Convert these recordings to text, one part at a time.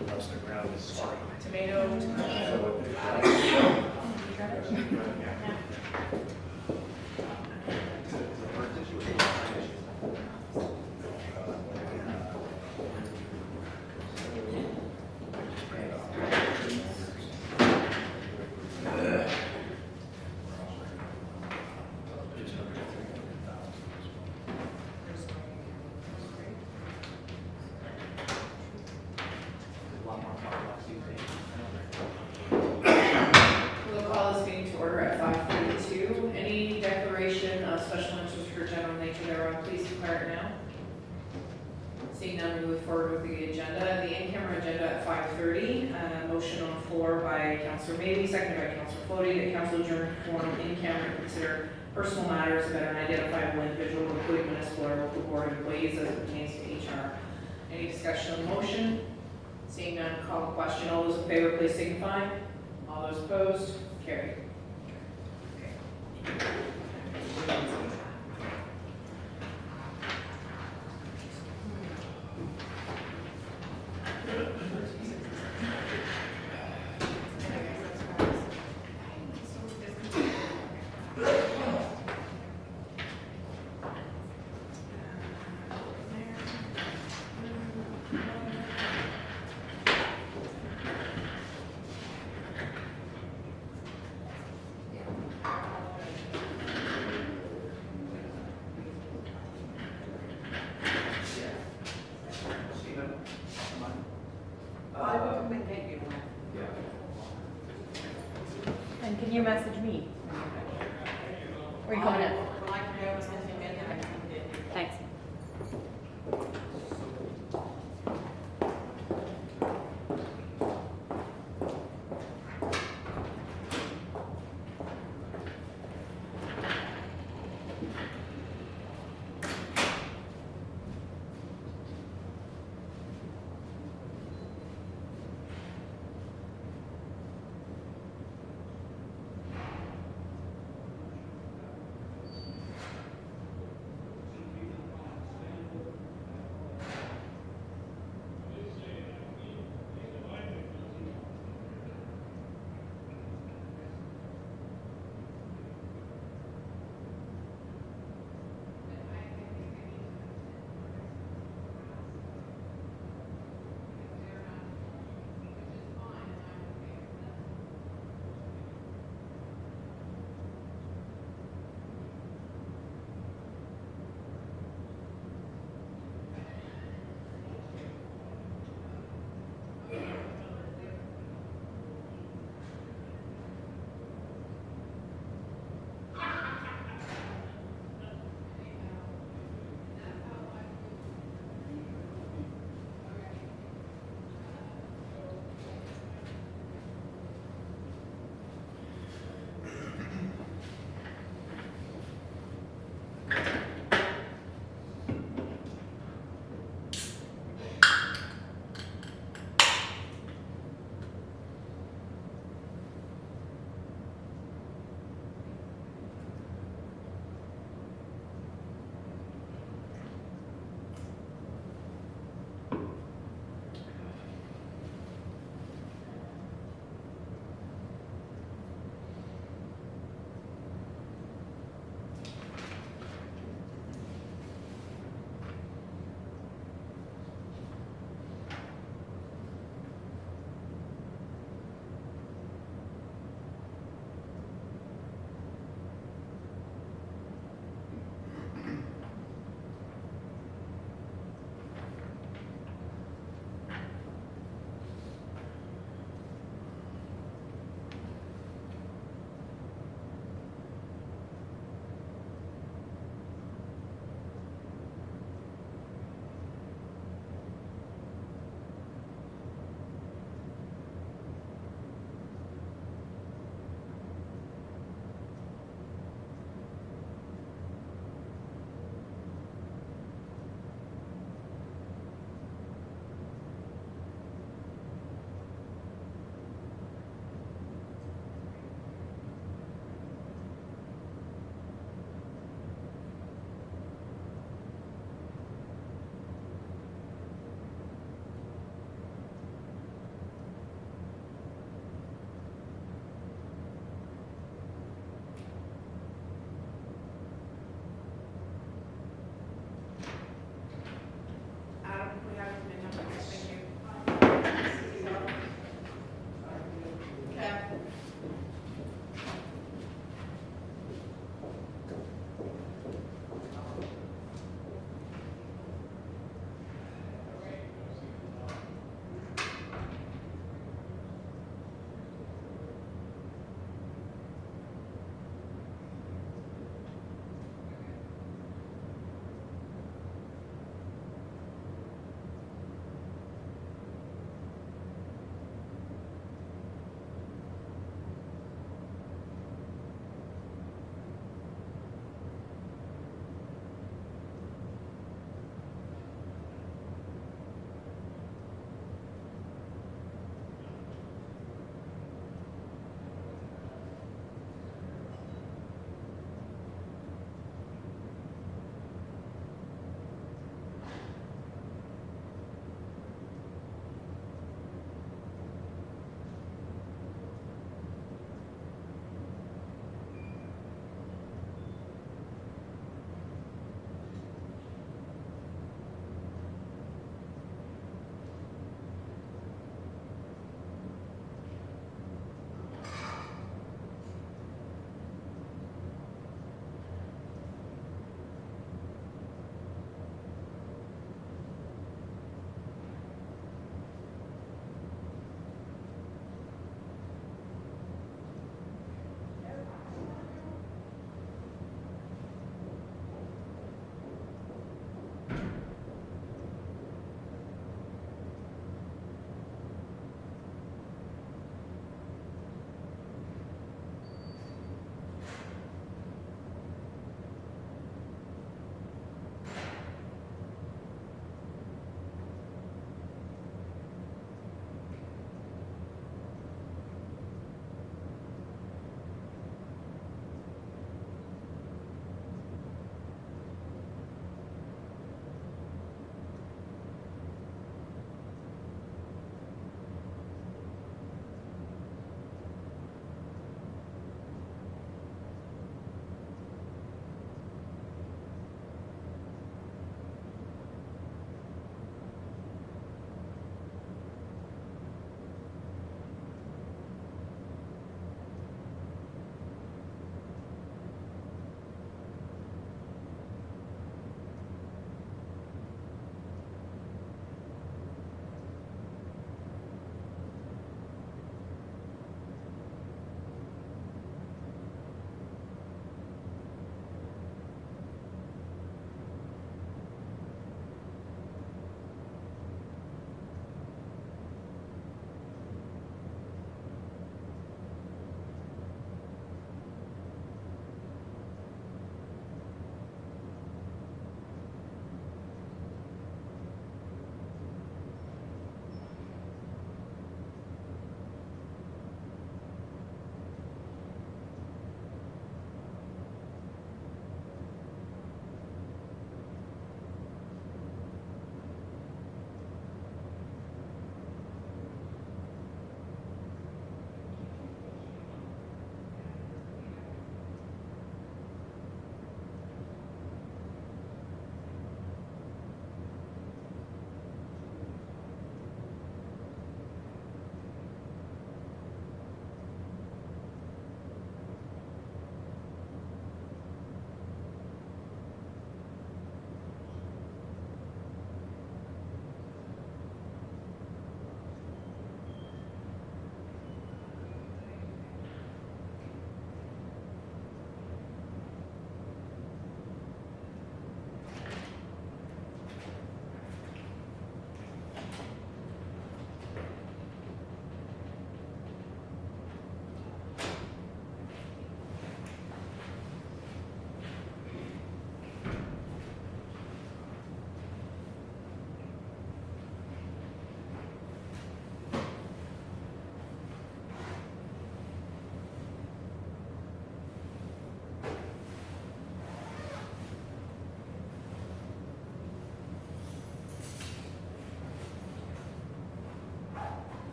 once the ground is hard. Tomato. We'll call this meeting to order at 5:32. Any declaration of special interest for general nature thereof, please declare it now. Seeing none, we move forward with the agenda. The in-camera agenda at 5:30. Motion on the floor by Councillor Mabey, seconded by Councillor Floody, that council adjourn to form in-camera to consider personal matters about an identifiable individual, including municipal or local board employees as it pertains to HR. Any discussion on the motion? Seeing none, call the question. All those in favor, please signify. All those opposed, carried. And can you message me? Or are you coming in? Thanks.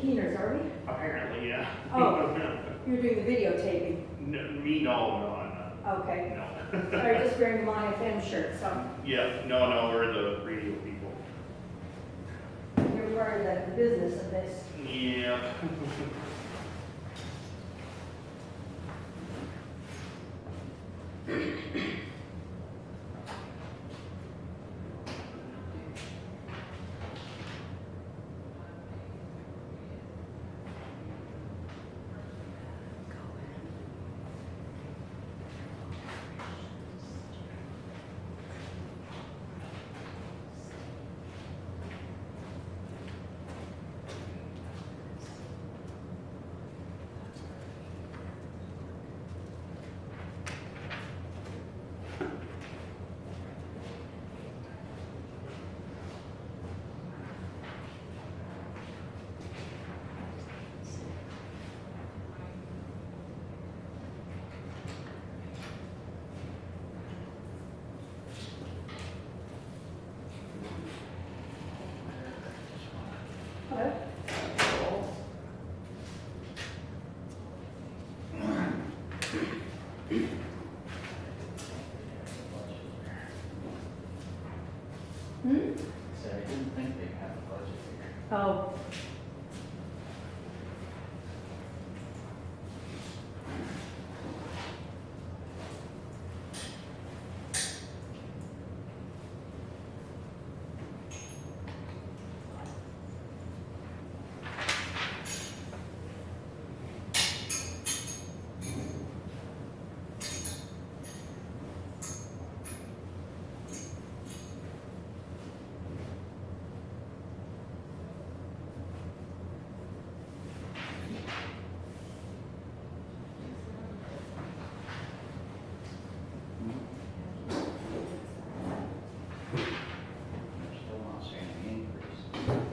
Keeners, are we? Apparently, yeah. Oh. You're doing the videotaping. No, me, no, I'm not. Okay. No. Or just wearing my FM shirt, so Yeah, no, we're the radio people. you're part of the business of this. Yeah. Hello? Hmm? So I didn't think they'd have a budget here. Oh. They're still not seeing the increase.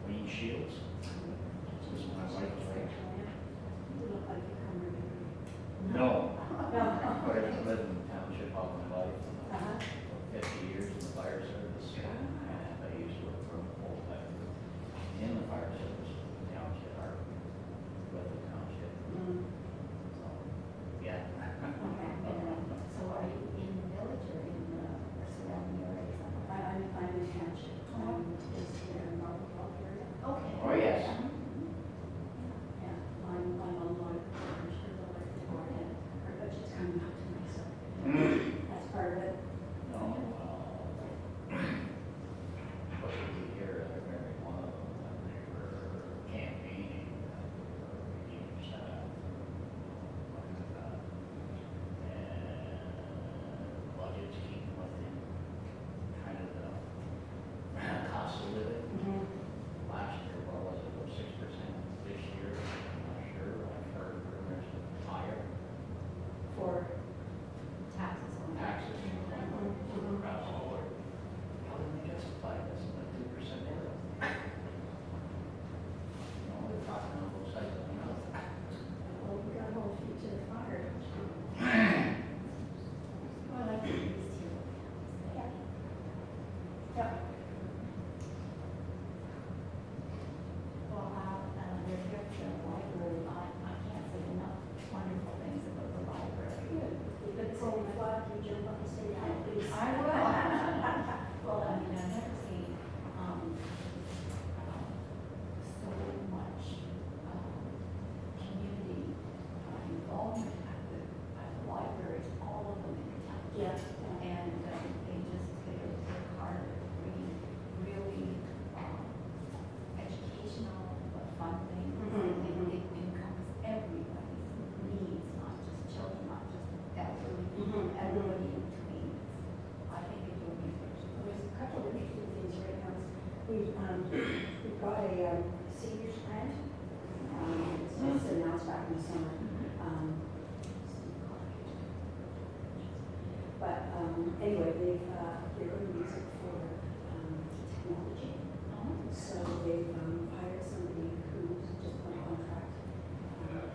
Windshields. This is my wife's right. No. I lived in the township all my life, Uh-huh. 50 years in the fire service, and I used to work for a full time in the fire service, with the township, or with the township. Mm. So, yeah. So are you in the village or in Anyway, they're going to use it for, technology. So they've, hired somebody who's just on contract,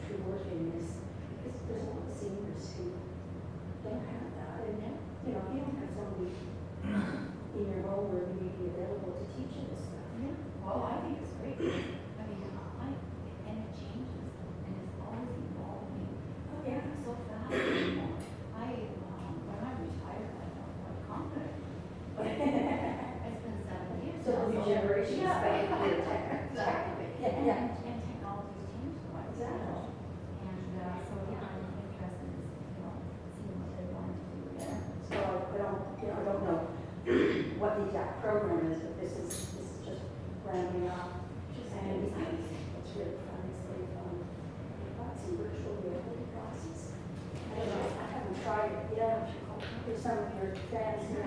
to work in this, because there's a lot of seniors who don't have that, and, you know, if you don't have somebody in your home or immediately available to teach you this stuff. Yeah, well, I think it's great. I mean, and it changes, and it's always evolving. Oh, yeah. So fast anymore. When I retired, I felt quite confident. But it's been 7 years. So the new generation is Yeah. back to the tech. Exactly. Yeah. And technology's changed quite a bit. Exactly. And, so, yeah, I'm interested in, seeing what they want to do there. So I don't know what the exact program is, but this is just ramping up. And it's really fun, they've got some virtual reality classes. I don't know, I haven't tried it yet. There's some of your fans here.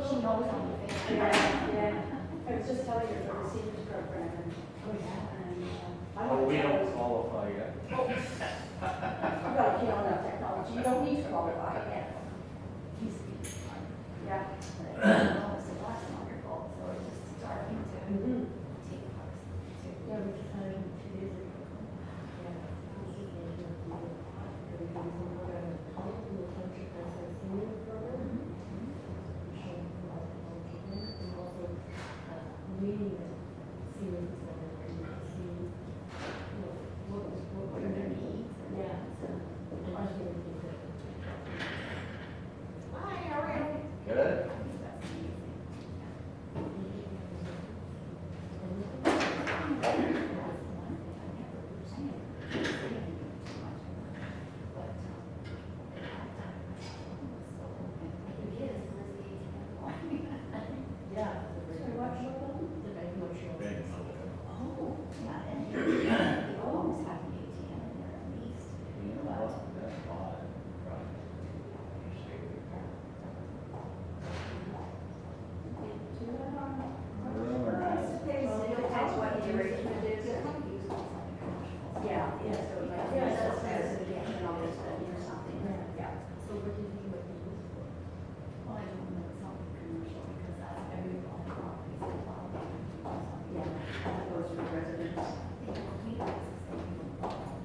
She knows on the face. Yeah. I was just telling her about the seniors program and, I Oh, want we to tell don't her. qualify yet. Well, if you don't have technology, you don't need to qualify yet. Yeah. No, so that's wonderful. So it's just starting to Mm-hmm. take place. Yeah, we just had it 2 days ago. Township has a senior program. Showing a lot of children, and also meeting the seniors that are ready to see, what are their needs. Yeah, so I just really think that. Hi, how are you? Good. I think that's amazing. Yeah. So what program? The bank motion. Oh. Yeah, and they always have the ATM in there at least. You know what, that's odd, right? Depends what duration it is. Yeah, yeah, so like, yeah, that's as an office study or something, yeah. So what do you think what you use for? Well, I don't know, it's not commercial because that's every all the properties in town. Yeah, that goes for residents. They don't need this, so we don't follow.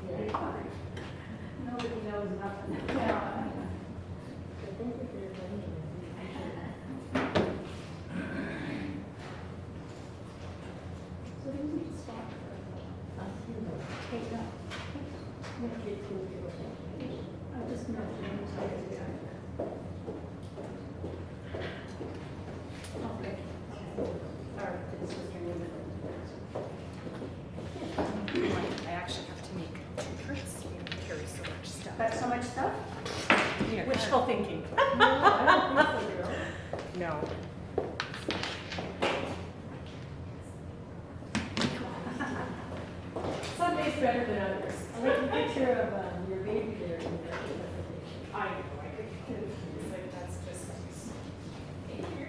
Very fine. Nobody knows nothing. Yeah. So thank you for your donation. So we need to stop for take that. I'm just gonna tell you the time. Okay. Sorry, this was your name. I actually have to make 2 trips. We carry so much stuff. Got so much stuff? Wishful thinking. No, I don't think so, girl. No. Some days better than others. I like the picture of your baby there. I know, it's like, that's just nice. Thank you.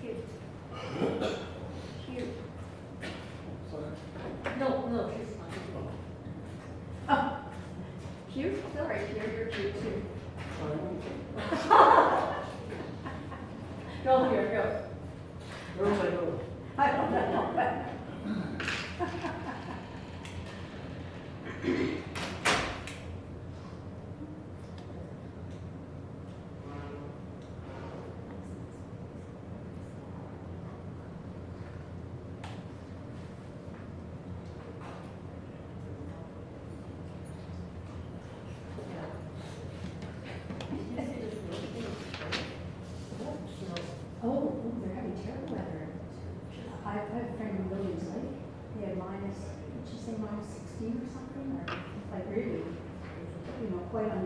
Cute. Cute. No, she's fine. Oh, cute? Sorry, you're cute too. Go here, go. Where was I going? I don't know.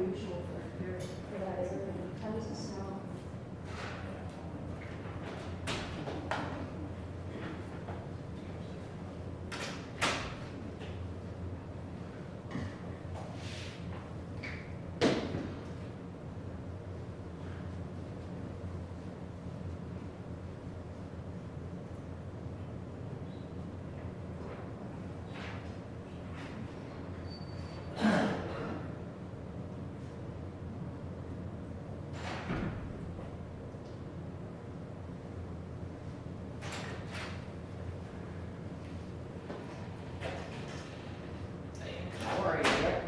unusual for that area. Tons of snow. How are you?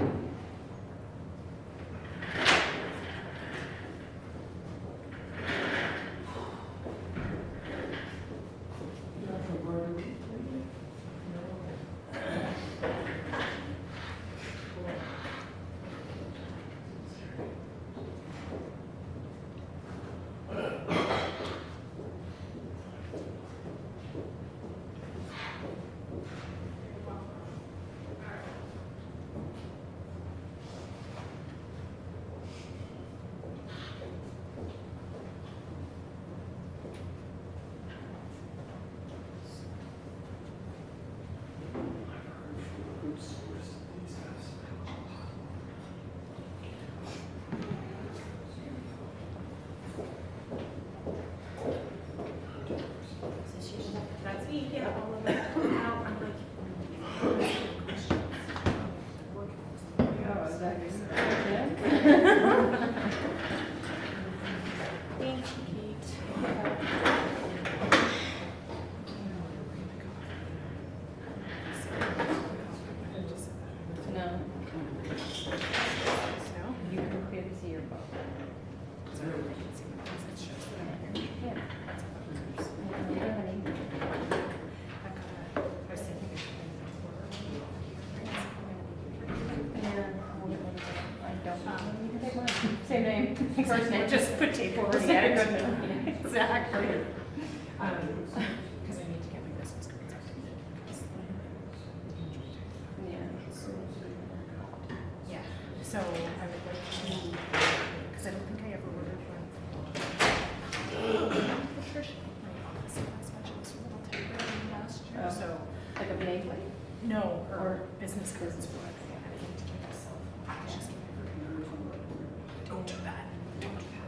That's me, yeah. Oh, is that Thank you, Kate. No. You can be able to see your book. Yeah. You don't have any. Same name, first name. Just put tape over Just the like a edge. good note. Exactly. Because I need to get my business cards updated. Yeah. Yeah, so I would like to, because I don't think I ever ordered one for Patricia. My office supplies budget was a little tighter than last year, Oh. so, Like a nameplate. no, Or or business cards for it. I need to get myself. Just give me Don't do that. Don't do that.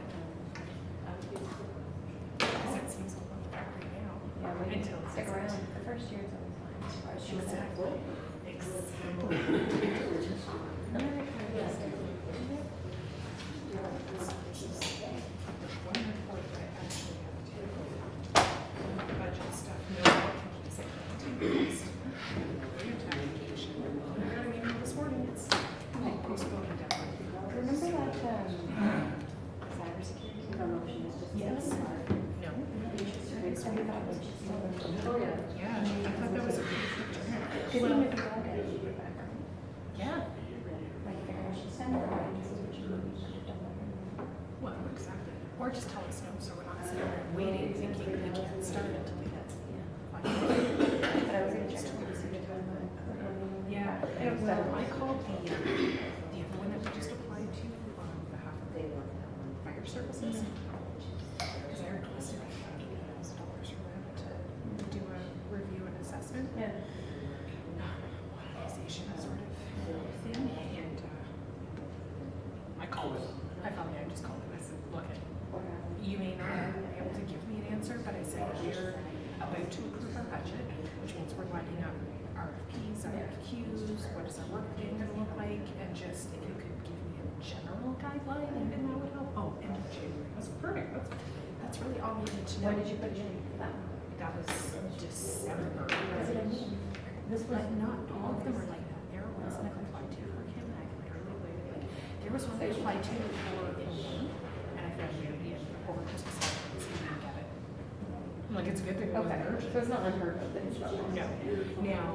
Because it seems a little dark right now. Yeah, we Until it's- stick around. The first year is always fine. As far as she was at. Exactly. Exactly. One report that I actually have to take budget stuff, no, I can keep saying that to you. Application. I got an email this morning, it's postponed indefinitely. Remember that, cybersecurity promotion is just. Yes. No. Oh, yeah. Yeah, I thought that was a pretty quick turnaround. Because even if you don't get it, you get back on. Yeah, Like, figure I should send her out, this is what you need. well, exactly. Or just tell us no, so we're not sitting there waiting, thinking we can't start until we get. But I was gonna check to see if Yeah, and well, I called the other one that we just applied to on behalf of the fire services. Because I requested $80,000 from them to do a review and assessment. Yeah. Modernization sort of thing, and I called it. I just called it, I said, look, you may not be able to give me an answer, but I said, we're about to approve our budget, which means we're lining up RFPs, RFQs, what is our work plan gonna look like, and just if you could give me a general guideline, and then that would help. Oh, end of January, that's perfect, that's really all we need to know. When did you put it in for that one? That was December. Is it a meeting? This was. But not all of them are like that. There are ones that I've applied to for Kim, and I've literally waited, like, there was one I applied to for in May, and I found it over Christmas holidays, and didn't get it. I'm like, it's a good thing it wasn't Okay, urgent. so it's not unheard of that it's not. No. Now,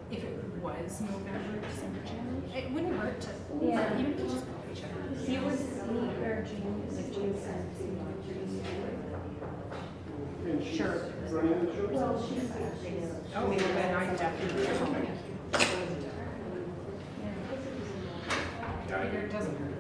if it was November, December, January, it wouldn't hurt to, Yeah. even if you just call each other. He was, or June, like June said. Sure. Well, she's. Oh, well, then I definitely call it. Yeah. It doesn't hurt.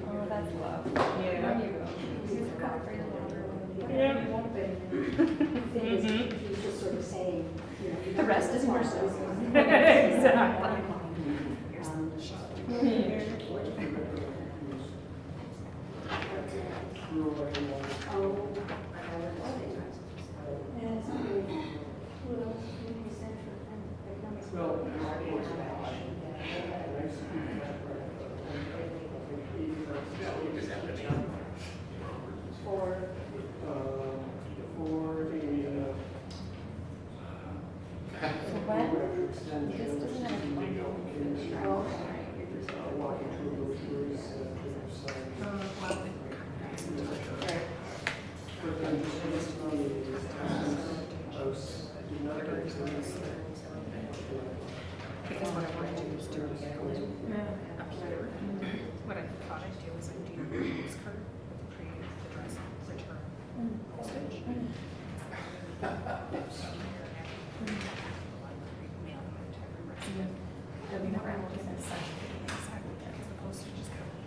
Oh, that's love. Yeah. He's just sort of saying, you know. The rest is more so. Exactly. Because what I want to do is do up here. What I thought I'd do is I'd do a postcard with creative address, return, postage. Mail it to every resident. We never have to send such a big exactly because the postage is coming.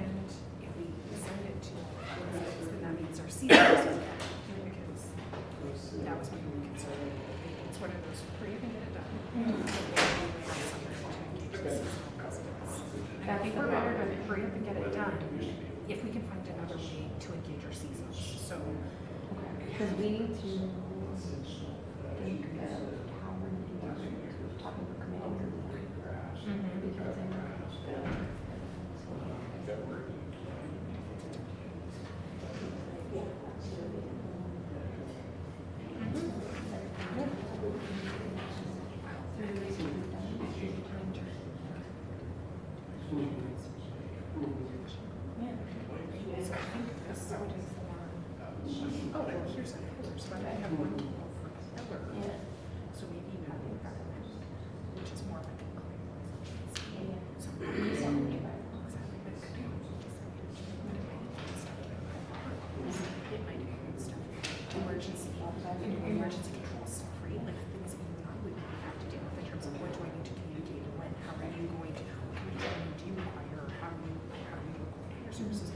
And if we send it to residents, then that means our seasons. Because that was my only concern. It's one of those where you can get it done. And I think we're better to hurry up and get it done if we can find another way to engage our seasons. So, Because we need to think about how we're going to do that, talking about committee. Because I know. so I think this is what is for. Oh, well, here's a pillar, so I have one for pillar. So maybe you have a government, which is more like a clear. So exactly, but it could be. But it might be stuff like that. It might include stuff, emergency control stuff, right? Like things that you and I would have to deal with in terms of what do I need to communicate and when, how are you going to, what kind of training do you require, how do you require your services?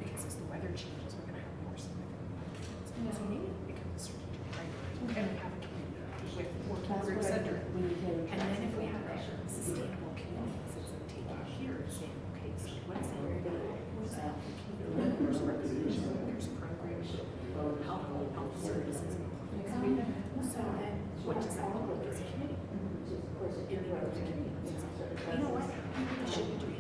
Because as the weather changes, we're gonna have more significant events. So maybe it becomes a strategic priority, and we have a community with working groups under it. And then if we have a sustainable communities, it's like taking here and saying, okay, so what is that? What is that? There's recreation, there's programming, health services. So then, what does that look like as a committee? In the other communities. You know what? We should be doing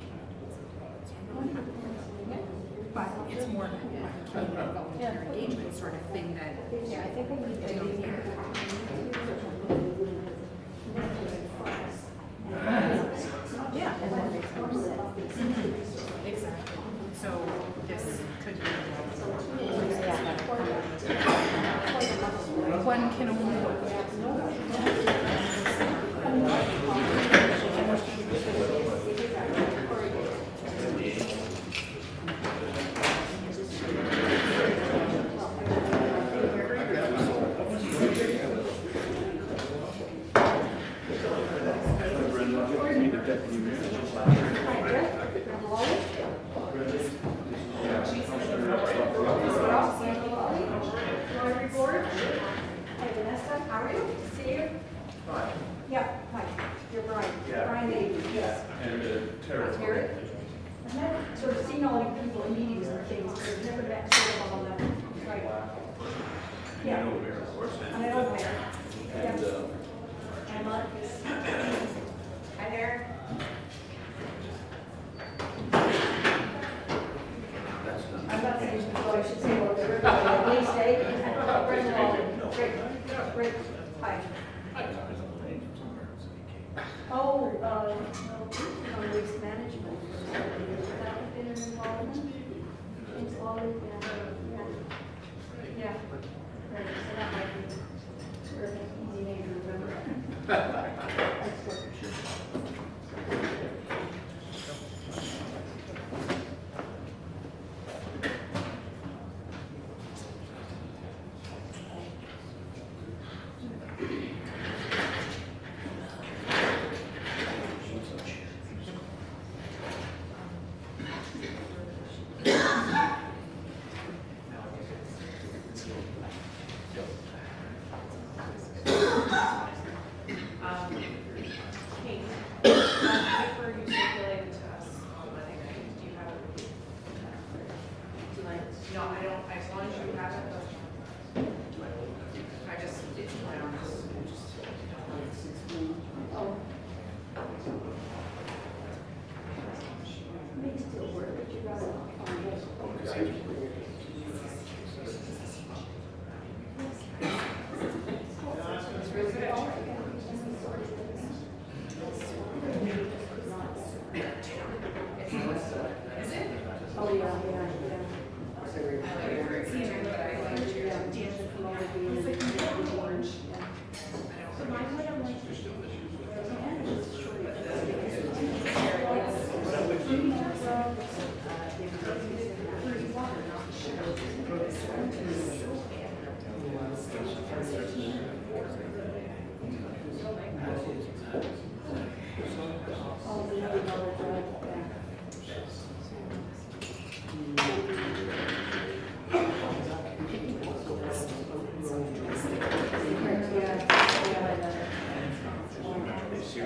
but it's more of a community volunteer engagement sort of thing that, Yeah, I think we need to do that. yeah, And that makes more sense. exactly. So this could be. One can only hope. Hey, Vanessa, how are you? See you? Hi. Yeah, hi. You're Brian. Yeah. Brian Davey, yes. And That's Terry. I've met, sort of seen all you people in meetings and things, but I've never met sort of all that. Right. Yeah. I know Mayor, of course. I know where. And, Yeah. And Marcus. Hi there. I'm not saying, so I should say, well, everybody, please stay. Bring them all in. Great, great. Hi. Oh, waste management. That would be an involvement? It's always been, yeah. Right, so that might be sort of an easy name to remember. That's what it should be. May still work, but you'd rather not find it. It's really good. Oh, yeah, yeah, yeah. Orange. So my way I'm like, Oh, the other color, yeah.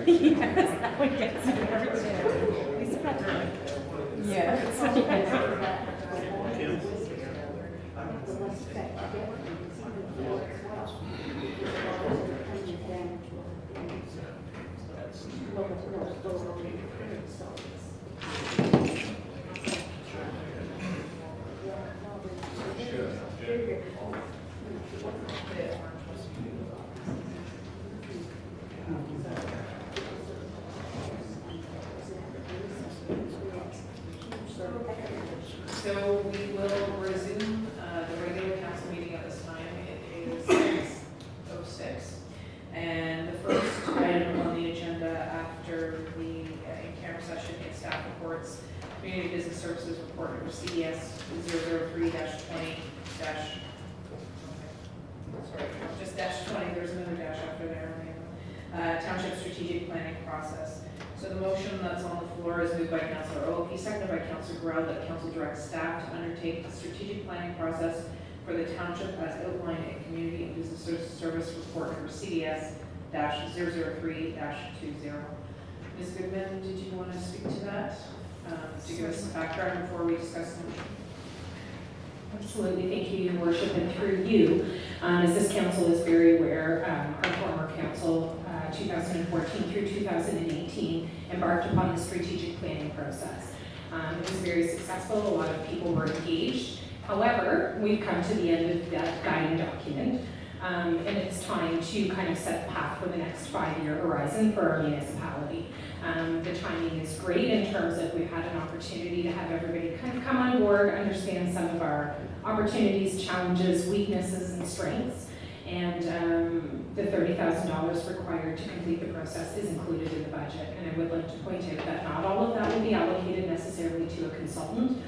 Yes, that one gets it every day. We spread it. Yeah. So we will resume the regular council meeting at this time. It is 6:06. And the first item on the agenda after the in-camera session is staff reports, Community Business Services Report number CDS 003-20- sorry, just -20, there's another dash after there. Township strategic planning process. So the motion that's on the floor is moved by Councillor Oki, seconded by Councillor Grau, that council directs staff to undertake the strategic planning process for the township as outlined in Community and Business Service Report number CDS-003-20. Ms. Goodman, did you want to speak to that? To give us some background before we discuss the motion? Absolutely, thank you, Your Worship, and through you, as this council is very aware, our former council, 2014 through 2018, embarked upon the strategic planning process. It was very successful, a lot of people were engaged. However, we've come to the end of that guiding document, and it's time to kind of set the path for the next 5-year horizon for our municipality. The timing is great in terms of we've had an opportunity to have everybody kind of come on board, understand some of our opportunities, challenges, weaknesses, and strengths. And the $30,000 required to complete the process is included in the budget. And I would like to point out that not all of that will be allocated necessarily to a consultant.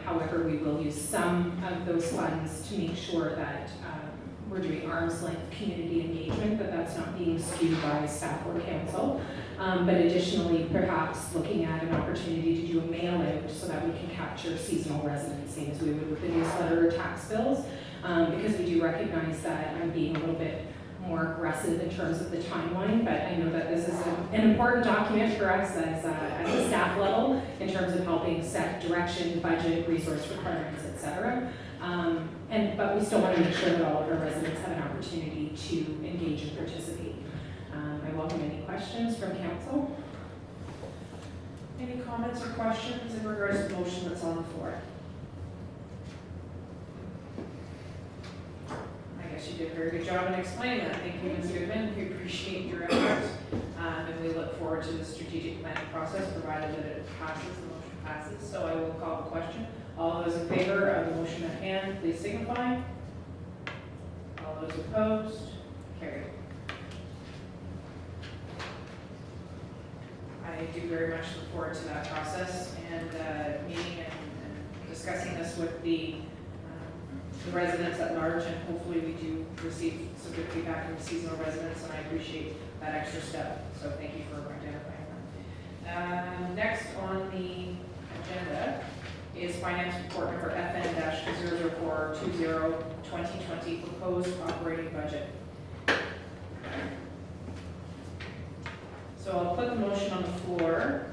However, we will use some of those funds to make sure that we're doing arm's length community engagement, but that's not being skewed by staff or council. But additionally, perhaps looking at an opportunity to do a mail out so that we can capture seasonal residents, same as we would with the newsletter or tax bills, because we do recognize that I'm being a little bit more aggressive in terms of the timeline, but I know that this is an important document for us as a staff level in terms of helping set direction, budget, resource requirements, etc. But we still want to make sure that all of our residents have an opportunity to engage and participate. I welcome any questions from council. Any comments or questions in regards to the motion that's on the floor? I guess you did a very good job in explaining that. Thank you, Ms. Goodman. We appreciate your efforts. And we look forward to the strategic planning process, provided that it passes, the motion passes. So I will call the question. All those in favor of the motion at hand, please signify. All those opposed, carried. I do very much look forward to that process and meeting and discussing this with the residents at large, and hopefully we do receive some good feedback from the seasonal residents, and I appreciate that extra step. So thank you for identifying that. Next on the agenda is finance report number FN-00420 2020 proposed operating budget. So I'll put the motion on the floor,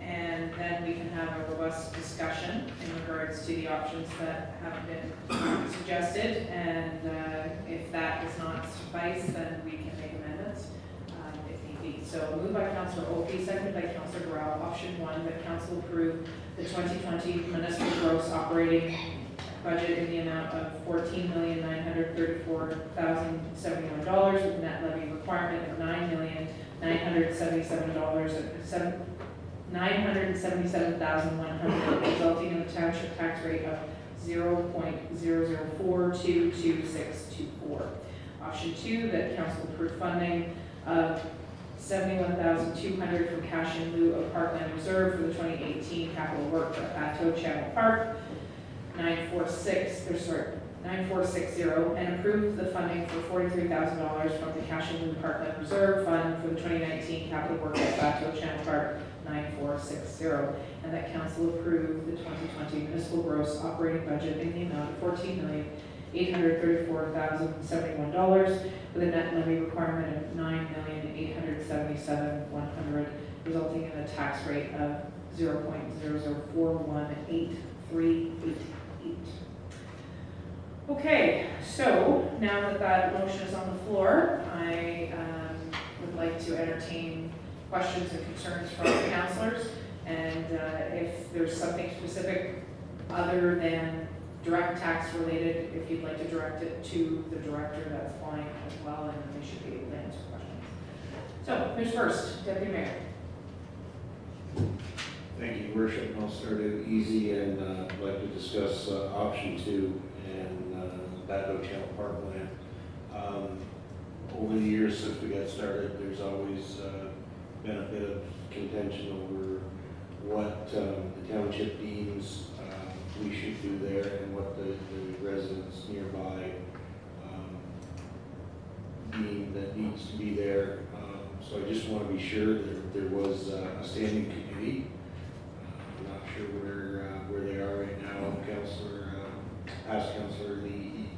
and then we can have a robust discussion in regards to the options that have been suggested. And if that does not suffice, then we can make amendments. if need be. So moved by Councillor Oki, seconded by Councillor Grau. Option 1, that council approve the 2020 municipal gross operating budget in the amount of $14,934,071 with a net levy requirement of $9,977,100, resulting in a township tax rate of 0.004222624. Option 2, that council approve funding of $71,200 from cash in lieu of parkland reserve for the 2018 capital work for Atto Channel Park, 9460, and approve the funding for $43,000 from the cash in lieu parkland reserve fund for the 2019 capital work at Atto Channel Park, 9460, and that council approve the 2020 municipal gross operating budget in the amount of $14,834,071 with a net levy requirement of $9,877,100, resulting in a tax rate of 0.0041838. Okay, so now that that motion is on the floor, I would like to entertain questions and concerns from the councilors. And if there's something specific other than direct tax related, if you'd like to direct it to the director, that's fine as well, and they should be able to answer questions. So, who's first? Deputy Mayor. Thank you, Your Worship. I'll start it easy and I'd like to discuss option 2 and Atto Channel Parkland. Over the years since we got started, there's always been a bit of contention over what the township deems we should do there and what the residents nearby deem that needs to be there. So I just want to be sure that there was a standing committee. I'm not sure where they are right now. Past Councillor Lee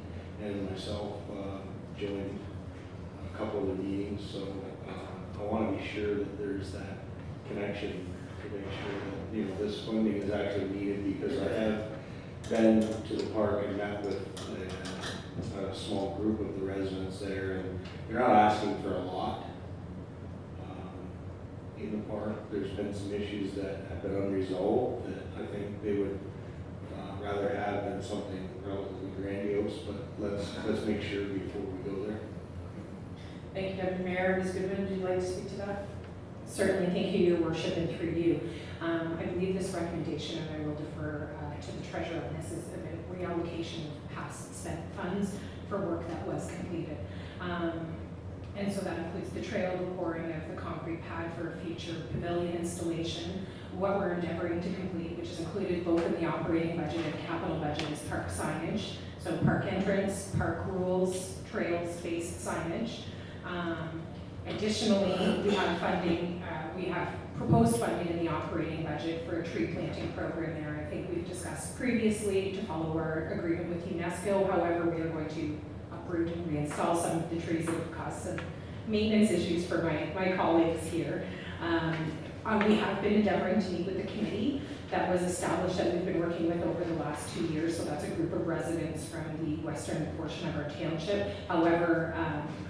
and myself joined a couple of the meetings, so I want to be sure that there's that connection to make sure that this funding is actually needed, because I have been to the park and met with a small group of the residents there, and they're not asking for a lot in the park. There's been some issues that have been unresolved that I think they would rather have than something relatively grandiose, but let's make sure before we go there. Thank you, Deputy Mayor. Ms. Goodman, would you like to speak to that? Certainly, thank you, Your Worship, and through you. I believe this recommendation, and I will defer to the treasurer on this, is a reallocation of past spent funds for work that was completed. And so that includes the trail, the pouring of the concrete pad for a future pavilion installation. What we're endeavoring to complete, which is included both in the operating budget and capital budget, is park signage. So park entrance, park rules, trail space signage. Additionally, we have funding, we have proposed funding in the operating budget for a tree planting program there. I think we've discussed previously to follow our agreement with UNESCO. However, we are going to uproot and reinstall some of the trees that have caused some maintenance issues for my colleagues here. We have been endeavoring to meet with the committee that was established that we've been working with over the last 2 years. So that's a group of residents from the western portion of our township. However,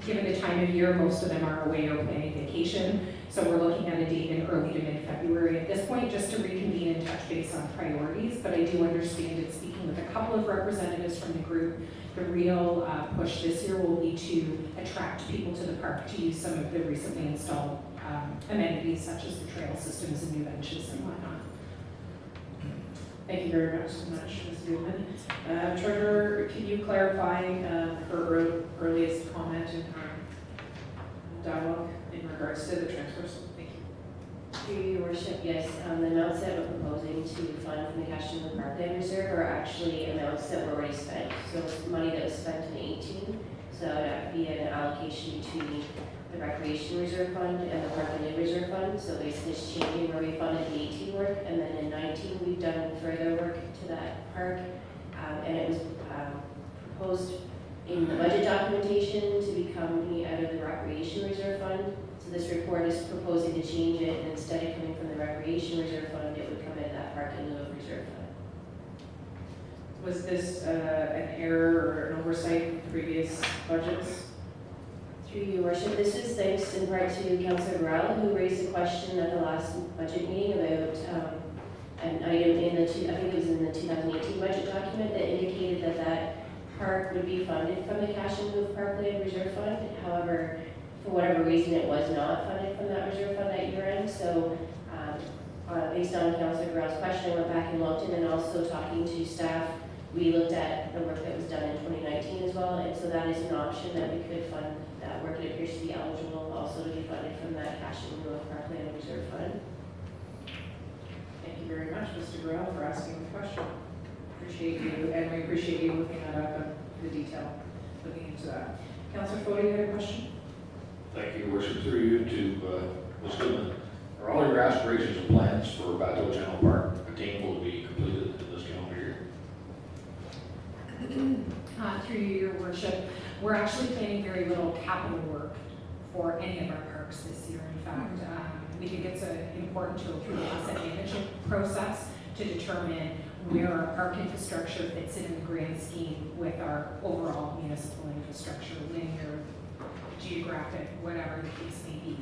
given the time of year, most of them are away or planning vacation. So we're looking at a date in early to mid-February at this point, just to reconvene and touch base on priorities. But I do understand it, speaking with a couple of representatives from the group, the real push this year will be to attract people to the park to use some of the recently installed amenities, such as the trail systems and new benches and whatnot. Thank you very much, Ms. Goodman. Treasurer, can you clarify her earliest comment in her dialogue in regards to the transfers? Thank you. Through Your Worship, yes, the amounts that we're proposing to fund from the cash in the parkland reserve are actually amounts that were already spent. So it's money that was spent in 18, so that would be an allocation between the recreation reserve fund and the parkland reserve fund. So basically it's changing where we funded the 18 work, and then in 19 we've done further work to that park, and it was proposed in the budget documentation to be coming out of the recreation reserve fund. So this report is proposing to change it, and instead of coming from the recreation reserve fund, it would come out of that park in lieu of reserve fund. Was this an error or an oversight in previous budgets? Through you, worship, this is thanks in part to Councillor Burrell, who raised a question at the last budget meeting about an item in the, I think it was in the 2018 budget document that indicated that that park would be funded from the cash and move parkland reserve fund. However, for whatever reason, it was not funded from that reserve fund at year end. So based on Councillor Burrell's question, I went back and looked, and then also talking to staff, we looked at the work that was done in 2019 as well, and so that is an option that we could fund that work. It appears to be eligible also to be funded from that cash in lieu of parkland reserve fund. Thank you very much, Mr. Burrell, for asking the question. Appreciate you, and we appreciate you looking that up in the detail, looking into that. Councillor Fody, you had a question? Thank you, worship, through you to Ms. Goodman. Are all your aspirations and plans for Bateau Channel Park attainable to be completed in this calendar year? Through you, your worship, we're actually planning very little capital work for any of our parks this year. In fact, we think it's important to go through the asset management process to determine where our park infrastructure fits in the grand scheme with our overall municipal infrastructure, linear, geographic, whatever the case may be.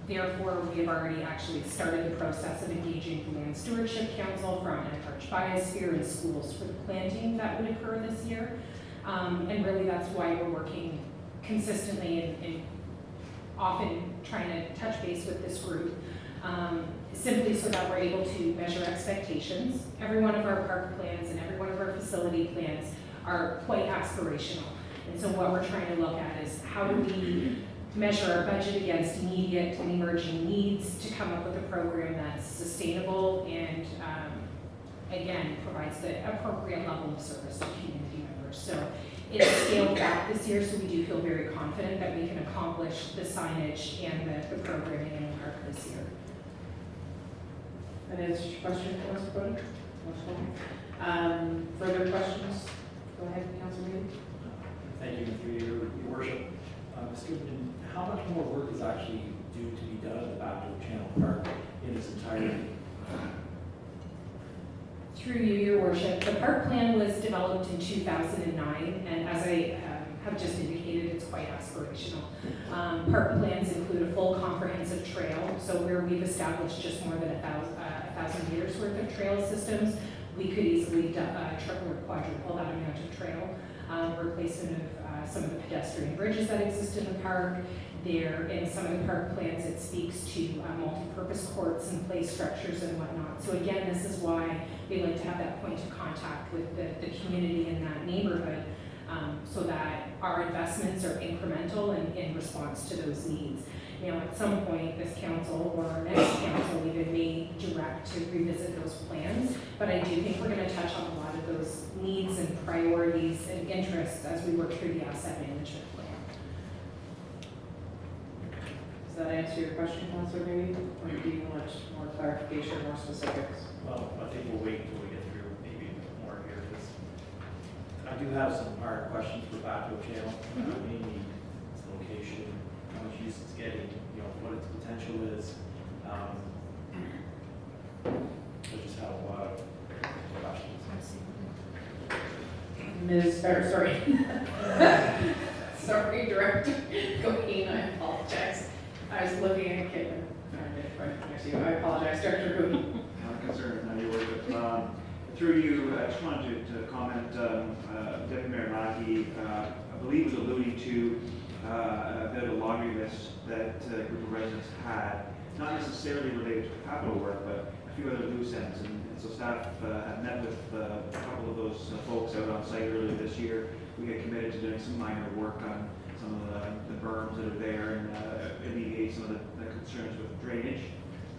Therefore, we have already actually started the process of engaging the Land Stewardship Council from Antarctic Biosphere and schools for the planting that would occur this year. And really that's why we're working consistently and often trying to touch base with this group, simply so that we're able to measure expectations. Every one of our park plans and every one of our facility plans are quite aspirational. And so what we're trying to look at is how do we measure our budget against immediate and emerging needs to come up with a program that's sustainable and, again, provides the appropriate level of service to community members. So it's scaled back this year, so we do feel very confident that we can accomplish the signage and the programming in the park this year. That answers your question, Councillor Fody? Further questions? Go ahead, Councillor Mead. Thank you, through your worship. Ms. Goodman, how much more work is actually due to be done at the Bateau Channel Park in its entirety? Through you, your worship, the park plan was developed in 2009, and as I have just indicated, it's quite aspirational. Park plans include a full comprehensive trail, so where we've established just more than 1,000 meters worth of trail systems, we could easily triple or quadruple that amount of trail. Replacement of some of the pedestrian bridges that exist in the park. There, in some of the park plans, it speaks to multi-purpose courts and play structures and whatnot. So again, this is why we like to have that point of contact with the community in that neighborhood, so that our investments are incremental and in response to those needs. Now, at some point, this council or our next council even may direct to revisit those plans, but I do think we're going to touch on a lot of those needs and priorities and interests as we work through the asset management plan. Does that answer your question, Councillor Mead? Or do you want more clarification, more specifics? Well, I think we'll wait until we get through maybe more here, because I do have some hard questions for Bateau Channel, mainly its location, how much use it's getting, you know, what its potential is. I just have a lot of questions. Sorry, Director Goheen, I apologize. I was looking at Caitlin. Right next to you. I apologize, Director Goheen. Not concerned, no, you worship. Through you, I just wanted to comment, Deputy Mayor Mackey, I believe was alluding to a bit of a laundry list that a group of residents had, not necessarily related to capital work, but a few other loose ends. And so staff had met with a couple of those folks out on site earlier this year. We had committed to doing some minor work on some of the berms that are there and alleviate some of the concerns with drainage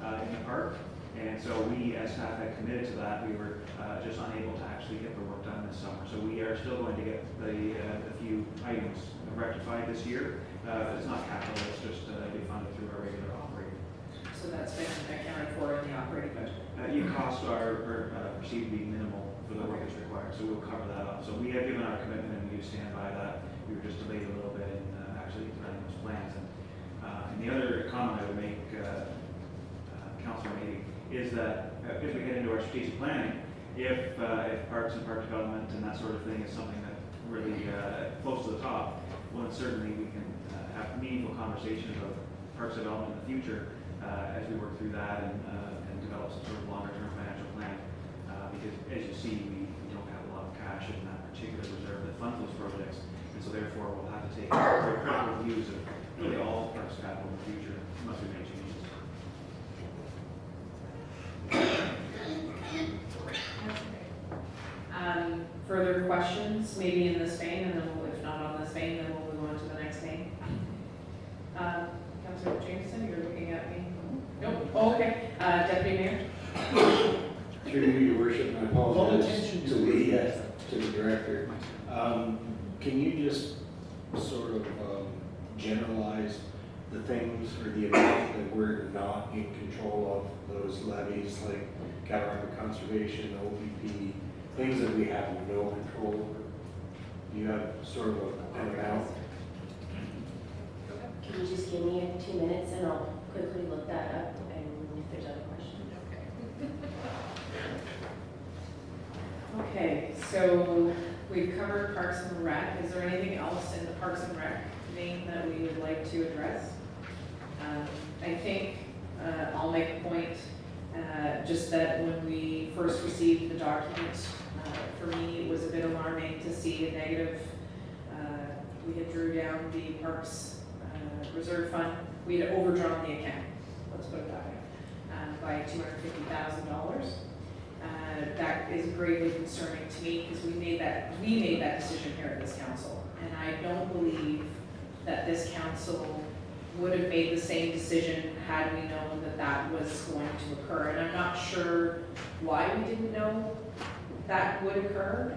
in the park. And so we, as staff, had committed to that. We were just unable to actually get the work done this summer. So we are still going to get the few items rectified this year. It's not capital, it's just be funded through our regular operating. So that's been accounted for in the operating budget. Your costs are perceived to be minimal for the work that's required, so we'll cover that up. So we have given our commitment and we do stand by that. We were just delayed a little bit in actually implementing those plans. And the other comment I would make, Councilor Meady, is that as we get into our strategic planning, if parks and park development and that sort of thing is something that really close to the top, well, then certainly we can meaningful conversation about parks development in the future as we work through that and develop some sort of longer-term financial plan. Because as you see, we don't have a lot of cash in that particular reserve that funds those projects. And so therefore, we'll have to take very critical views of really all parks capital in the future, unless we make changes. Further questions, maybe in this vein, and then we'll, if not on this vein, then we'll move on to the next vein. Councilor Jameson, you're looking at me? Nope. Oh, okay. Deputy Mayor? Through you, your worship, and I apologize attention to the director. Can you just sort of generalize the things or the amount that we're not in control of, those levies like Cataraqui Conservation, OPP, things that we have no control over? Do you have sort of an amount? Can you just give me 2 minutes and I'll quickly look that up and if there's other questions? Okay, so we've covered Parks and Rec. Is there anything else in the Parks and Rec vein that we would like to address? I think I'll make a point just that when we first received the document, for me, it was a bit alarming to see a negative. We had drew down the Parks Reserve Fund. We had overdrawn the account, let's put it that way, by $250,000. That is greatly concerning to me because we made that decision here at this council. And I don't believe that this council would have made the same decision had we known that that was going to occur. And I'm not sure why we didn't know that would occur.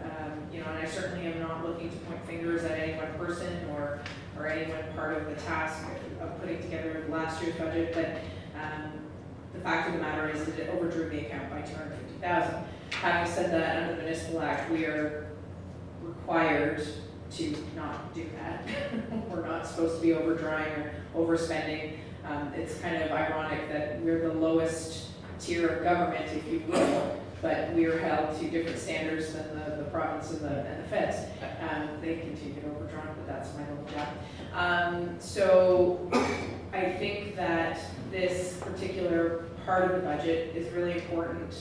And I certainly am not looking to point fingers at any one person or any one part of the task of putting together last year's budget, but the fact of the matter is that it overdrew the account by $250,000. Having said that, under the Municipal Act, we are required to not do that. We're not supposed to be overdrawing or overspending. It's kind of ironic that we're the lowest tier of government, if you will, but we are held to different standards than the province and the feds. They continue to overdraw, but that's my little job. So I think that this particular part of the budget is really important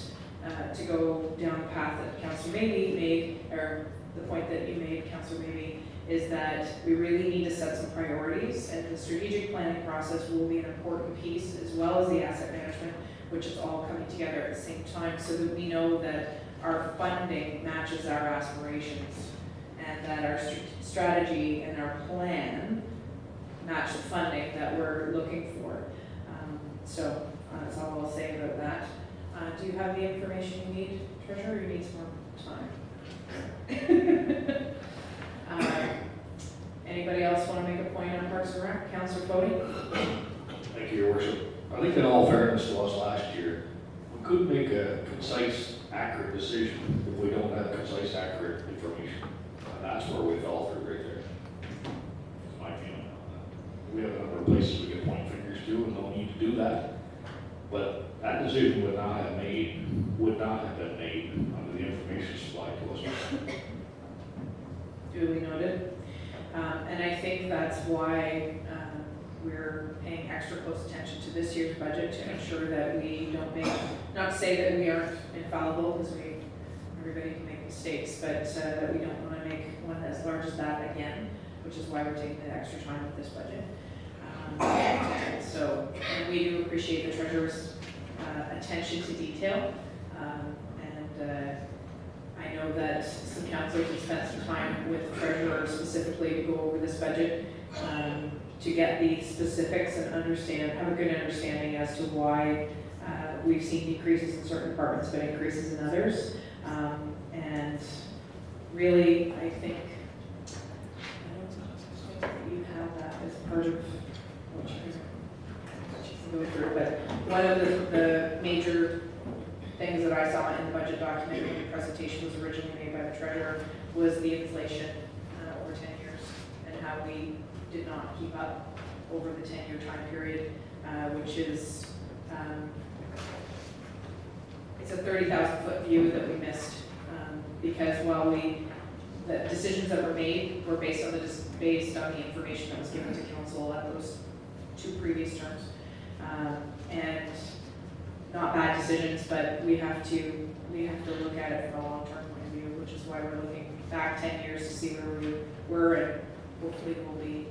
to go down the path that Councillor Mabey made, or the point that you made, Councillor Mabey, is that we really need to set some priorities, and the strategic planning process will be an important piece, as well as the asset management, which is all coming together at the same time, so that we know that our funding matches our aspirations, and that our strategy and our plan match the funding that we're looking for. So that's all I'll say about that. Do you have the information you need, Treasurer, or you need some more time? Anybody else want to make a point on Parks and Rec? Councillor Bodie? Thank you, Your Worship. I think in all fairness to us last year, we couldn't make a concise, accurate decision if we don't have concise, accurate information. And that's where we fell through right there. That's my feeling on that. We have a number of places we can point fingers to and no need to do that. But that decision would not have been made under the information supplied to us. Duly noted. And I think that's why we're paying extra close attention to this year's budget to ensure that we don't make, not to say that we aren't infallible, because everybody can make mistakes, but that we don't want to make one as large as that again, which is why we're taking the extra time with this budget. So, and we do appreciate the Treasurer's attention to detail, and I know that some councillors have spent some time with the Treasurer specifically to go over this budget to get the specifics and have a good understanding as to why we've seen decreases in certain departments but increases in others. And really, I think, I don't think that you have that as part of what you can go through, but one of the major things that I saw in the budget document when the presentation was originally made by the Treasurer was the inflation over 10 years and how we did not keep up over the 10-year time period, which is, it's a 30,000-foot view that we missed because while the decisions that were made were based on the information that was given to council at those 2 previous terms. And not bad decisions, but we have to look at it from a long-term point of view, which is why we're looking back 10 years to see where we were, and hopefully we'll be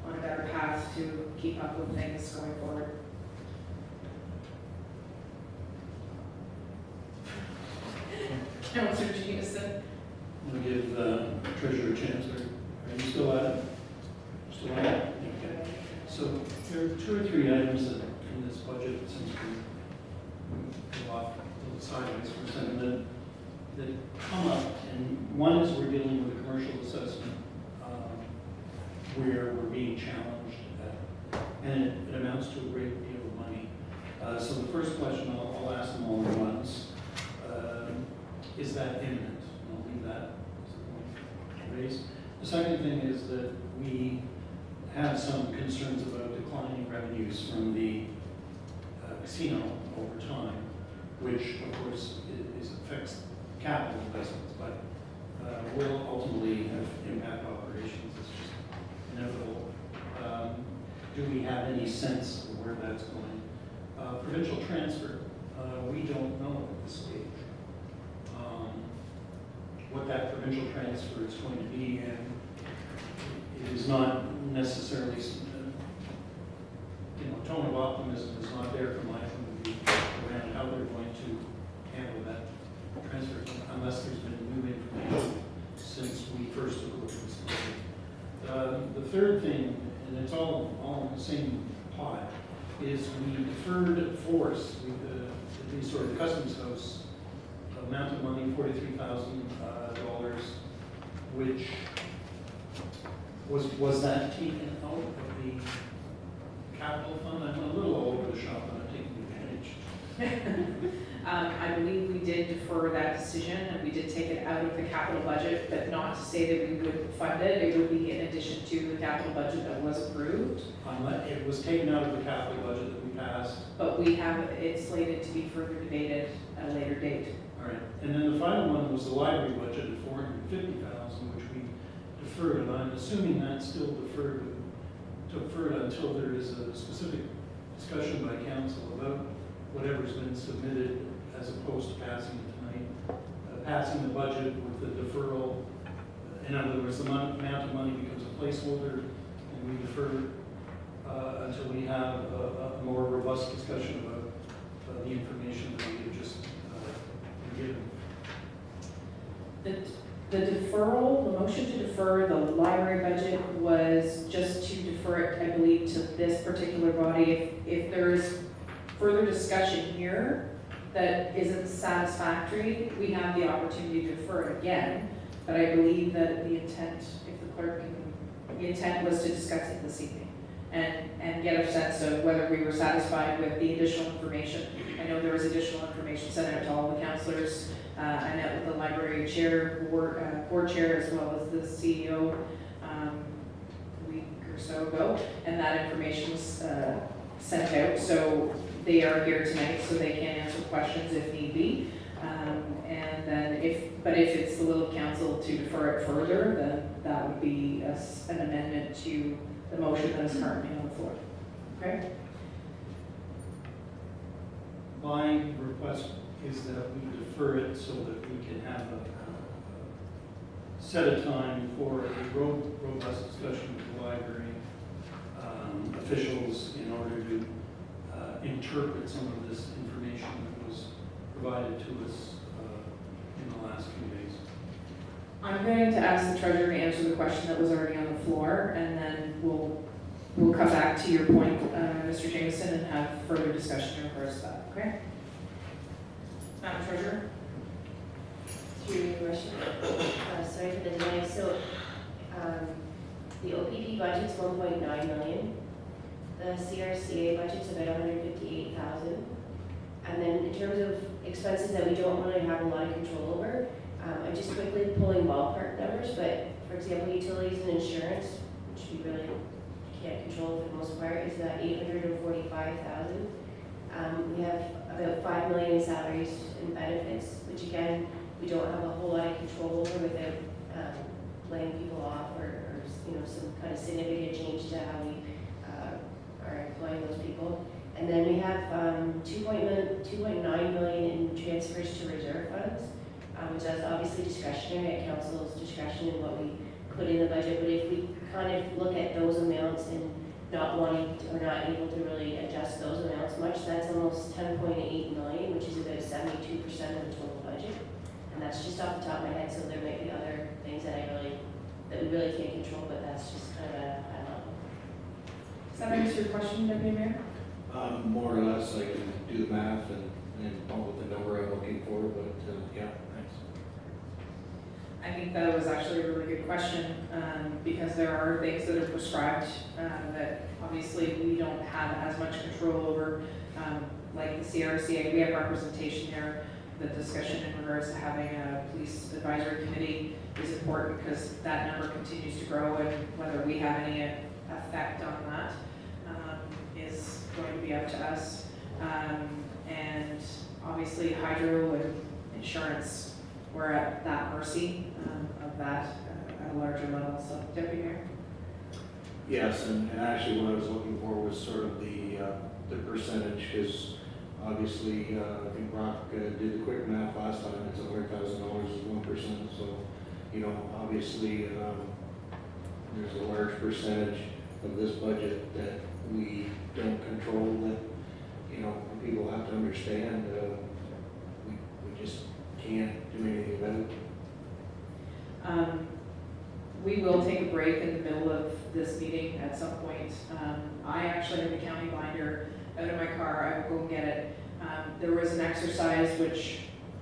on a better path to keep up with things going forward. Councillor Jameson. I'm gonna give Treasurer a chance. Are you still at it? Still at it? Okay. So there are 2 or 3 items that in this budget, since we go off a little sideways for a second, that come up. And one is we're dealing with a commercial assessment where we're being challenged and it amounts to a great deal of money. So the first question, I'll ask them all at once. Is that imminent? I'll leave that as a point raised. The second thing is that we have some concerns about declining revenues from the casino over time, which of course affects capital investments, but will ultimately have impact operations. It's just inevitable. Do we have any sense of where that's going? Provincial transfer, we don't know at this stage what that provincial transfer is going to be, and it is not necessarily, tone of optimism is not there from my point of view around how they're going to handle that transfer, unless there's been new information since we first took over this budget. The third thing, and it's all in the same pot, is we deferred force with the customs house amount of money, $43,000, which was that taken out of the capital fund? I'm a little all over the shop, and I'm taking advantage. I believe we did defer that decision, and we did take it out of the capital budget, but not to say that we would fund it. It would be in addition to the capital budget that was approved. It was taken out of the capital budget that we passed. But we have it slated to be further debated at a later date. All right, and then the final one was the library budget of $450,000, which we deferred, and I'm assuming that's still deferred until there is a specific discussion by council about whatever's been submitted, as opposed to passing it tonight. Passing the budget with the deferral, in other words, the amount of money becomes a placeholder, and we defer until we have a more robust discussion about the information that we have just given. The deferral, the motion to defer the library budget was just to defer it, I believe, to this particular body. If there's further discussion here that isn't satisfactory, we have the opportunity to defer it again. But I believe that the intent, if the clerk can, the intent was to discuss it this evening and get a sense of whether we were satisfied with the additional information. I know there was additional information sent out to all the councillors. I met with the library chair, board chair, as well as the CEO a week or so ago, and that information was sent out. So they are here tonight, so they can answer questions if need be. And then if it's the will of council to defer it further, then that would be an amendment to the motion that is currently on the floor. Okay? My request is that we defer it so that we can have a set of time for a robust discussion with the library officials in order to interpret some of this information that was provided to us in the last few days. I'm going to ask the treasurer to answer the question that was already on the floor, and then we'll come back to your point, Mr. Jameson, and have further discussion in regards to that, okay? Madam Treasurer? Through your worship. Sorry for the delay. So the OPP budget's $1.9 million. The CRCA budget's about $158,000. And then in terms of expenses that we don't really have a lot of control over, I'm just quickly pulling ballpark numbers, but for example, utilities and insurance, which we really can't control for the most part, is $845,000. We have about $5 million in salaries and benefits, which again, we don't have a whole lot of control over without laying people off or, you know, some kind of significant change to how we are employing those people. And then we have 2.9 million in transfers to reserve funds, which is obviously discretionary at council's discretion in what we put in the budget. But if we kind of look at those amounts and not wanting to, or not able to really adjust those amounts much, that's almost 10.8 million, which is about 72% of the total budget. And that's just off the top of my head, so there might be other things that we really can't control, but that's just kind of a high level. Does that answer your question, Deputy Mayor? More or less, I can do the math and come up with the number I'm looking for, but, yeah, thanks. I think that was actually a really good question, because there are things that are prescribed that obviously we don't have as much control over, like the CRCA. We have representation there. The discussion in regards to having a police advisory committee is important because that number continues to grow, and whether we have any effect on that is going to be up to us. And obviously hydro and insurance, we're at that mercy of that at a larger level. So, Deputy Mayor? Yes, and actually what I was looking for was sort of the percentage, because obviously, I think Brock did the quick math last time, it's $100,000 is 1%, so, you know, obviously, there's a large percentage of this budget that we don't control, that, you know, people have to understand, we just can't do anything about it. We will take a break in the middle of this meeting at some point. I actually have a county binder out of my car. I will go and get it. There was an exercise which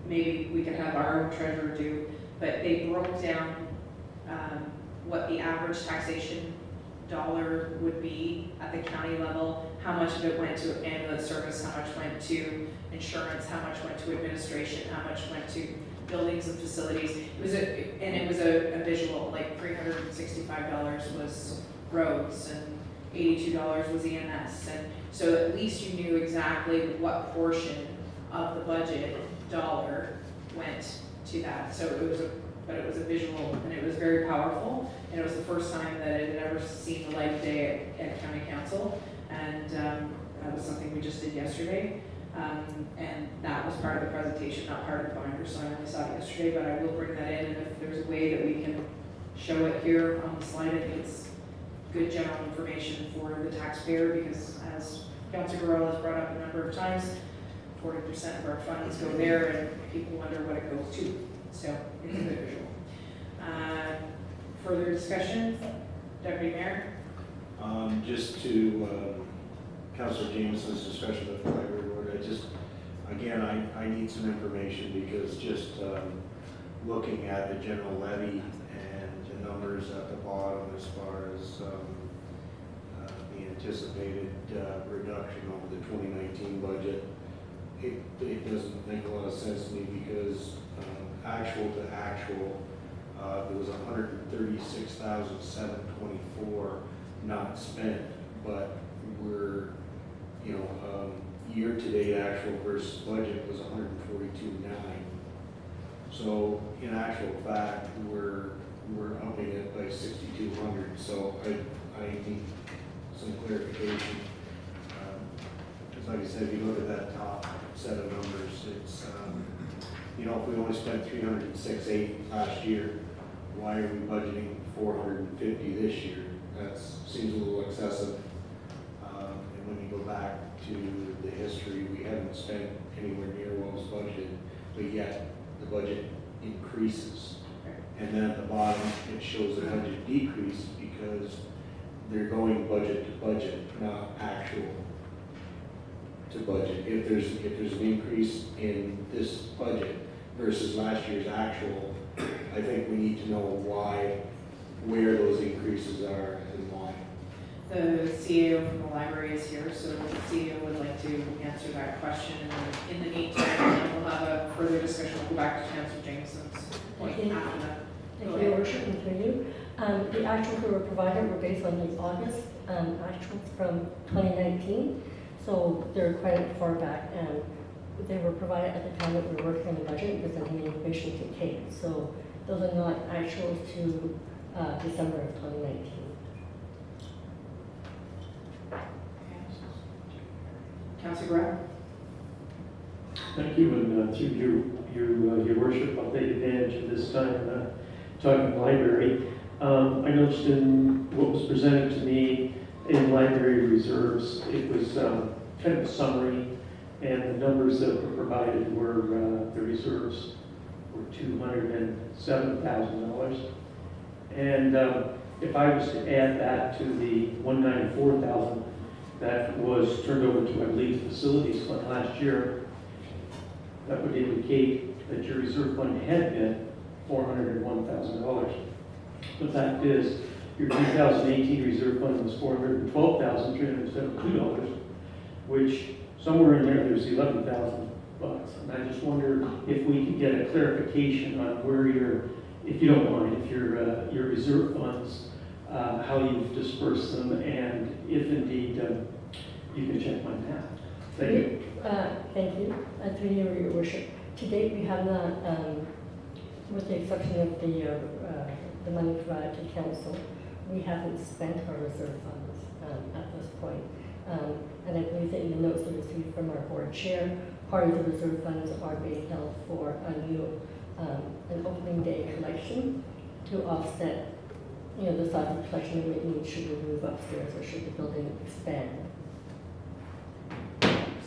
maybe we could have our own treasurer do, but they broke down what the average taxation dollar would be at the county level, how much of it went to ambulance service, how much went to insurance, how much went to administration, how much went to buildings and facilities. It was a visual, like $365 was roads and $82 was EMS. And so at least you knew exactly what portion of the budget dollar went to that. So it was a visual, and it was very powerful. And it was the first time that it had ever seen the light of day at county council. And that was something we just did yesterday. And that was part of the presentation, not part of the binder, so I only saw it yesterday, but I will bring that in, and if there's a way that we can show it here on the slide, I think it's good general information for the taxpayer, because as Councilor Garrell has brought up a number of times, 40% of our funds go there, and people wonder what it goes to, so it's a good visual. Further discussion, Deputy Mayor? Just to Councilor Jameson's discussion of the library board, again, I need some information, because just looking at the general levy and the numbers at the bottom as far as the anticipated reduction over the 2019 budget, it doesn't make a lot of sense to me, because actual to actual, there was $136,724 not spent, but we're, you know, year-to-date actual versus budget was 142.9. So in actual fact, we're upping it by 6,200. So I need some clarification. Because like I said, if you look at that top set of numbers, it's, you know, if we only spent 306.8 last year, why are we budgeting 450 this year? That seems a little excessive. And when you go back to the history, we haven't spent anywhere near what was budgeted, but yet the budget increases. And then at the bottom, it shows the budget decrease, because they're going budget to budget, not actual to budget. If there's an increase in this budget versus last year's actual, I think we need to know where those increases are and why. The CEO from the library is here, so the CEO would like to answer that question. And in the meantime, we'll have a further discussion. We'll go back to Councilor Jameson's point after that. Thank you, Your Worship, and through you. The actuals we were provided were based on the August actuals from 2019, so they're quite far back, and they were provided at the time that we were working on the budget, because then the information to take. So those are not actuals to December of 2019. Councilor Grab? Thank you, and through your worship, I'll take advantage of this time talking library. I noticed in what was presented to me in library reserves, it was kind of a summary, and the numbers that were provided were the reserves were $207,000. And if I was to add that to the $194,000 that was turned over to, I believe, facilities fund last year, that would indicate that your reserve fund had been $401,000. The fact is, your 2018 reserve fund was $412,372, which somewhere in there, there's $11,000. And I just wonder if we could get a clarification on where your, if you don't mind, if your reserve funds, how you've dispersed them, and if indeed you can check my math. Thank you. Thank you. Through you, Your Worship. To date, we have not, with the exception of the money provided to council, we haven't spent our reserve funds at this point. And I believe that in the notes we received from our board chair, part of the reserve funds are being held for a new, an opening day collection to offset, the size of the collection that we need should we move upstairs or should the building expand.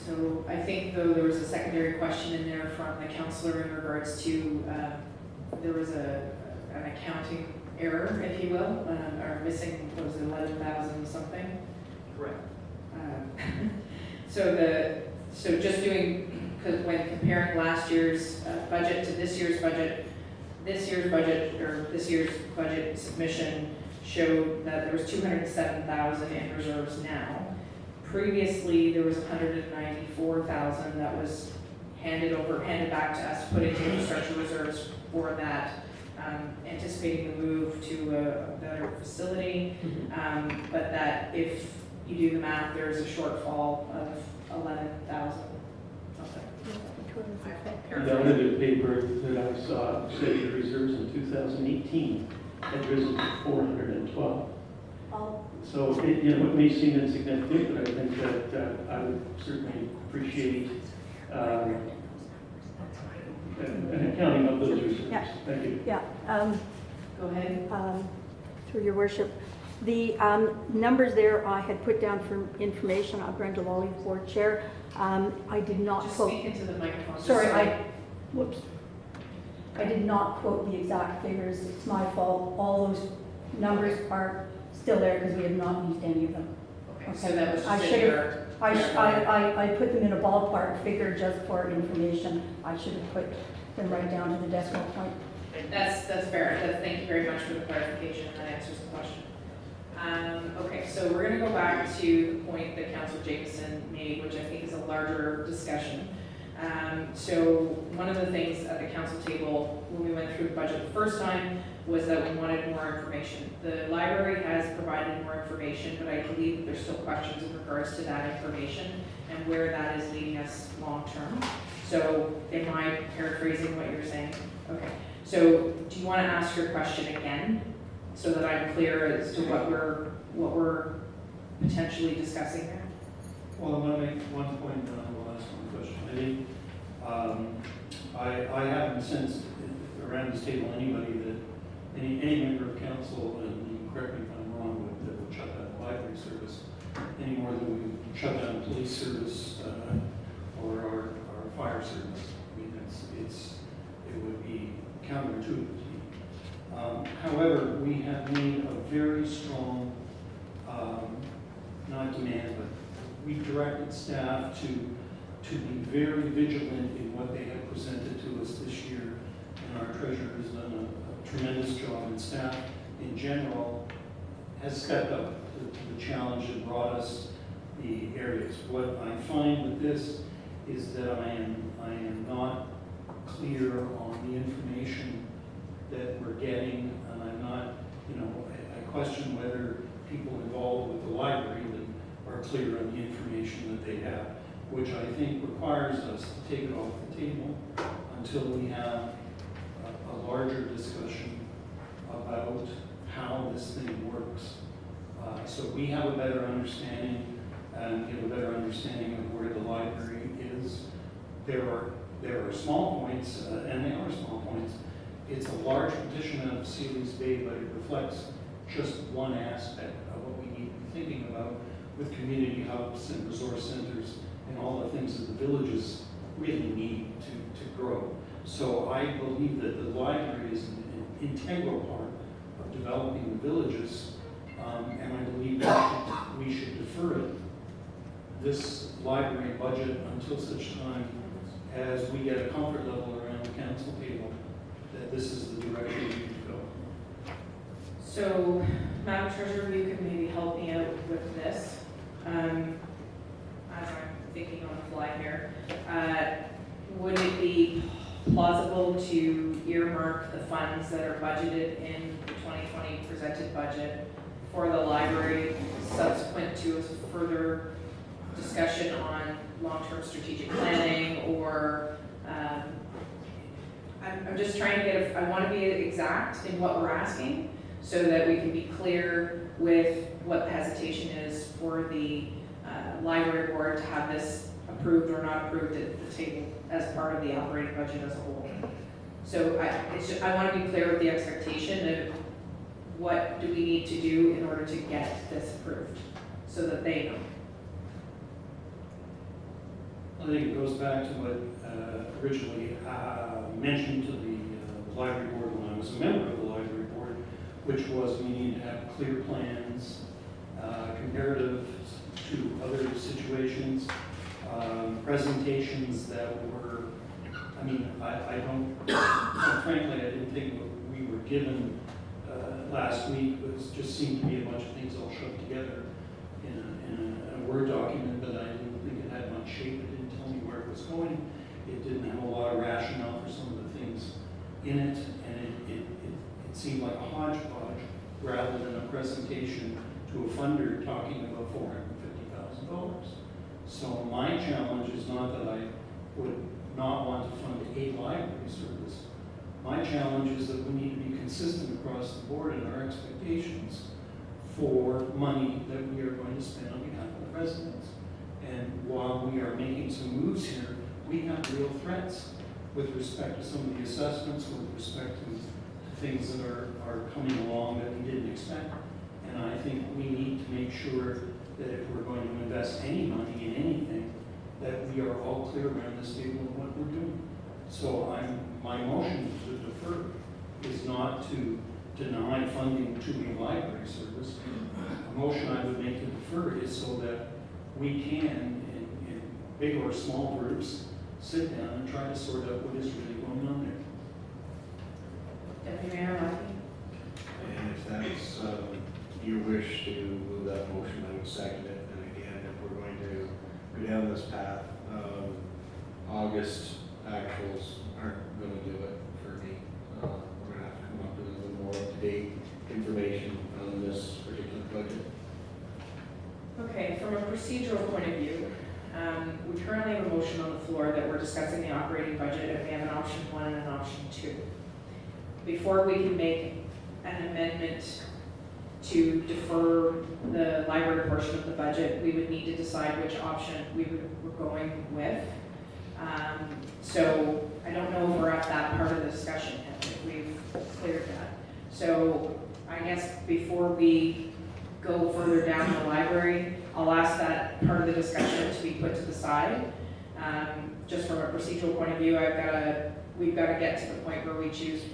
So I think though there was a secondary question in there from the councillor in regards to, there was an accounting error, if you will, or missing, what was it, 11,000 something? Correct. So just doing, because when comparing last year's budget to this year's budget, this year's budget submission showed that there was 207,000 in reserves now. Previously, there was 194,000 that was handed back to us, put into infrastructure reserves for that, anticipating the move to a better facility. But that if you do the math, there's a shortfall of 11,000 something. The other paper that I saw said the reserves in 2018 had risen to 412. So it may seem insignificant, but I think that I would certainly appreciate an accounting of those reserves. Yeah. Thank you. Yeah. Go ahead. Through your worship. The numbers there I had put down for information. I'm Brenda Lawley, board chair. I did not Just quote. speak into the microphone. Sorry, I did not quote the exact figures. It's my fault. All those numbers are still there because we have not used any of them. Okay, so that was just I put them in a ballpark figure just for information. I should have put them right down to the decimal point. That's fair. Thank you very much for the clarification. That answers the question. Okay, so we're going to go back to the point that Councillor Jacobson made, which I think is a larger discussion. So one of the things at the council table when we went through the budget the first time was that we wanted more information. The library has provided more information, but I believe that there's still questions in regards to that information and where that is leading us long term. So am I paraphrasing what you're saying? Okay. So do you want to ask your question again so that I'm clear as to what we're potentially discussing there? Well, I want to make one point and then I will ask one question. I haven't sensed around this table anybody that any member of council, and you can correct me if I'm wrong, that would shut down the library service any more than we would shut down the police service or our fire service. I mean, it would be counterintuitive. However, we have made a very strong, not demand, but we directed staff to be very vigilant in what they have presented to us this year. And our treasurer has done a tremendous job, and staff in general has stepped up to the challenge and brought us the areas. What I find with this is that I am not clear on the information that we're getting, and I'm not, I question whether people involved with the library that are clear on the information that they have, which I think requires us to take it off the table until we have a larger discussion about how this thing works. So we have a better understanding, and we have a better understanding of where the library is. There are small points, and they are small points. It's a large petition of Sealy's Bay, but it reflects just one aspect of what we need to be thinking about with community hubs and resource centers and all the things that the villages really need to grow. So I believe that the library is an integral part of developing the villages, and I believe that we should defer it, this library budget, until such time as we get a comfort level around the council table that this is the direction we need to go. So, Madam Treasurer, you can maybe help me out with this, as I'm thinking on the fly here. Would it be plausible to earmark the funds that are budgeted in the 2020 presented budget for the library subsequent to a further discussion on long-term strategic planning, or I'm just trying to get, I want to be exact in what we're asking so that we can be clear with what the hesitation is for the library board to have this approved or not approved at the table as part of the operating budget as a whole. So I want to be clear with the expectation of what do we need to do in order to get this approved so that they know. I think it goes back to what originally mentioned to the library board when I was a member of the library board, which was we need to have clear plans, comparative to other situations, presentations that were, I mean, I don't, frankly, I didn't think what we were given last week was just seemed to be a bunch of things all shoved together in a Word document, but I didn't think it had much shape. It didn't tell me where it was going. It didn't have a lot of rationale for some of the things in it, and it seemed like a hodgepodge rather than a presentation to a funder talking about $450,000. So my challenge is not that I would not want to fund a library service. My challenge is that we need to be consistent across the board in our expectations for money that we are going to spend on behalf of the residents. And while we are making some moves here, we have real threats with respect to some of the assessments, with respect to things that are coming along that we didn't expect. And I think we need to make sure that if we're going to invest any money in anything, that we are all clear around this table of what we're doing. So my motion to defer is not to deny funding to a library service. A motion I would make to defer is so that we can, in big or small groups, sit down and try to sort out what is really going on there. Deputy Mayor Markey? And if that's your wish to move that motion, I would second it. And again, if we're going to go down this path, August actuals aren't going to do it for me. We're going to have to come up with a little more up-to-date information on this particular budget. Okay, from a procedural point of view, we currently have a motion on the floor that we're discussing the operating budget, and we have an option 1 and an option 2. Before we can make an amendment to defer the library portion of the budget, we would need to decide which option we were going with. So I don't know if we're at that part of the discussion yet, if we've cleared that. So I guess before we go further down the library, I'll ask that part of the discussion to be put to the side. Just from a procedural point of view, we've got to get to the point where we choose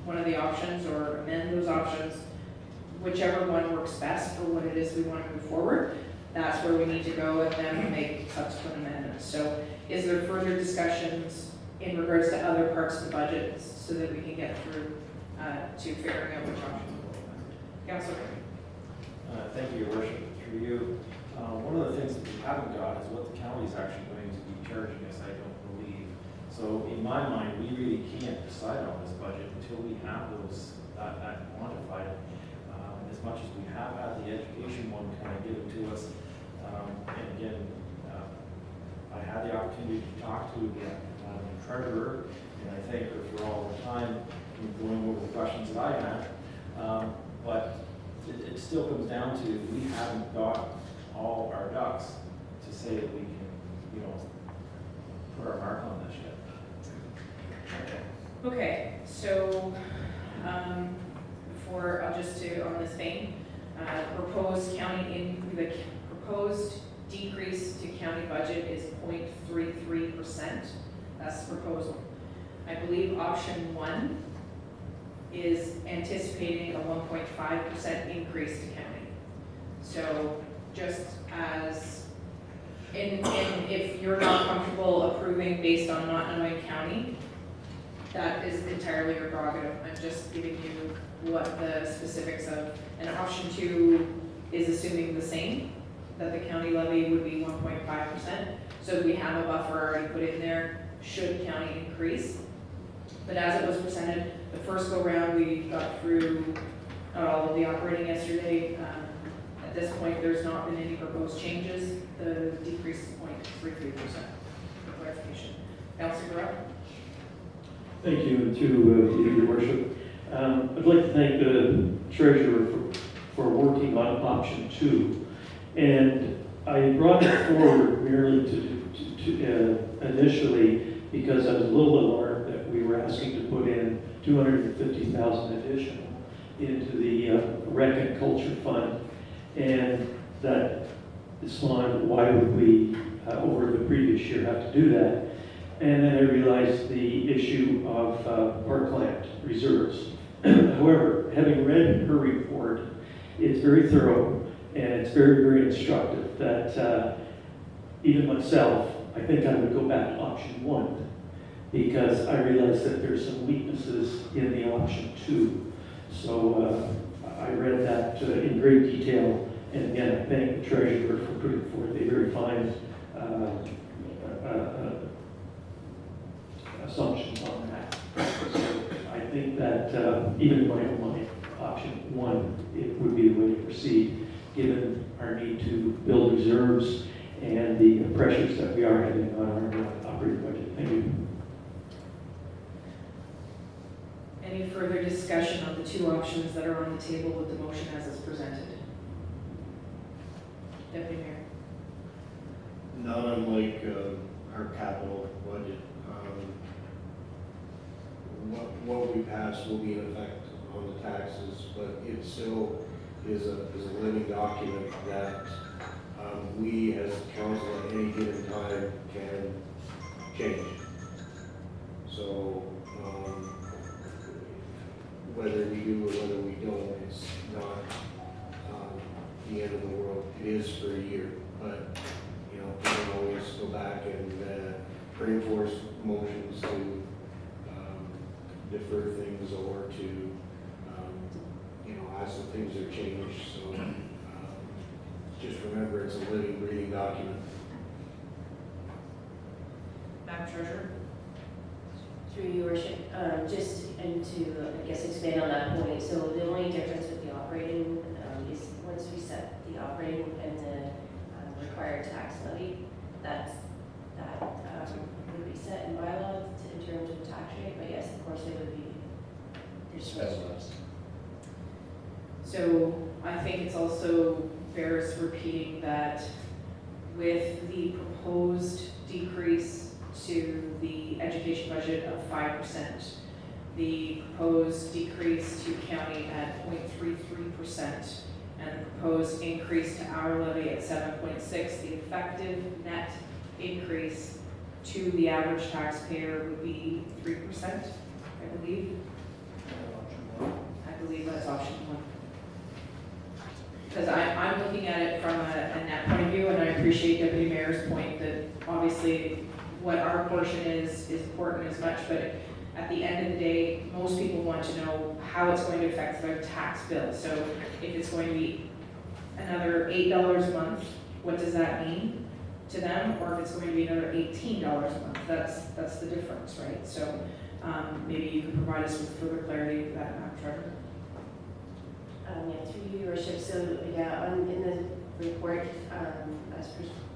one of the options or amend those options, whichever one works best for what it is we want to move forward. That's where we need to go and then make subsequent amendments. So is there further discussions in regards to other parts of the budget so that we can get through to figuring out which option we'll go with? Councilor. Thank you, Your Worship. Through you. One of the things that we haven't got is what the county is actually going to be charging us, I don't believe. So in my mind, we really can't decide on this budget until we have that quantified. As much as we have had the education one kind of given to us, and again, I had the opportunity to talk to the treasurer, and I thank her for all the time in going over the questions that I had. But it still comes down to, we haven't got all our ducks to say that we can, you know, put our mark on this yet. Okay, so, I'll just do on this vein, the proposed decrease to county budget is 0.33%. That's the proposal. I believe option 1 is anticipating a 1.5% increase to county. So just as, and if you're not comfortable approving based on not knowing county, that is entirely your prerogative. I'm just giving you what the specifics of, and option 2 is assuming the same, that the county levy would be 1.5%. So we have a buffer already put in there, should county increase. But as it was presented, the first go round, we got through not all of the operating yesterday. At this point, there's not been any proposed changes. The decrease is 0.33% for clarification. Councilor Guerrero? Thank you to your worship. I'd like to thank the treasurer for working on option 2. And I brought it forward merely to initially because I was a little alarmed that we were asking to put in $250,000 additional into the Rec and Culture Fund, and that it's one, why would we over the previous year have to do that? And then I realized the issue of parkland reserves. However, having read her report, it's very thorough and it's very, very instructive that even myself, I think I would go back to option 1 because I realized that there's some weaknesses in the option 2. So I read that in great detail, and again, I thank the treasurer for putting forth a very fine assumptions on that. So I think that even in my own mind, option 1, it would be the way to proceed, given our need to build reserves and the pressures that we are having on our operating budget. Thank you. Any further discussion on the 2 options that are on the table with the motion as it's presented? Deputy Mayor? Not unlike our capital budget. What we pass will be in effect on the taxes, but it still is a living document that we as council at any given time can change. So whether we do or whether we don't, it's not the end of the world. It is for a year, but you know, we can always go back and bring forth motions to defer things or to you know, ask if things are changed. So just remember, it's a living, breathing document. Madam Treasurer? Through your worship, just and to, I guess, expand on that point. So the only difference with the operating is once we set the operating and the required tax levy, that would be set in bylaw in terms of tax rate. But yes, of course, it would be Specialized. So I think it's also bears repeating that with the proposed decrease to the education budget of 5%, the proposed decrease to county at 0.33%, and the proposed increase to our levy at 7.6, the effective net increase to the average taxpayer would be 3%, I believe. I believe that's option 1. Because I'm looking at it from a net point of view, and I appreciate Deputy Mayor's point that obviously what our portion is important as much, but at the end of the day, most people want to know how it's going to affect their tax bill. So if it's going to be another $8 a month, what does that mean to them? Or if it's going to be another $18 a month, that's the difference, right? So maybe you can provide us with further clarity for that, Madam Treasurer. Yeah, through your worship. So yeah, in the report, as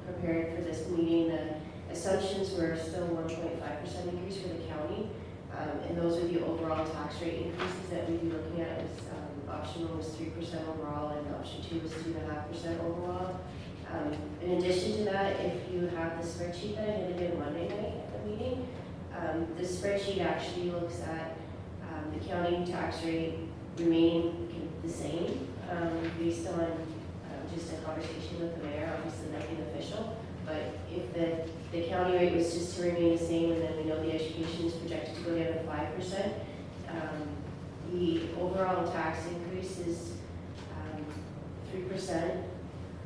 prepared for this meeting, the assumptions were still 1.5% increase for the county, and those are the overall tax rate increases that we'd be looking at as option one was 3% overall, and option two was 2.5% overall. In addition to that, if you have the spreadsheet that I handed in Monday night at the meeting, the spreadsheet actually looks at the county tax rate remaining the same, based on just a conversation with the mayor, obviously nothing official. But if the county rate was just to remain the same, and then we know the education is projected to go down to 5%, the overall tax increase is 3%,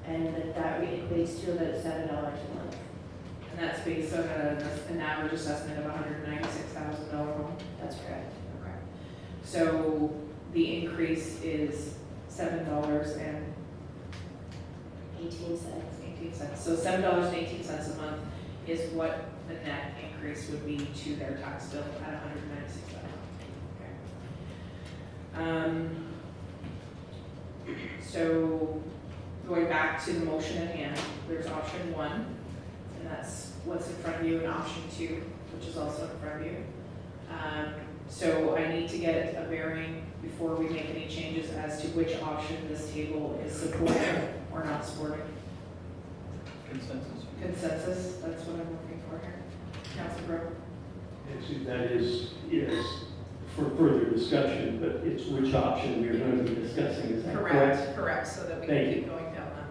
and that rate equates to about $7 a month. And that's based on an average assessment of $196,000 home? That's correct. Okay. So the increase is $7.18. 18 cents. 18 cents. So $7.18 a month is what the net increase would be to their tax bill at $196,000. Okay. So going back to the motion at hand, there's option one, and that's what's in front of you, and option two, which is also in front of you. So I need to get a bearing before we make any changes as to which option this table is supporting or not supporting. Consensus. Consensus, that's what I'm looking for here. Councilor Brooke? Actually, that is for further discussion, but it's which option we're going to be discussing, is that correct? Correct, so that we Thank can keep going down that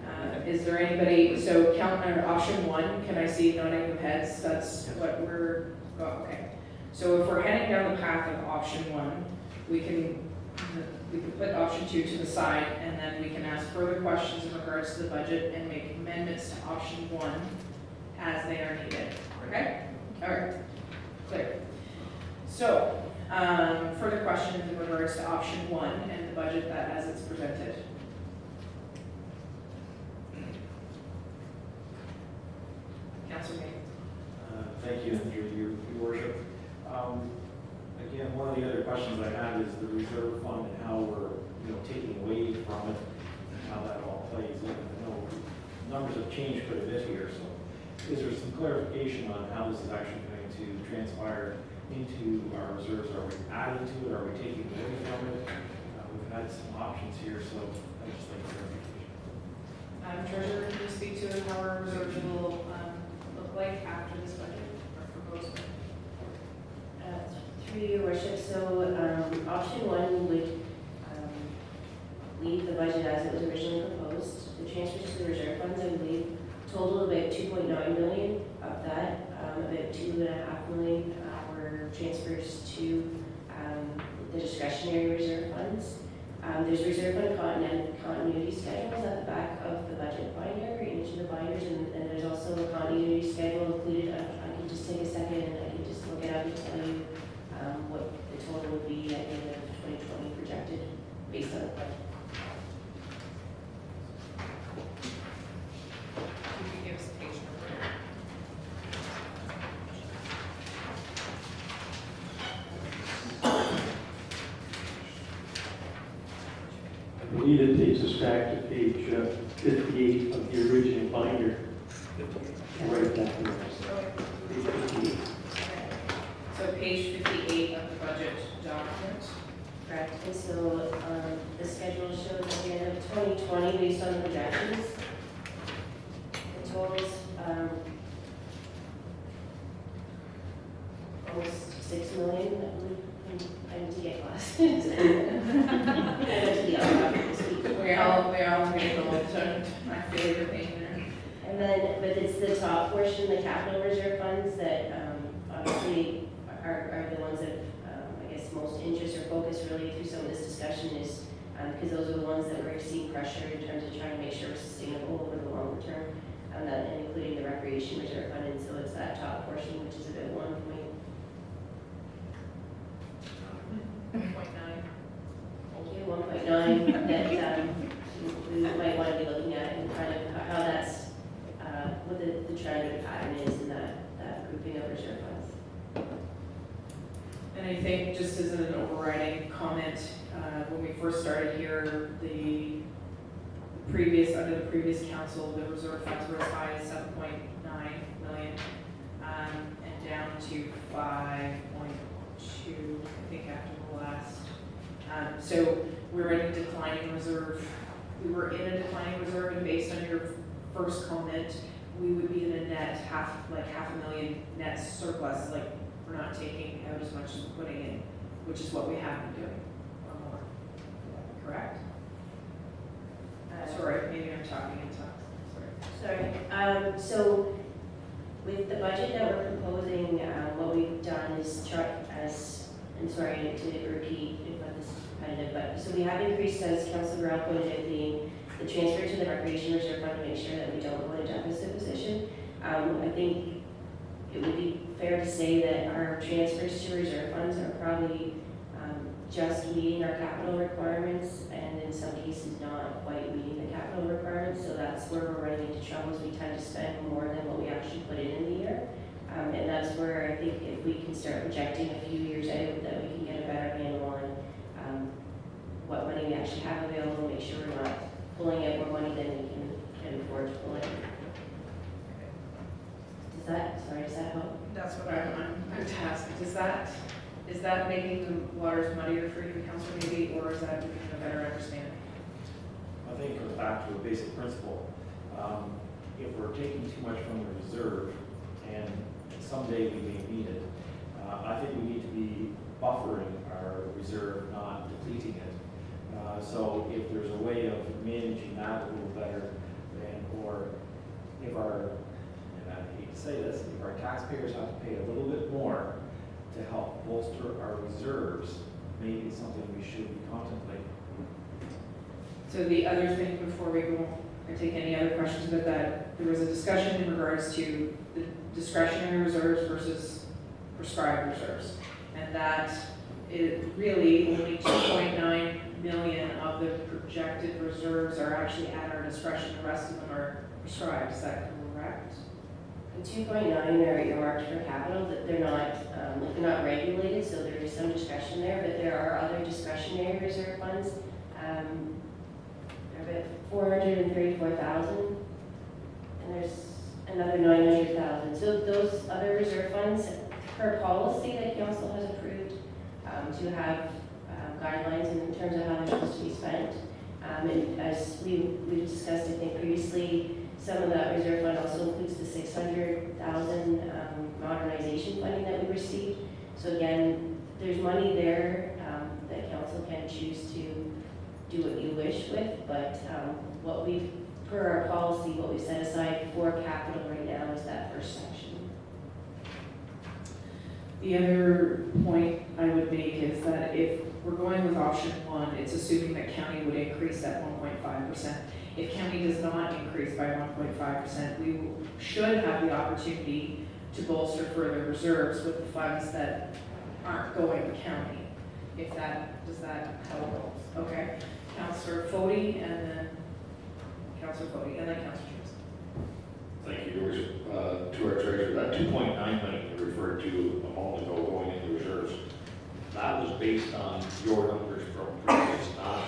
path. Is there anybody, so option one, can I see nodding of heads? That's what we're, oh, okay. So if we're heading down the path of option one, we can put option two to the side, and then we can ask further questions in regards to the budget and make amendments to option one as they are needed. Okay? All right. Clear. So, further questions in regards to option one and the budget that as it's presented. Councilor May. Thank you, your worship. Again, one of the other questions I had is the reserve fund and how we're, taking away from it, and how that all plays in. I know numbers have changed quite a bit here, so is there some clarification on how this is actually going to transpire into our reserves? Are we adding to it? Are we taking away from it? We've had some options here, so I'd just like clarification. Treasurer, can you speak to how our reserves will look like after this budget or proposed budget? Through your worship, so option one would leave the budget as it was originally proposed. The transfers to the reserve funds, I believe, total about 2.9 million. Of that, about 2.5 million were transfers to the discretionary reserve funds. There's reserve fund continuity schedules at the back of the budget binder, in each of the binders, and there's also a continuity schedule included. I can just take a second and I can just look it up and tell you what the total would be at the end of 2020 projected based on the budget. You can give us a page number. I believe it takes us back to page 58 of the original binder. Right down there. Page 58. So page 58 of the budget document. Correct. And so the schedule shows at the end of 2020, based on the projections, the totals almost 6 million. I need to get glasses. I went to the other office this week. We all need to my favorite thing there. And then, but it's the top portion, the capital reserve funds that obviously are the ones that I guess most interest or focus really through some of this discussion is because those are the ones that we're seeing pressure in terms of trying to make sure we're sustainable over the longer term, and including the recreation reserve fund. And so it's that top portion, which is about 1.9. 1.9. Thank you, 1.9 that we might want to be looking at and kind of how that's what the trend or pattern is in that grouping of reserve funds. And I think just as an overriding comment, when we first started here, under the previous council, the reserve funds were as high as 7.9 million, and down to 5.2, I think after the last So we're in a declining reserve. We were in a declining reserve, and based on your first comment, we would be in a net half a million net surplus, like we're not taking out as much as we're putting in, which is what we have been doing, or more. Correct? Sorry, maybe I'm talking in tongues, sorry. Sorry. So with the budget that we're proposing, what we've done is try as, and sorry to repeat if that is repetitive, but so we have increased, as Councilor Brown pointed out, the transfer to the recreation reserve fund to make sure that we don't go in a deficit position. I think it would be fair to say that our transfers to reserve funds are probably just meeting our capital requirements, and in some cases not quite meeting the capital requirements. So that's where we're running into troubles. We tend to spend more than what we actually put in the year. And that's where I think if we can start projecting a few years out, that we can get a better handle on what money we actually have available, make sure we're not pulling out more money than we can afford to pull in. Does that help? That's what I'm tasked. Is that making the waters muddier for you, Councilor, maybe, or is that giving you a better understanding? I think it goes back to a basic principle. If we're taking too much from the reserve, and someday we may need it, I think we need to be buffering our reserve, not depleting it. So if there's a way of managing that a little better, or if our, and I hate to say this, if our taxpayers have to pay a little bit more to help bolster our reserves, maybe it's something we should be contemplating. So the other thing before we go, I take any other questions about that, there was a discussion in regards to the discretionary reserves versus prescribed reserves. And that is really only 2.9 million of the projected reserves are actually at our discretion. The rest of them are prescribed. Is that correct? The 2.9 are earmarked for capital, that they're not regulated, so there is some discretion there, but there are other discretionary reserve funds. They're about 434,000, and there's another 900,000. So those other reserve funds, per policy that council has approved, to have guidelines in terms of how they're supposed to be spent. And as we've discussed, I think previously, some of that reserve fund also includes the 600,000 modernization funding that we received. So again, there's money there that council can choose to do what you wish with, but what we've, per our policy, what we set aside for capital right now is that first section. The other point I would make is that if we're going with option one, it's assuming that county would increase at 1.5%. If county does not increase by 1.5%, we should have the opportunity to bolster further reserves with the funds that aren't going to county. If that, does that help? Okay. Councillor Fody, and then Councillor Fody, and then Councillor James. Thank you, Your Worship. To our treasurer, that 2.9 million you referred to a moment ago going into reserves, that was based on your numbers from previous, not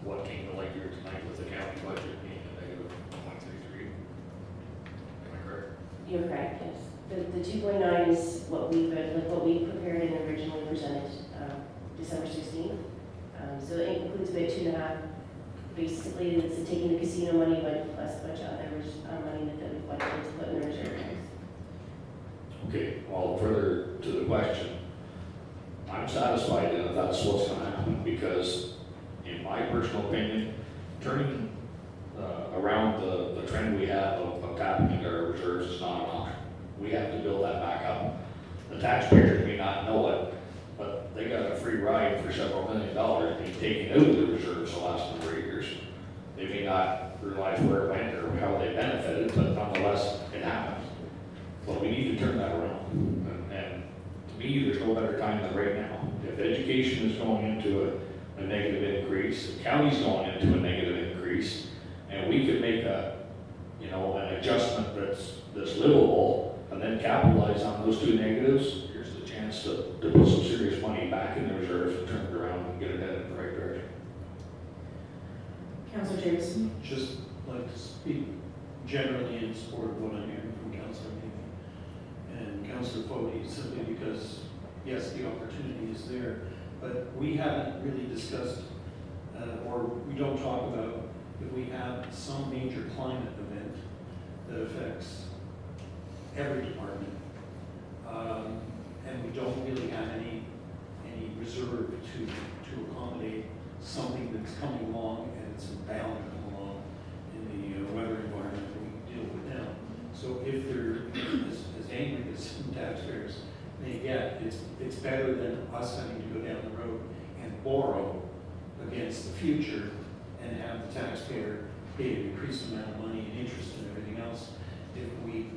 what came to light here tonight with the county budget being a negative 1.33. Am I correct? You're correct, yes. The 2.9 is what we prepared and originally presented December 16th. So it includes about 2.5. Basically, it's taking the casino money, but plus a bunch of other money that we budgeted to put in the reserve funds. Okay, well, further to the question, I'm satisfied that that's what's going to happen because, in my personal opinion, turning around the trend we have of tapping into our reserves is not an option. We have to build that back up. The taxpayers may not know it, but they got a free ride for several $1 million being taken out of the reserves the last number of years. They may not realize where it went or how they benefited, but nonetheless, it happened. But we need to turn that around. And to me, there's no better time than right now. If education is going into a negative increase, the county's going into a negative increase, and we could make an adjustment that's livable, and then capitalize on those two negatives, here's the chance to put some serious money back in the reserves and turn it around and get it headed in the right direction. Councillor Jameson. Just like to speak generally in support of what I'm hearing from Councillor Maybe and Councillor Fody, simply because, yes, the opportunity is there, but but we haven't really discussed, or we don't talk about if we have some major climate event that affects every department, and we don't really have any reserve to accommodate something that's coming along and it's bound to come along in the weather environment that we deal with now. So if they're as angry as some taxpayers may get, it's better than us having to go down the road and borrow against the future and have the taxpayer pay an increased amount of money and interest and everything else. If we,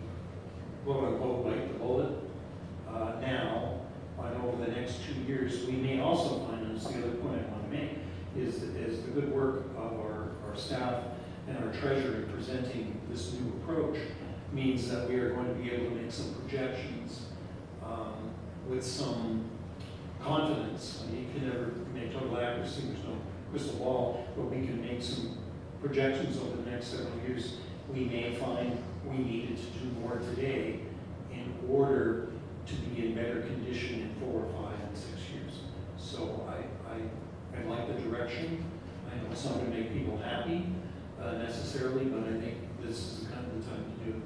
quote unquote, bite the bullet now, and over the next 2 years, we may also find, and that's the other point I want to make, is the good work of our staff and our treasurer in presenting this new approach means that we are going to be able to make some projections with some confidence. I mean, you can never make total accuracy, there's no crystal ball, but we can make some projections over the next several years. We may find we needed to do more today in order to be in better condition in 4 or 5 and 6 years. So I like the direction. I know it's not going to make people happy necessarily, but I think this is kind of the time to do it.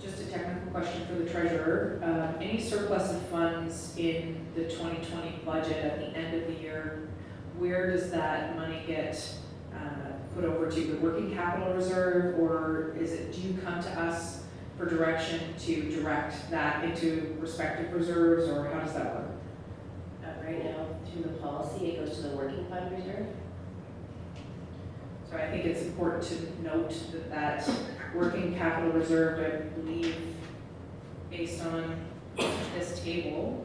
Just a technical question for the treasurer. Any surplus of funds in the 2020 budget at the end of the year, where does that money get put over to? The working capital reserve, or do you come to us for direction to direct that into respective reserves, or how does that work? Right now, through the policy, it goes to the working fund reserve. So I think it's important to note that working capital reserve, I believe, based on this table,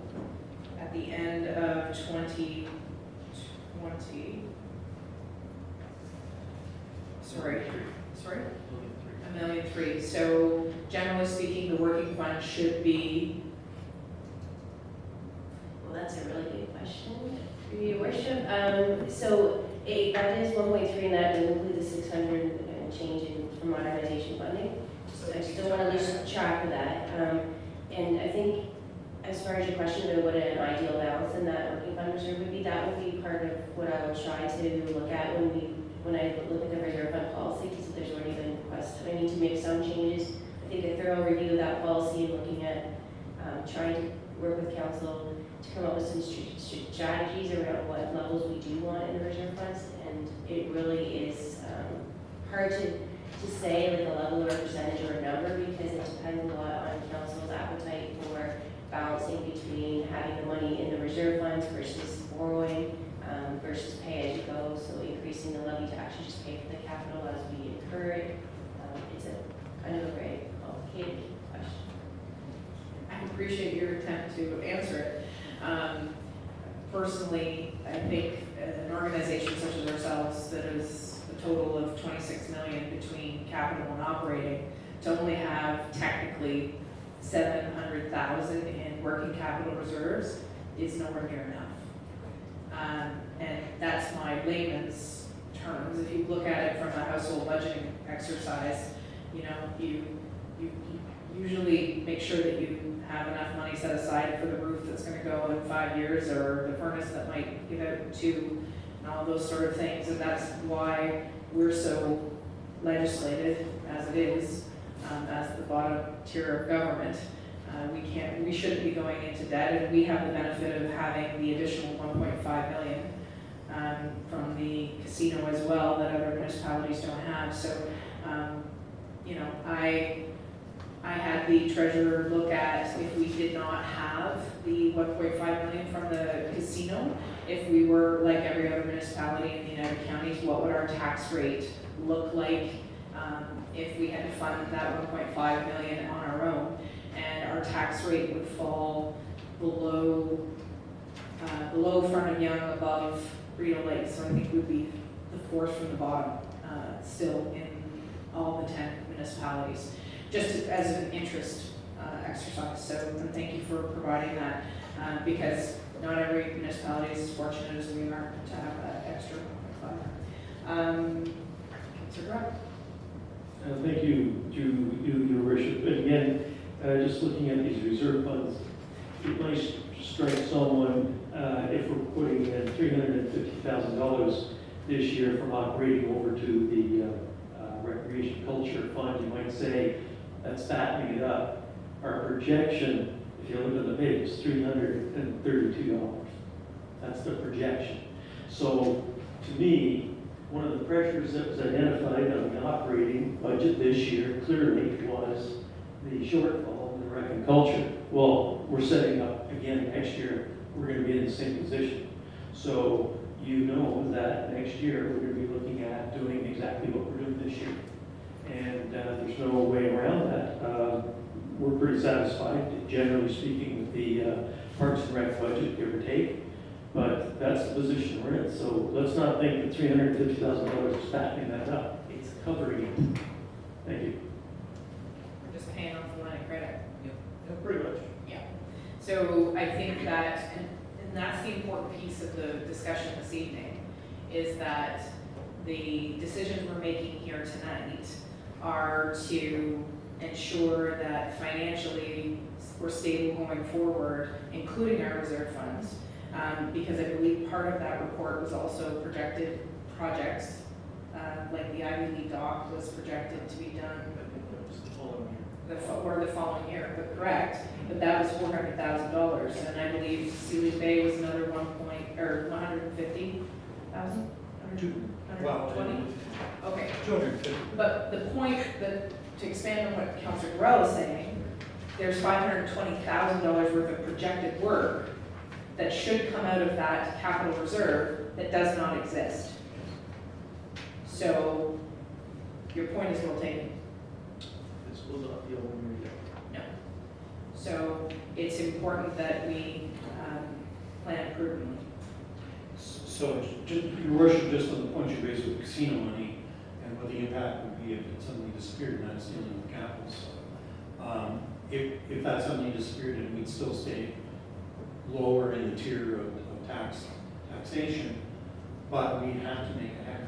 at the end of 2020, sorry, $1.3 million. So generally speaking, the working fund should be. Well, that's a really good question, Your Worship. So that is 1.3, and that will include the 600 and change for modernization funding. So I just don't want to lose track of that. And I think as far as your question about what an ideal balance in that working fund reserve would be, that would be part of what I will try to look at when I look at the reserve fund policy, because if there's already been requests, I need to make some changes. I think a thorough review of that policy and looking at trying to work with council to come up with some strategies around what levels we do want in the reserve funds. And it really is hard to say like a level or a percentage or a number, because it depends a lot on council's appetite for balancing between having the money in the reserve funds versus borrowing versus pay as you go. So increasing the levy to actually just pay for the capital as we incur it. It's a kind of a very complicated question. I appreciate your attempt to answer it. Personally, I think an organization such as ourselves that is a total of 26 million between capital and operating, to only have technically 700,000 in working capital reserves is nowhere near enough. And that's my layman's terms. If you look at it from a household budgeting exercise, you usually make sure that you have enough money set aside for the roof that's going to go in 5 years, or the furnace that might give out in 2, and all those sort of things. And that's why we're so legislated as it is, as the bottom tier of government. We shouldn't be going into debt, and we have the benefit of having the additional 1.5 million from the casino as well that other municipalities don't have. So, I had the treasurer look at, if we did not have the 1.5 million from the casino, if we were like every other municipality in the United Counties, what would our tax rate look like if we had to fund that 1.5 million on our own? And our tax rate would fall below Front and Young, above Rideau Lake. So I think we'd be the 4th from the bottom still in all the 10 municipalities, just as an interest exercise. So thank you for providing that, because not every municipality is as fortunate as we are to have that extra 1.5. Councilor Brock. Thank you, Your Worship. And again, just looking at these reserve funds, it might strike someone $350,000 this year from operating over to the Recreation Culture Fund. You might say that's fattening it up. Our projection, if you look at the page, is $332. That's the projection. So to me, one of the pressures that was identified on the operating budget this year clearly was the shortfall in the rec and culture. Well, we're setting up again next year, we're going to be in the same position. So you know that next year we're going to be looking at doing exactly what we're doing this year. And there's no way around that. We're pretty satisfied, generally speaking, with the Parks and Rec budget, give or take. But that's the position we're in. So let's not think that $350,000 is fattening that up. It's covering it. Thank you. We're just paying off the line of credit. Yeah, pretty much. Yeah. So I think that, and that's the important piece of the discussion this evening, is that the decisions we're making here tonight are to ensure that financially we're stable going forward, including our reserve funds. Because I believe part of that report was also projected projects, like the Ivy League dock was projected to be done the following year, but correct, but that was $400,000, and I believe Sealy Bay was another 150,000? 120? Okay. 250. But the point that, to expand on what Councillor Gorell is saying, there's $520,000 worth of projected work that should come out of that capital reserve that does not exist. So your point is well taken. This will not be a one-year deal. No. So it's important that we plan prudently. So, Your Worship, just on the point you raised with casino money and what the impact would be if it suddenly disappeared, and that's dealing with capital. So, if that suddenly disappeared, and we'd still stay lower in the tier of taxation, but we'd have to make a heck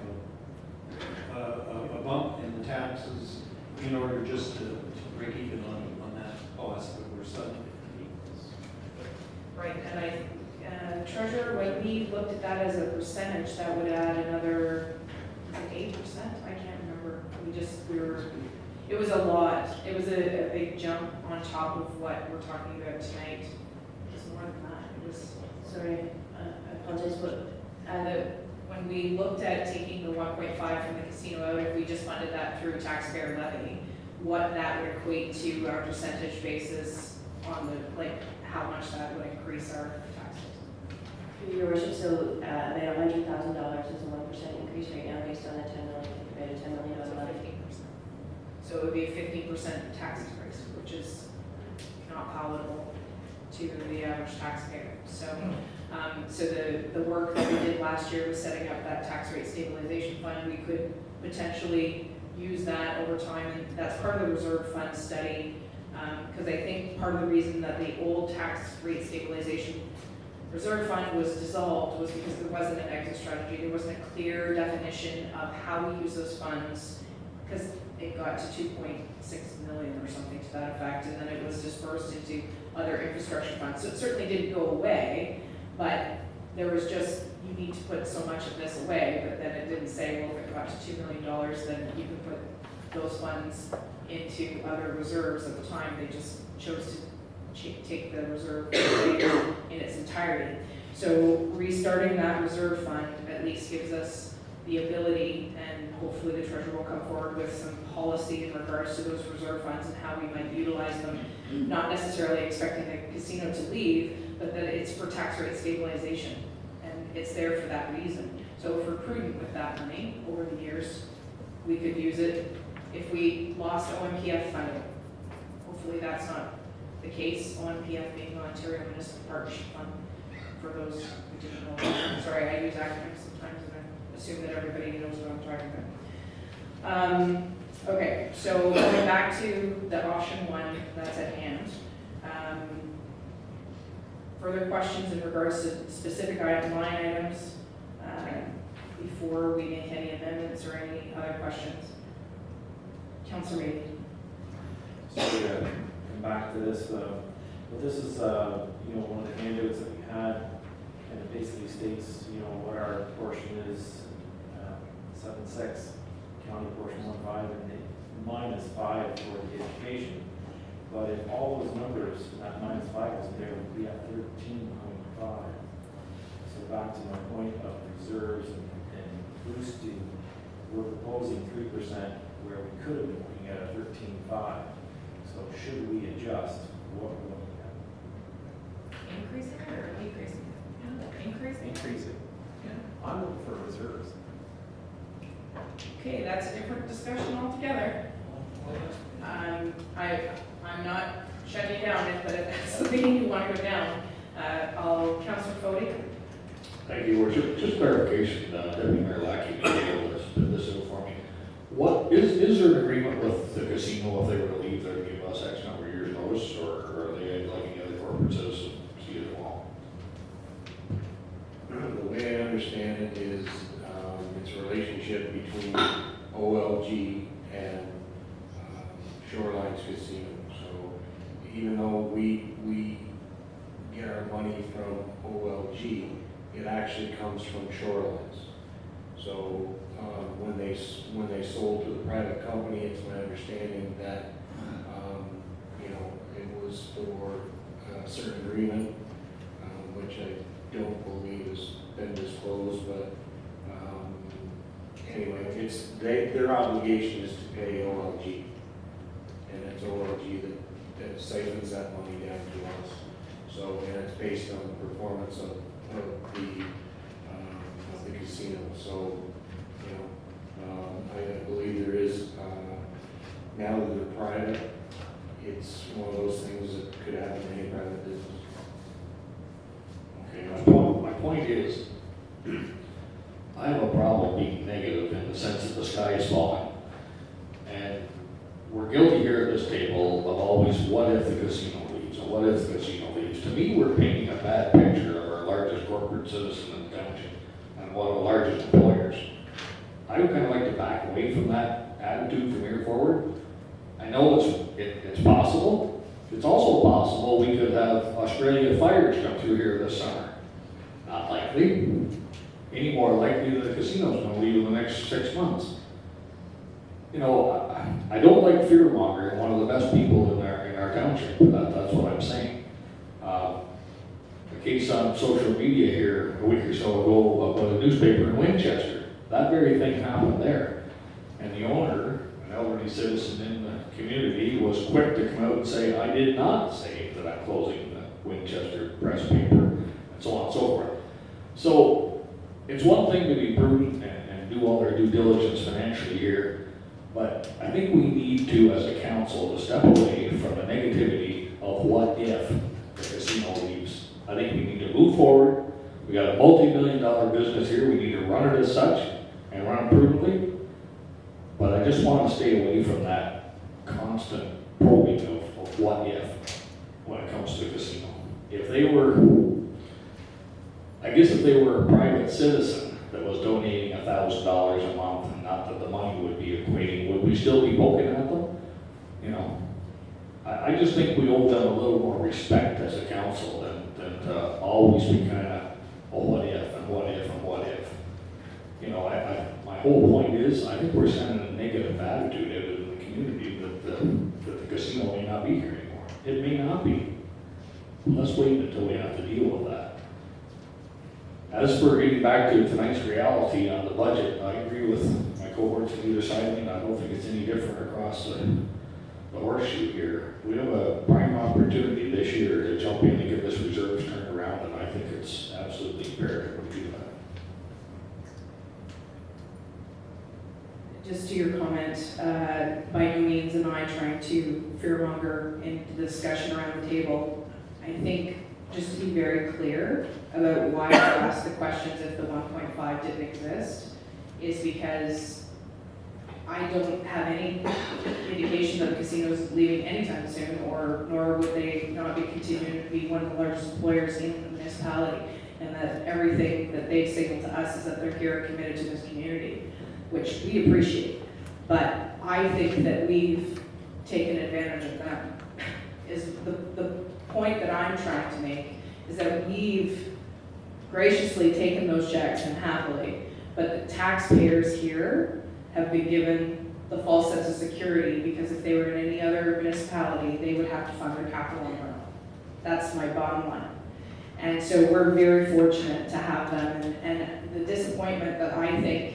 of a bump in the taxes in order just to break even on that cost that we're suddenly. Right, and Treasurer, when we looked at that as a percentage, that would add another, was it 8%? I can't remember. It was a lot. It was a big jump on top of what we're talking about tonight. It was more than that. It was, Sorry, I apologize, but when we looked at taking the 1.5 from the casino out, if we just funded that through taxpayer levy, what that would equate to our percentage basis on the, like, how much that would increase our taxes. Your Worship, so about $100,000 is a 1% increase right now based on the 10 million, about a $10 million levy. 15%. So it would be a 15% tax increase, which is not palatable to the average taxpayer. So, so the work that we did last year was setting up that tax rate stabilization fund. We could potentially use that over time, and that's part of the reserve fund study. Because I think part of the reason that the old tax rate stabilization reserve fund was dissolved was because there wasn't an exit strategy. There wasn't a clear definition of how we use those funds, because it got to 2.6 million or something to that effect, and then it was dispersed into other infrastructure funds. So it certainly didn't go away, but there was just, you need to put so much of this away, but then it didn't say, well, if it got to $2 million, then you can put those funds into other reserves. At the time, they just chose to take the reserve in its entirety. So restarting that reserve fund at least gives us the ability, and hopefully the treasurer will come forward with some policy in regards to those reserve funds and how we might utilize them, not necessarily expecting the casino to leave, but that it's for tax rate stabilization, and it's there for that reason. So if we're prudent with that money over the years, we could use it. If we lost OMPF funding, hopefully that's not the case, OMPF being the Ontario Municipal Partnership Fund, for those who didn't know. Sorry, I use acronyms sometimes and I assume that everybody knows what I'm talking about. Okay, so going back to the option one that's at hand. Further questions in regards to specific line items before we make any amendments or any other questions? Councilor Reid. So come back to this. But this is one of the handouts that we had, and it basically states, you know, what our portion is, 7.6, county portion 1.5, and -5 for the education. But if all those numbers, that -5 was there, we'd be at 13.5. So back to my point of reserves and boosting, we're proposing 3% where we could have been looking at a 13.5. So should we adjust what we're looking at? Increasing it or decreasing it? Increasing? Increase it. Yeah. I'm looking for reserves. Okay, that's a different discussion altogether. I'm not shutting you down, but if that's the meeting you want to go down, Councillor Fody. Thank you, Your Worship. Just clarification, Deputy Mayor Lackey may be able to spit this out for me. What, is there an agreement with the casino if they were to leave, they're give us X number of years notice, or are they like any other corporate citizen, see it along? The way I understand it is, it's a relationship between OLG and Shorelines Casino. So even though we get our money from OLG, it actually comes from Shorelines. So when they sold to the private company, it's my understanding that you know, it was for a certain agreement, which I don't believe has been disclosed, but anyway, it's their obligation is to pay OLG, and it's OLG that siphons that money down to us. So, and it's based on the performance of the casino. So, you know, I believe there is now that they're private, it's one of those things that could happen in any private business. Okay, my point is, I have a problem being negative in the sense that the sky is falling. And we're guilty here at this table of always, what if the casino leaves, and what if the casino leaves? To me, we're painting a bad picture of our largest corporate citizen in the township and one of the largest employers. I would kind of like to back away from that attitude from here forward. I know it's possible. It's also possible we could have Australia fires come through here this summer. Not likely. Any more likely that the casino's going to leave in the next 6 months. You know, I don't like fear mongering one of the best people in our township. That's what I'm saying. A case on social media here a week or so ago about a newspaper in Winchester. That very thing happened there. And the owner, an elderly citizen in the community, was quick to come out and say, I did not say that I'm closing the Winchester press paper, and so on and so forth. So it's one thing to be prudent and do all their due diligence financially here, but I think we need to, as a council, to step away from the negativity of what if the casino leaves. I think we need to move forward. We got a multi-million-dollar business here. We need to run it as such and run it prudently. But I just want to stay away from that constant probing of what if when it comes to the casino. If they were, I guess if they were a private citizen that was donating $1,000 a month, and not that the money would be equating, would we still be poking at them? You know, I just think we owe them a little more respect as a council than always be kind of, oh, what if, and what if, and what if. You know, my whole point is, I think we're sending a negative attitude out in the community that the casino may not be here anymore. It may not be. Let's wait until we have to deal with that. As for getting back to tonight's reality on the budget, I agree with my cohorts on either side of me. I don't think it's any different across the horseshoe here. We have a prime opportunity this year to jump in and get this reserves turned around, and I think it's absolutely imperative we do that. Just to your comment, by no means am I trying to fearmonger into the discussion around the table. I think just to be very clear about why I asked the questions if the 1.5 didn't exist is because I don't have any indication that the casino is leaving anytime soon, nor would they not be continuing to be one of the largest employers in the municipality, and that everything that they've signaled to us is that they're here committed to this community, which we appreciate. But I think that we've taken advantage of them. Is the point that I'm trying to make is that we've graciously taken those checks and happily, but the taxpayers here have been given the false sense of security, because if they were in any other municipality, they would have to fund their capital on their own. That's my bottom line. And so we're very fortunate to have them, and the disappointment that I think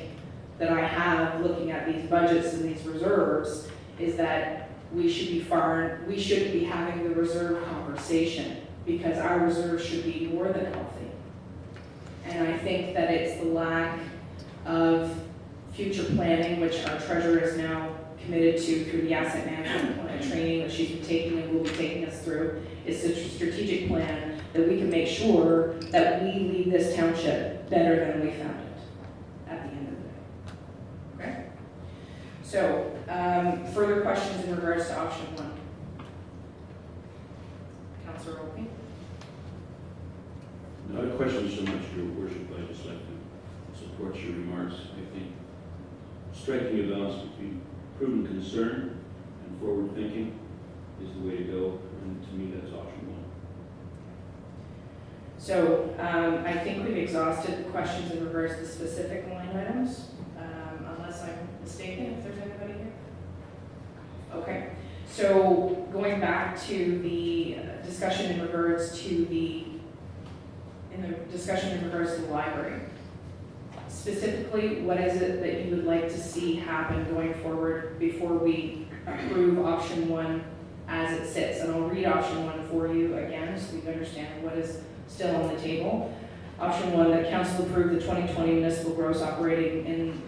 that I have looking at these budgets and these reserves is that we shouldn't be having the reserve conversation, because our reserves should be more than healthy. And I think that it's the lack of future planning, which our treasurer is now committed to through the asset management training that she's been taking and will be taking us through. It's a strategic plan that we can make sure that we leave this township better than we found it at the end of the day. Okay? So, further questions in regards to option one? Councillor Opie? Not a question so much, Your Worship, I just like to support your remarks. I think striking a balance between prudent concern and forward thinking is the way to go, and to me that's option one. So, I think we've exhausted the questions in regards to specific line items, unless I'm mistaken, if there's anybody here. Okay, so going back to the discussion in regards to the library. Specifically, what is it that you would like to see happen going forward before we approve option one as it sits? And I'll read option one for you again, so we understand what is still on the table. Option one, that council approve the 2020 municipal gross operating in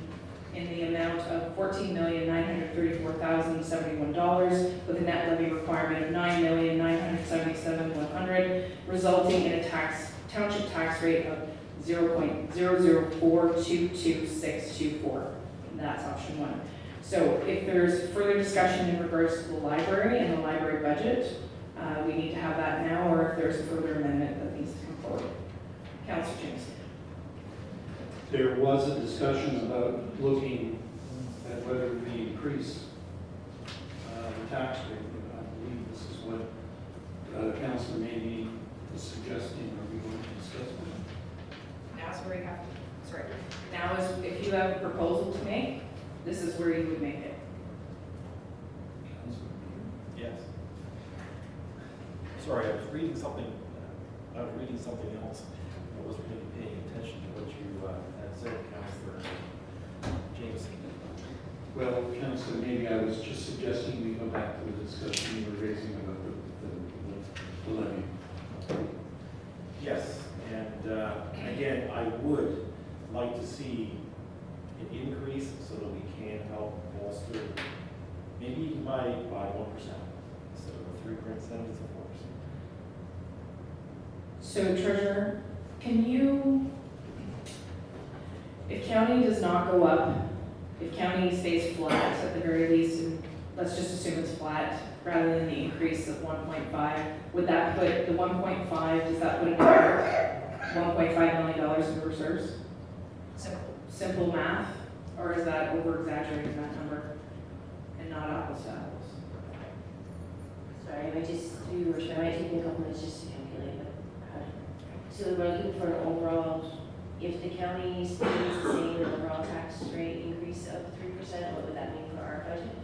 the amount of $14,934,071 with a net levy requirement of $9,977,100, resulting in a township tax rate of 0.004222624. That's option one. So if there's further discussion in regards to the library and the library budget, we need to have that now, or if there's a further amendment that needs to come forward. Councillor James. There was a discussion about looking at whether we increase the tax rate. I believe this is what Councilor Maybe is suggesting. Are we going to discuss that? Now's where you have to, sorry. Now is, if you have a proposal to make, this is where you would make it. Yes. Sorry, I was reading something else. I wasn't really paying attention to what you had said, Councillor Jameson. Well, Councilor, maybe I was just suggesting we go back to the discussion you were raising about the levy. Yes, and again, I would like to see an increase so that we can help bolster, maybe even by 1% instead of a 3%, it's a 4%. So Treasurer, can you, if county does not go up, if county stays flat at the very least, and let's just assume it's flat rather than the increase of 1.5, would that put the 1.5, does that put another $1.5 million in reserves? Simple math, or is that over exaggerating that number and not apples to apples? Sorry, I might just do your worship, I might take a couple minutes just to calculate it. So we're looking for an overall, if the county stays the same, an overall tax rate increase of 3%, what would that mean for our budget?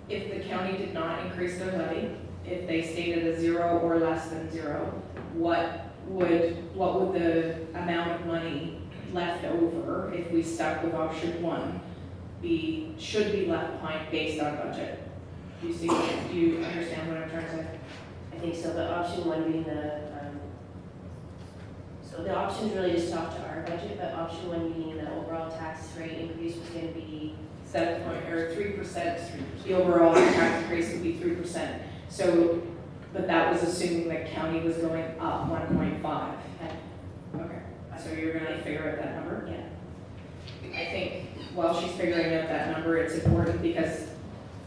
If the county did not increase their levy, if they stayed at a 0 or less than 0, what would the amount of money left over if we stuck with option one should be left behind based on budget? Do you understand what I'm trying to say? I think so, but option one being so the options really just talk to our budget, but option one being the overall tax rate increase was going to be 3%. The overall tax increase would be 3%. So, but that was assuming the county was going up 1.5. Okay. So you're going to figure out that number? Yeah. I think while she's figuring out that number, it's important because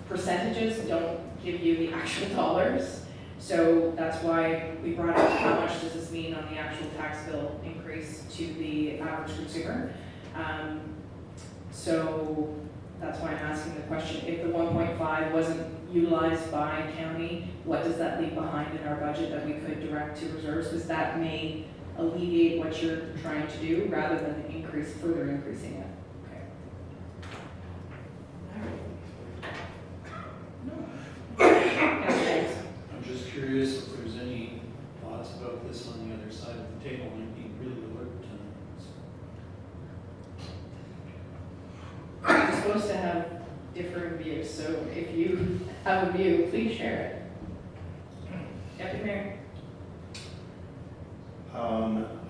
percentages don't give you the actual dollars. So that's why we brought up how much does this mean on the actual tax bill increase to the average consumer. So that's why I'm asking the question. If the 1.5 wasn't utilized by county, what does that leave behind in our budget that we could direct to reserves? Because that may alleviate what you're trying to do rather than further increasing it. Okay. I'm just curious if there's any thoughts about this on the other side of the table, might be really alert to. You're supposed to have different views, so if you have a view, please share it. Deputy Mayor?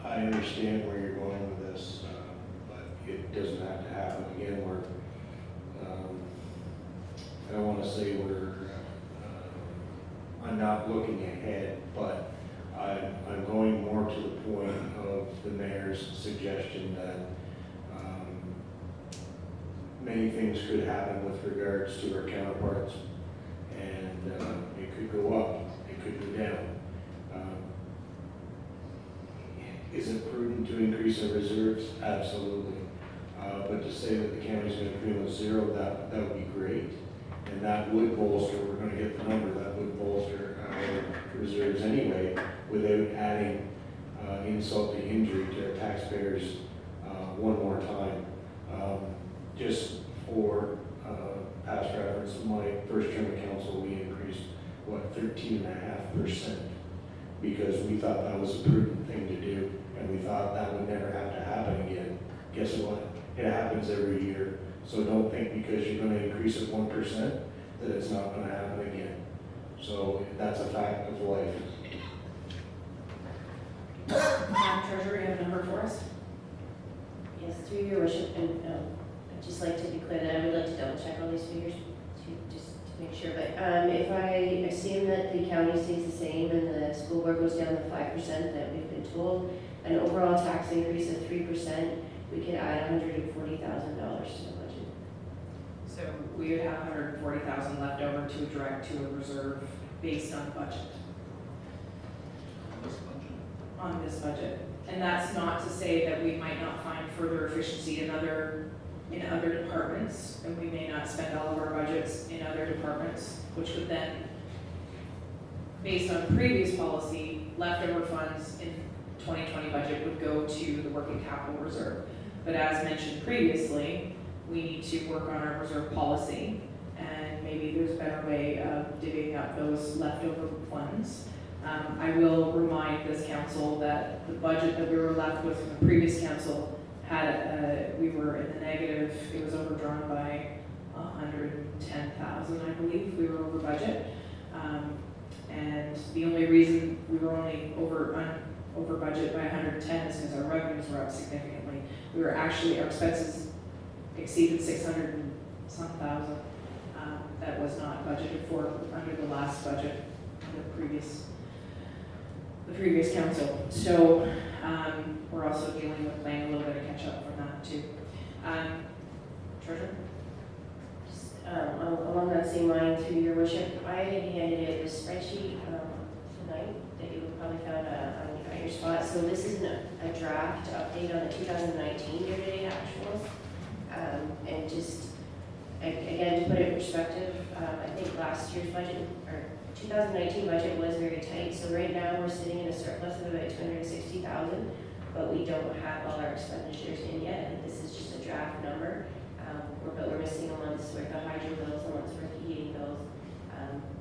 I understand where you're going with this, but it doesn't have to happen again. I don't want to say I'm not looking ahead, but I'm going more to the point of the mayor's suggestion that many things could happen with regards to our counterparts, and it could go up, it could go down. Is it prudent to increase our reserves? Absolutely. But to say that the county's going to come in with zero, that would be great. And that would bolster, we're going to get the number, that would bolster our reserves anyway, without adding insult to injury to our taxpayers one more time. Just for past reference, my first term of council, we increased, 13.5%, because we thought that was a prudent thing to do, and we thought that would never have to happen again. Guess what? It happens every year. So don't think because you're going to increase it 1% that it's not going to happen again. So that's a fact of life. Madam Treasurer, you have a number for us? Yes, through your worship, and I'd just like to be clear that I would like to double check all these figures just to make sure. But if I assume that the county stays the same and the school board goes down to 5% that we've been told, an overall tax increase of 3%, we could add $140,000 to the budget. So we would have 140,000 left over to direct to a reserve based on budget. On this budget. And that's not to say that we might not find further efficiency in other departments, and we may not spend all of our budgets in other departments, which would then, based on previous policy, leftover funds in 2020 budget would go to the working capital reserve. But as mentioned previously, we need to work on our reserve policy, and maybe there's a better way of divvying up those leftover funds. I will remind this council that the budget that we were left with from the previous council had, we were in the negative. It was overdrawn by 110,000, I believe. We were over budget. And the only reason we were only over budget by 110 is because our revenues were up significantly. We were actually, our expenses exceeded 600 and some thousand. That was not budgeted for under the last budget, the previous council. So we're also dealing with playing a little bit of catch up from that too. Treasurer? Along that same line, through your worship, I handed it this spreadsheet tonight that you probably found on your spot. So this is a draft update on the 2019 year-to-date actuals. And just, again, to put it in perspective, I think last year's budget, or 2019 budget was very tight. So right now we're sitting in a surplus of about 260,000, but we don't have all our expenditures in yet. And this is just a draft number. But we're missing a month's worth of hydro bills, a month's worth of heating bills,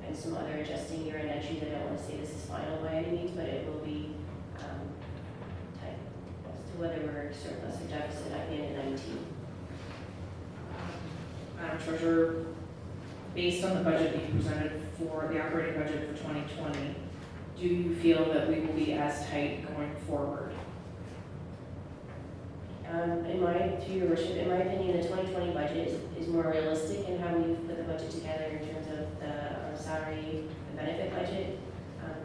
and some other adjusting year-end entries. I don't want to say this is final by any means, but it will be tight as to whether we're surplus or deficit at the end of 19. Madam Treasurer, based on the budget that you presented for the operating budget for 2020, do you feel that we will be as tight going forward? To your worship, in my opinion, the 2020 budget is more realistic in how we've put the budget together in terms of the salary and benefit budget,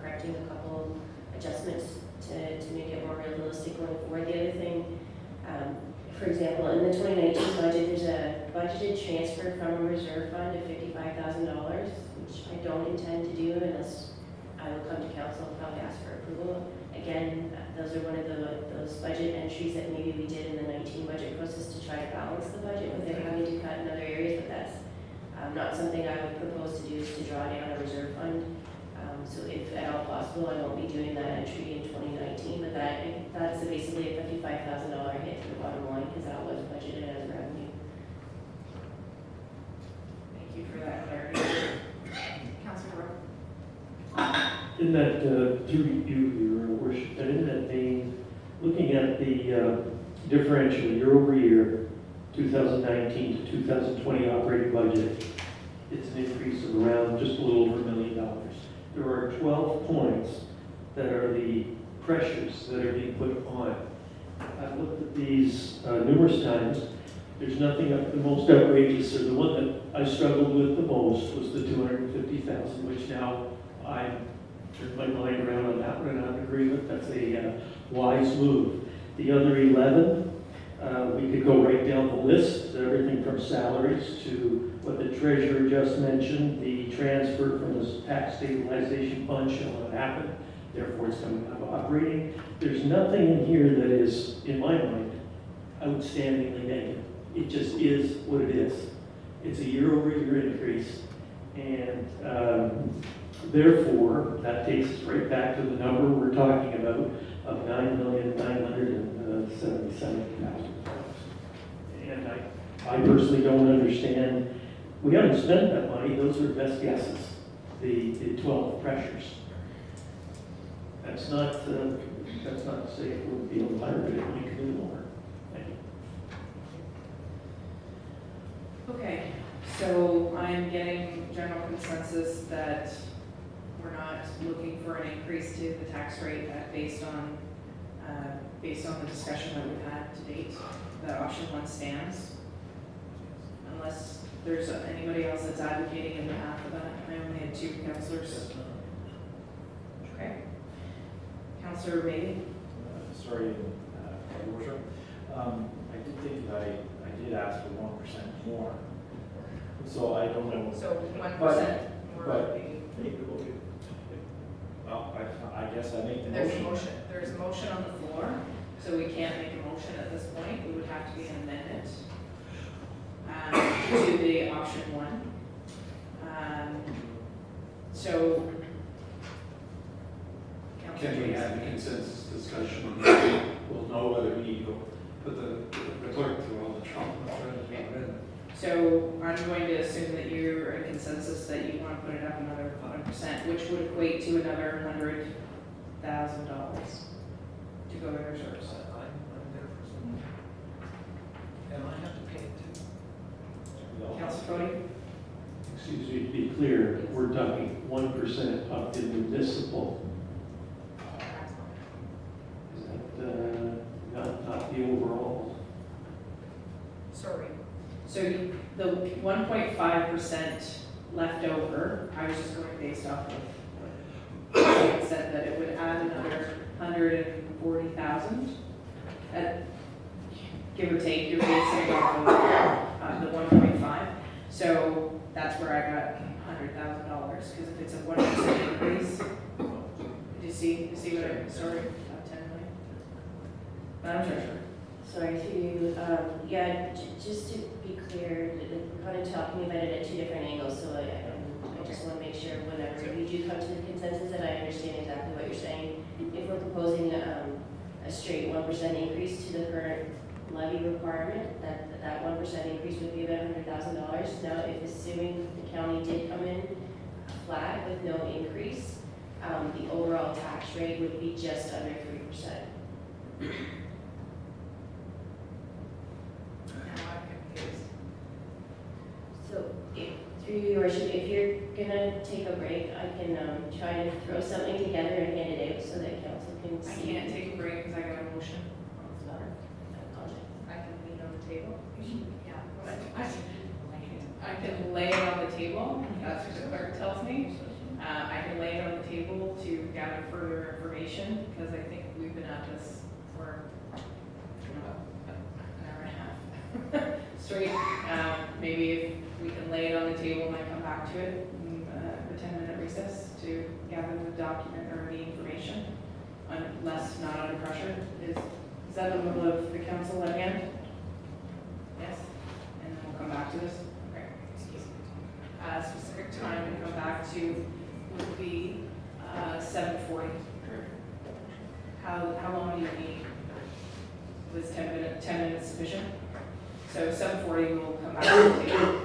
correcting a couple adjustments to make it more realistic going forward. The other thing, for example, in the 2019 budget, there's a budgeted transfer from a reserve fund of $55,000, which I don't intend to do unless I will come to council and probably ask for approval. Again, those are one of those budget entries that maybe we did in the 19 budget process to try to balance the budget without having to cut in other areas, but that's not something I would propose to do, is to draw down a reserve fund. So if at all possible, I won't be doing that entry in 2019, but that's basically a $55,000 hit to the bottom line because that was budgeted as revenue. Thank you for that clarity. Councilor Rowe? In that, through you, Your Worship, and in that vein, looking at the differential year over year, 2019 to 2020 operating budget, it's an increase of around just a little over $1 million. There are 12 points that are the pressures that are being put on. I've looked at these numerous times. There's nothing up the most outrageous, or the one that I struggled with the most was the 250,000, which now I'm turned my mind around on that one, and I agree with that's a wise move. The other 11, we could go right down the list, everything from salaries to what the treasurer just mentioned, the transfer from the tax stabilization fund shall not happen, therefore it's coming out of operating. There's nothing in here that is, in my mind, outstandingly negative. It just is what it is. It's a year-over-year increase, and therefore, that takes us right back to the number we're talking about of $9,977,000. And I personally don't understand. We haven't spent that money. Those are best guesses. The 12 pressures. That's not to say it would be a lot, but it might be more. Thank you. Okay, so I'm getting general consensus that we're not looking for an increase to the tax rate based on the discussion that we've had to date. That option 1 stands. Unless there's anybody else that's advocating in behalf of that. I only had 2 councillors. Okay. Councillor Bailey? Sorry, Your Worship. I did think that I did ask for 1% more. So I don't know. So 1% more but would be. Well, I guess I make the There's a motion. motion. There's a motion on the floor, so we can't make a motion at this point. It would have to be an amendment to the option 1. So, Can we have a consensus discussion on that? We'll know whether we need to put the clerk through all the trouble. so I'm going to assume that you're in consensus that you want to put it up another 1%, which would equate to another $100,000 to go in reserves. And I have to pay it too. Councilor Cody? Excuse me, to be clear, we're talking 1% of the municipal. Is that not the overall? Sorry. So the 1.5% left over, I was just going based off of what it said, that it would add another 140,000, give or take, you're basing off of the 1.5. So that's where I got $100,000, because if it's a 1% increase, do you see what I'm, sorry, 10 million? Madam Treasurer. Sorry, yeah, just to be clear, we're kind of talking about it at 2 different angles, so I just want to make sure whenever we do come to the consensus that I understand exactly what you're saying. If we're proposing a straight 1% increase to the current levy requirement, that 1% increase would be about $100,000. Now, if assuming the county did come in flat with no increase, the overall tax rate would be just under 3%. So, through your worship, if you're gonna take a break, I can try to throw something together and hand it out so that council can I see. can't take a break because I got a motion. I apologize. I can lean on the table. I can lay it on the table, that's what the clerk tells me. I can lay it on the table to gather further information, because I think we've been at this for an hour and a half straight. Maybe if we can lay it on the table and I come back to it, a 10-minute recess to gather the document or the information, unless not under pressure. Is that the will of the council at hand? Yes? And then we'll come back to this? Okay. Specific time to come back to would be 7:40. How long do you need? Was 10 minutes sufficient? So 7:40, we'll come back to the table.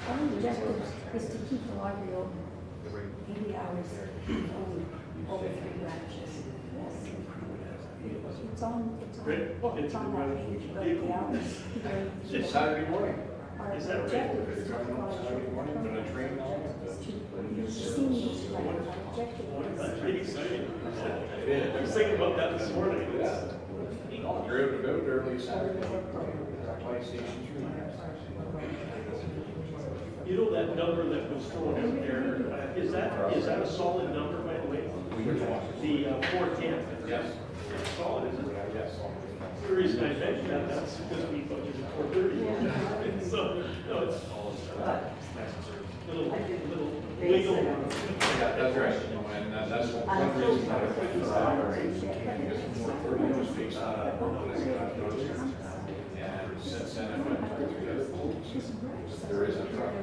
Our objective is to keep the library open 80 hours over 3 branches. Yes. It's on that page, but the hours. It's Saturday morning. Our Is that right? objective is to provide Saturday morning, when I train now? use seniors, right? Our objective That's pretty exciting. Yeah. I was thinking about that this morning. Yeah. You're out early Saturday. You know that number that was thrown out there, is that a solid number, by the way? The 410? Yes. It's solid, isn't it? Yes. The reason I mentioned that, that's because we budgeted 430. So, no, it's little wiggle. Yeah, that's right. And that's one reason that I put the library, because more 30 was fixed when I got noticed. And since then, I went to the other polls. There is a truck.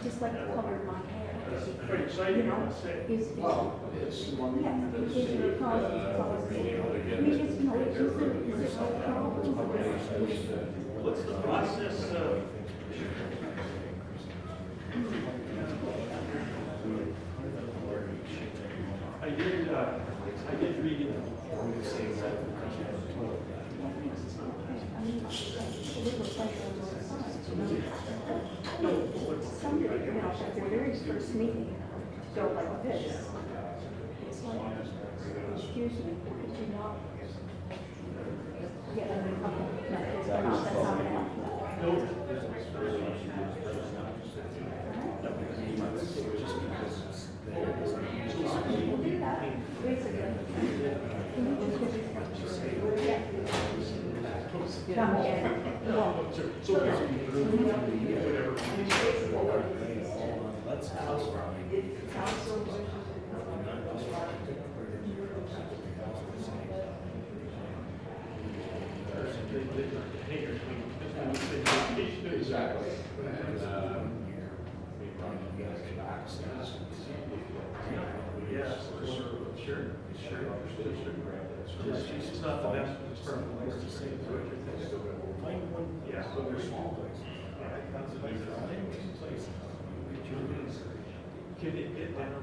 Just like the color of my hair. Pretty exciting, I would say. Well, it's one Yeah, that it is gives you a problem. being able to get I mean, it's, you know, it's just a problem. What's the process I did read it. Some, you know, at their very first meeting, go like this. It's like, excuse me, could you not? Yeah, okay, no, that's not it. No. Exactly. Yeah, sure. It's not the best, but it's perfect. It's the same for everything. Find one, yeah, so they're small. Can it get down?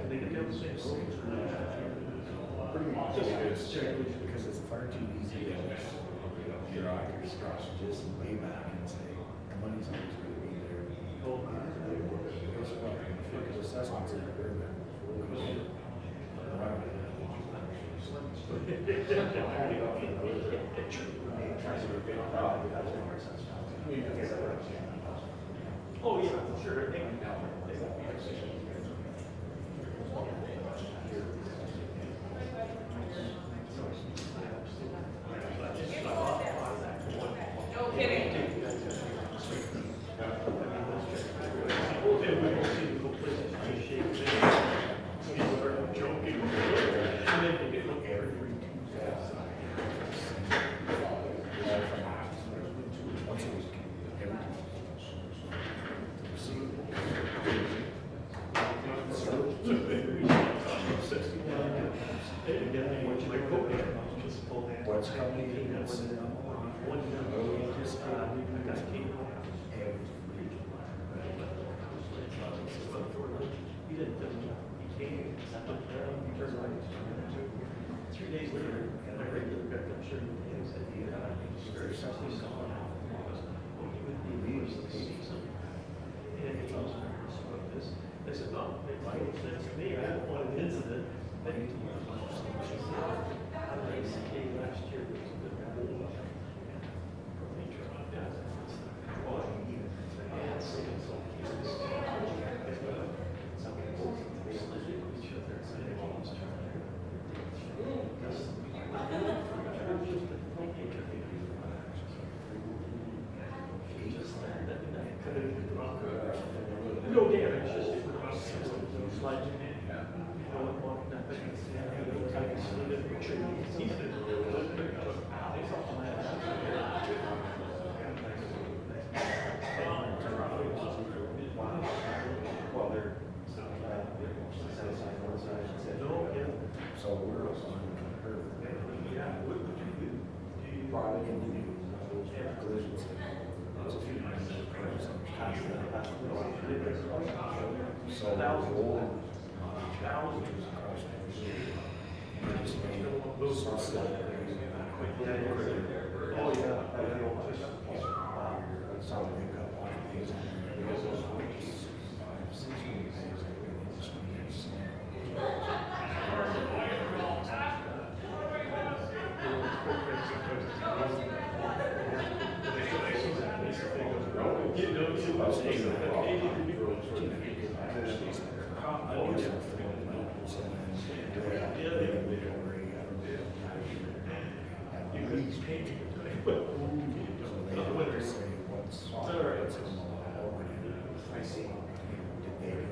They can get the same. Pretty much. Because it's far too easy to bureaucracy cross just way back and say, the money's always going to be there. Because assessments are very Oh, yeah, sure, I think. No kidding. What's coming in? He didn't, he came, he turned around, 3 days later, and I regular got them sure he said, there's something gone on. He wouldn't believe it. And he was nervous about this. I said, no, it makes sense to me, I don't want an incident. But he told me, ACK last year was a good rule. No damage, just it was slide. So we're on her. Yeah, what would you do? Probably in the news, collisions. There's a few minutes that occurs on so the old thousands across the street. Oh, yeah. That's how they got a lot of things on there. Because those 5, 6 weeks,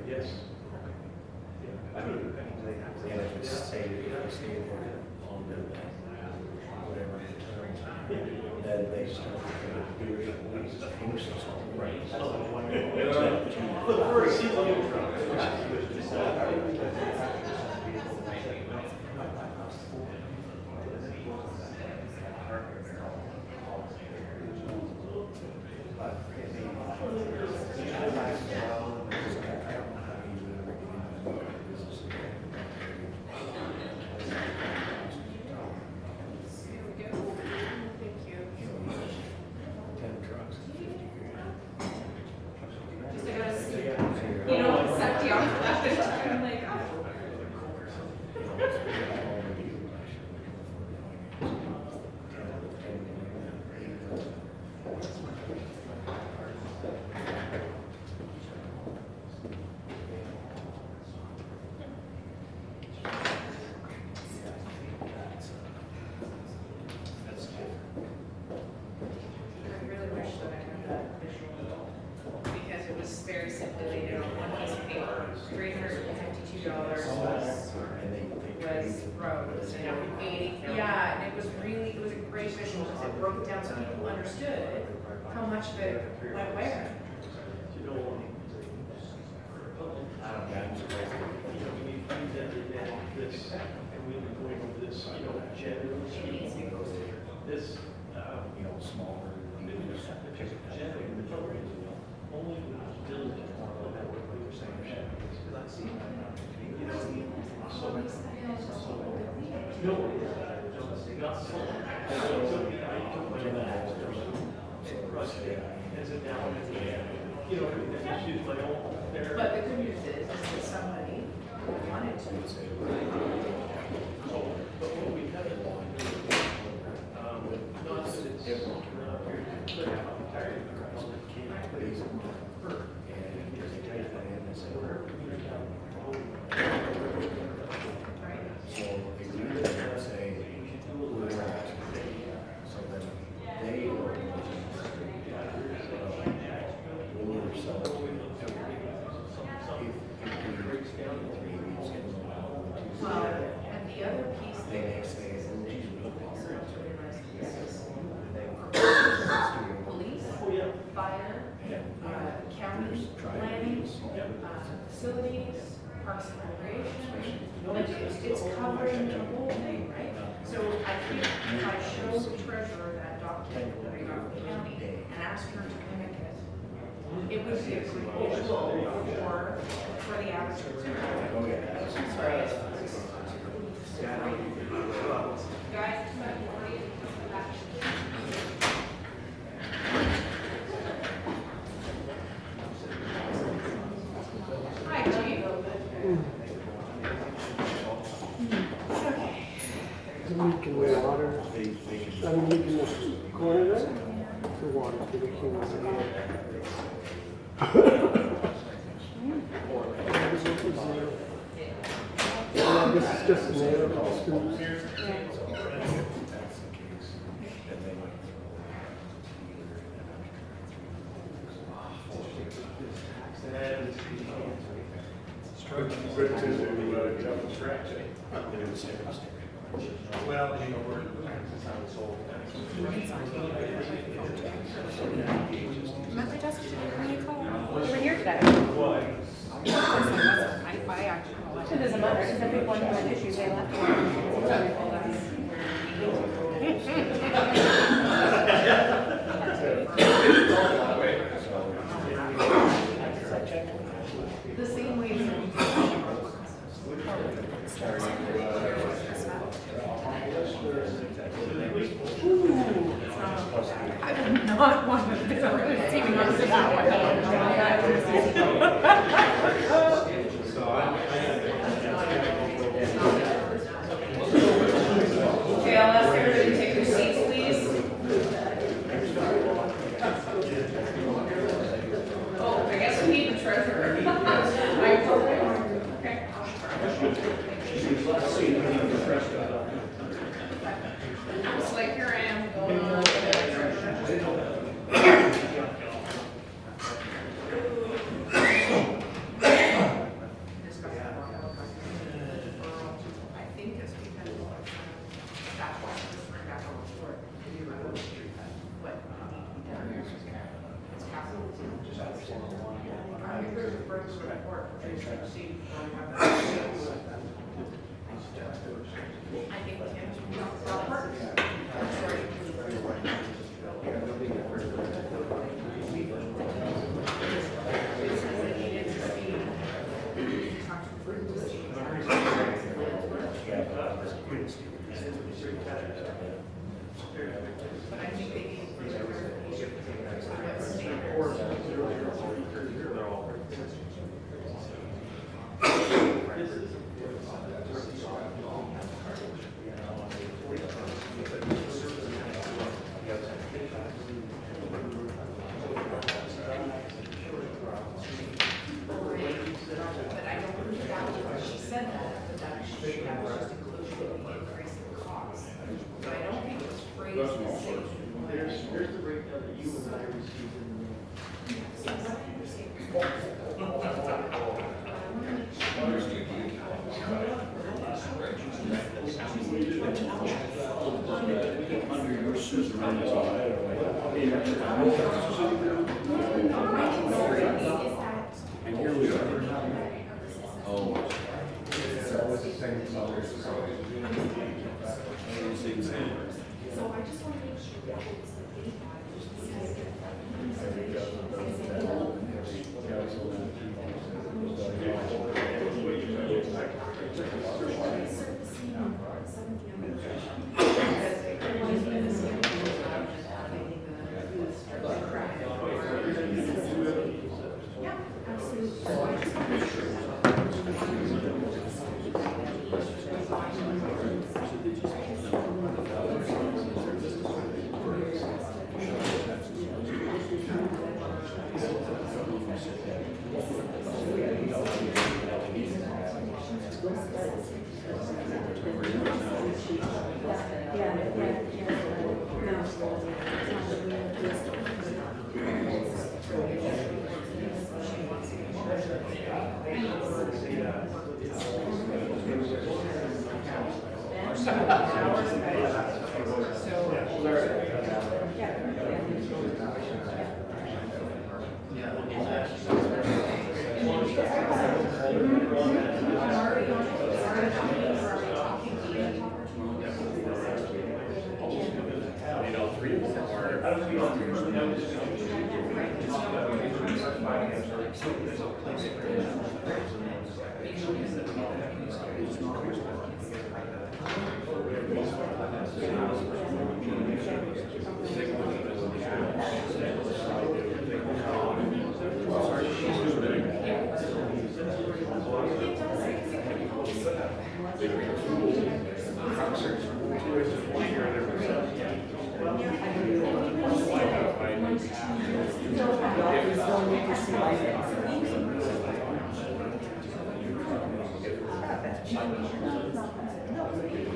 Yes. I mean, and if it's stay there longer than whatever the term, then they start to do it. Right. The first season. Very simply laid out on one piece of paper, $352 was roads, and 80, yeah, and it was a great visual, because it broke it down so people understood how much of it went where. This, and we've been going over this, this, smaller. only diligent about what we were saying. Because I see, not full. But the good news is that somebody wanted to. But what we had Well, and the other piece They that may say, also and have they to realize this is do police, Oh, fire, county planning, facilities, parks and recreation. Like, it's covering the whole thing, right? So I think if I show the treasurer that document that I got from the county and ask her to mimic it, it would be a good visual for the average consumer. Oh, yeah. Sorry. Guys, it's about 40 back. Hi, Chief. Leaking water. I'm leaking the corner there. The water leaking yeah, this is just an air of screws. Good to get up and scratch it. Well, you know, we're, it's how it's sold. I'm at my desk today. When you call, you were here today. Why? I actually called. It doesn't matter, because every one who had issues, they left. The same way that we I would not want to be receiving on that one. Okay, I'll ask everybody to take their seats, please. Oh, I guess we need the treasurer. Okay. It's like here I am going on. I think it's because that's why this went back on the floor. But, it's capital. I'm here to bring the report, which you should see when we have that. I think Tim's report. But I think they need further clarification on what standards. But I don't think that, she said that, but that was just inclusion of the increase in cost. So I don't think it was phrased the same. Here's the breakdown that you and I received in the So what you're saying. Under your supervision. And here we are. Oh. So I just want to make sure that it's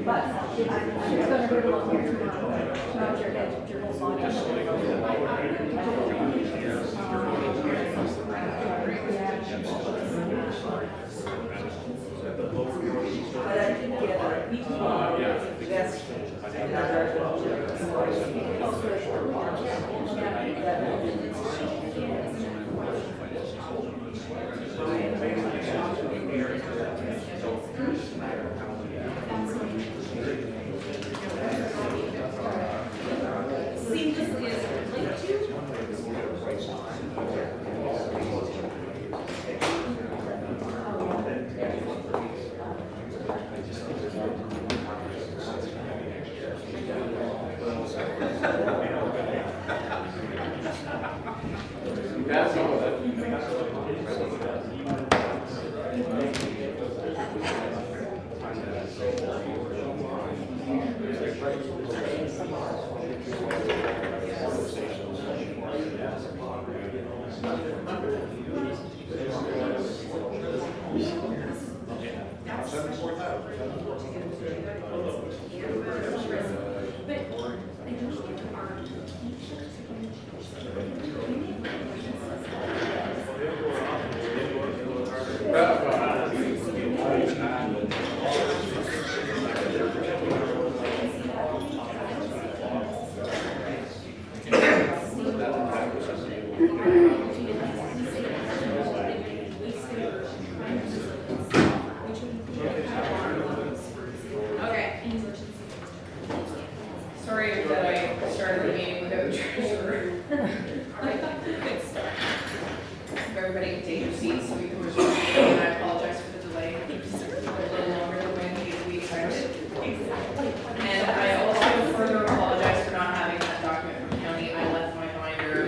But I'm gonna go along here tomorrow, not your head, your whole body. But I did get a week vest. Seamlessly as it would like to. Okay. Sorry that I started the meeting without the treasurer. Good start. If everybody can take your seats so we can resume, and I apologize for the delay. A little longer than we expected. And I also further apologize for not having that document from county. I left my binder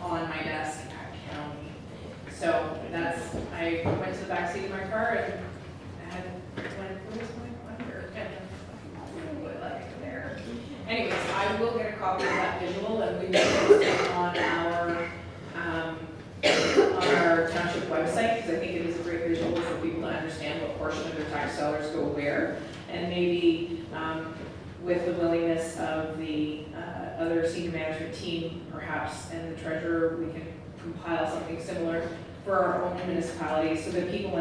on my desk at county. So that's, I went to the back seat of my car and had, where's my binder? And put like there. Anyways, I will get a copy of that visual and we will post it on our township website, because I think it is a great visual for people to understand what portion of their tax dollars go where. And maybe with the willingness of the other senior management team, perhaps, and the treasurer, we can compile something similar for our own municipality so that people,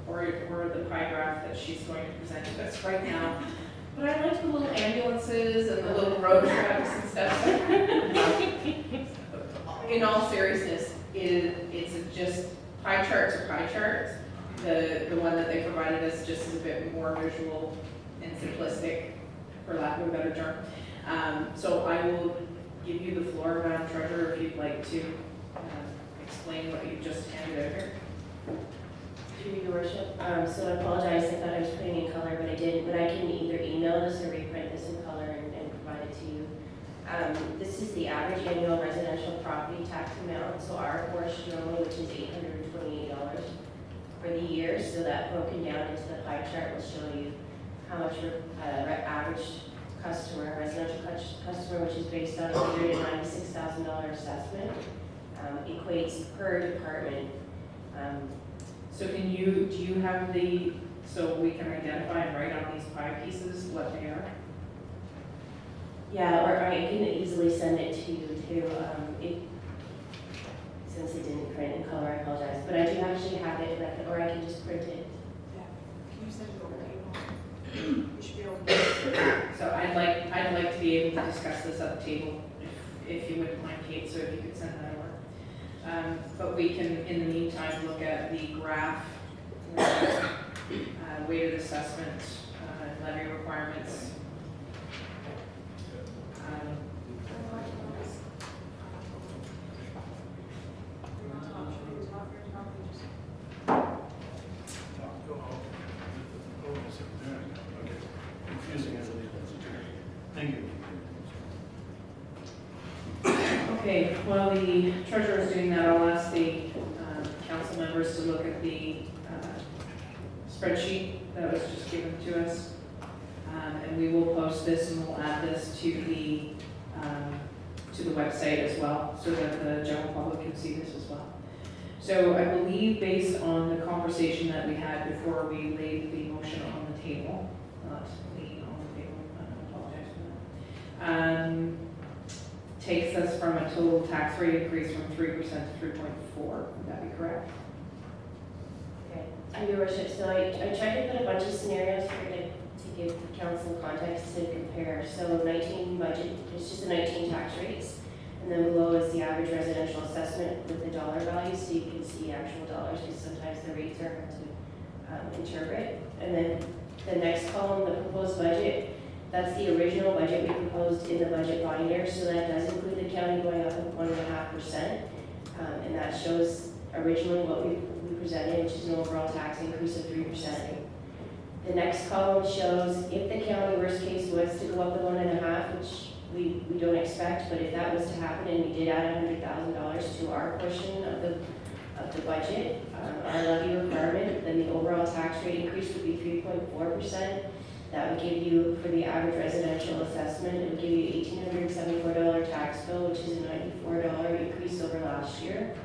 or the pie graph that she's going to present to us right now. But I like the little ambulances and the little road trucks and stuff. In all seriousness, it's just pie charts are pie charts. The one that they provided us just is a bit more visual and simplistic, for lack of a better term. So I will give you the floor, Madam Treasurer, if you'd like to explain what you just handed out here. Through your worship, so I apologize, I thought I was putting in color, but I didn't, but I can either email this or reprint this in color and provide it to you. This is the average annual residential property tax amount, so our portion only, which is $828 for the year, so that broken down into the pie chart will show you how much your average customer, residential customer, which is based on a $196,000 assessment, equates per department. So do you have so we can identify and write on these pie pieces what they are? Yeah, or I can easily send it to you too, since it didn't print in color, I apologize, but I do actually have it, or I can just print it. Yeah. Can you send it over to email? You should be able to. So I'd like to be able to discuss this at the table, if you wouldn't mind, Kate, so if you could send that over. But we can, in the meantime, look at the graph, weighted assessment, levy requirements. Okay, while the treasurer is doing that, I'll ask the council members to look at the spreadsheet that was just given to us. And we will post this and we'll add this to the website as well, so that the general public can see this as well. So I believe based on the conversation that we had before we laid the motion on the table, not lean on the table, I apologize for that, takes us from a total tax rate increase from 3% to 3.4. Would that be correct? Okay, Your Worship, so I tried to put a bunch of scenarios here to give the council context to compare. So 19 budget, it's just the 19 tax rates. And then below is the average residential assessment with the dollar value, so you can see actual dollars, because sometimes the rates are hard to interpret. And then the next column, the proposed budget, that's the original budget we proposed in the budget binder, so that does include the county going up 1.5%. And that shows originally what we presented, which is an overall tax increase of 3%. The next column shows if the county worst case was to go up to 1.5%, which we don't expect, but if that was to happen and we did add $100,000 to our portion of the budget, our levy requirement, then the overall tax rate increase would be 3.4%. That would give you, for the average residential assessment, it would give you $1,874 tax bill, which is a $94 increase over last year.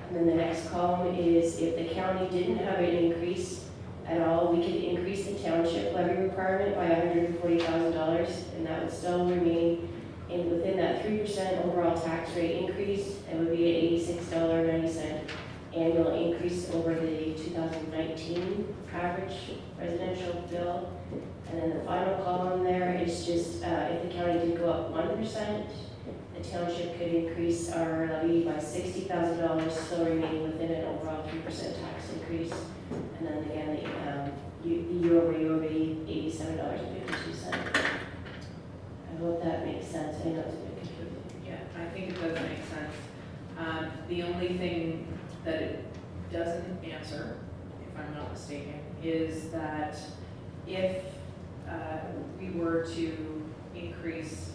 And then the next column is if the county didn't have an increase at all, we could increase the township levy requirement by $140,000, and that would still remain within that 3% overall tax rate increase. It would be an $86.90 annual increase over the 2019 average residential bill. And then the final column there is just if the county did go up 1%, the township could increase our levy by $60,000, still remaining within an overall 3% tax increase. And then again, the year-over-year would be $87.52. I hope that makes sense. I know it's a bit confusing. Yeah, I think it does make sense. The only thing that it doesn't answer, if I'm not mistaken, is that if we were to increase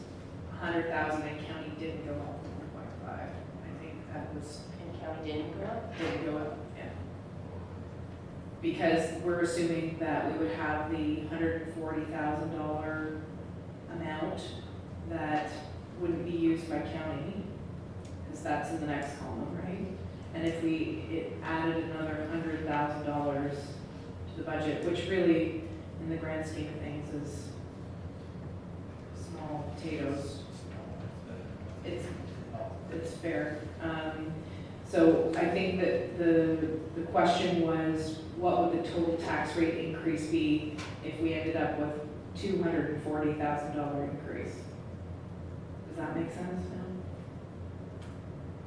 100,000 and county didn't go up 1.5, I think that was. And county didn't go up? Didn't go up, yeah. Because we're assuming that we would have the $140,000 amount that wouldn't be used by county, because that's in the next column, right? And if it added another $100,000 to the budget, which really, in the grand scheme of things, is small potatoes. It's fair. So I think that the question was, what would the total tax rate increase be if we ended up with $240,000 increase? Does that make sense now?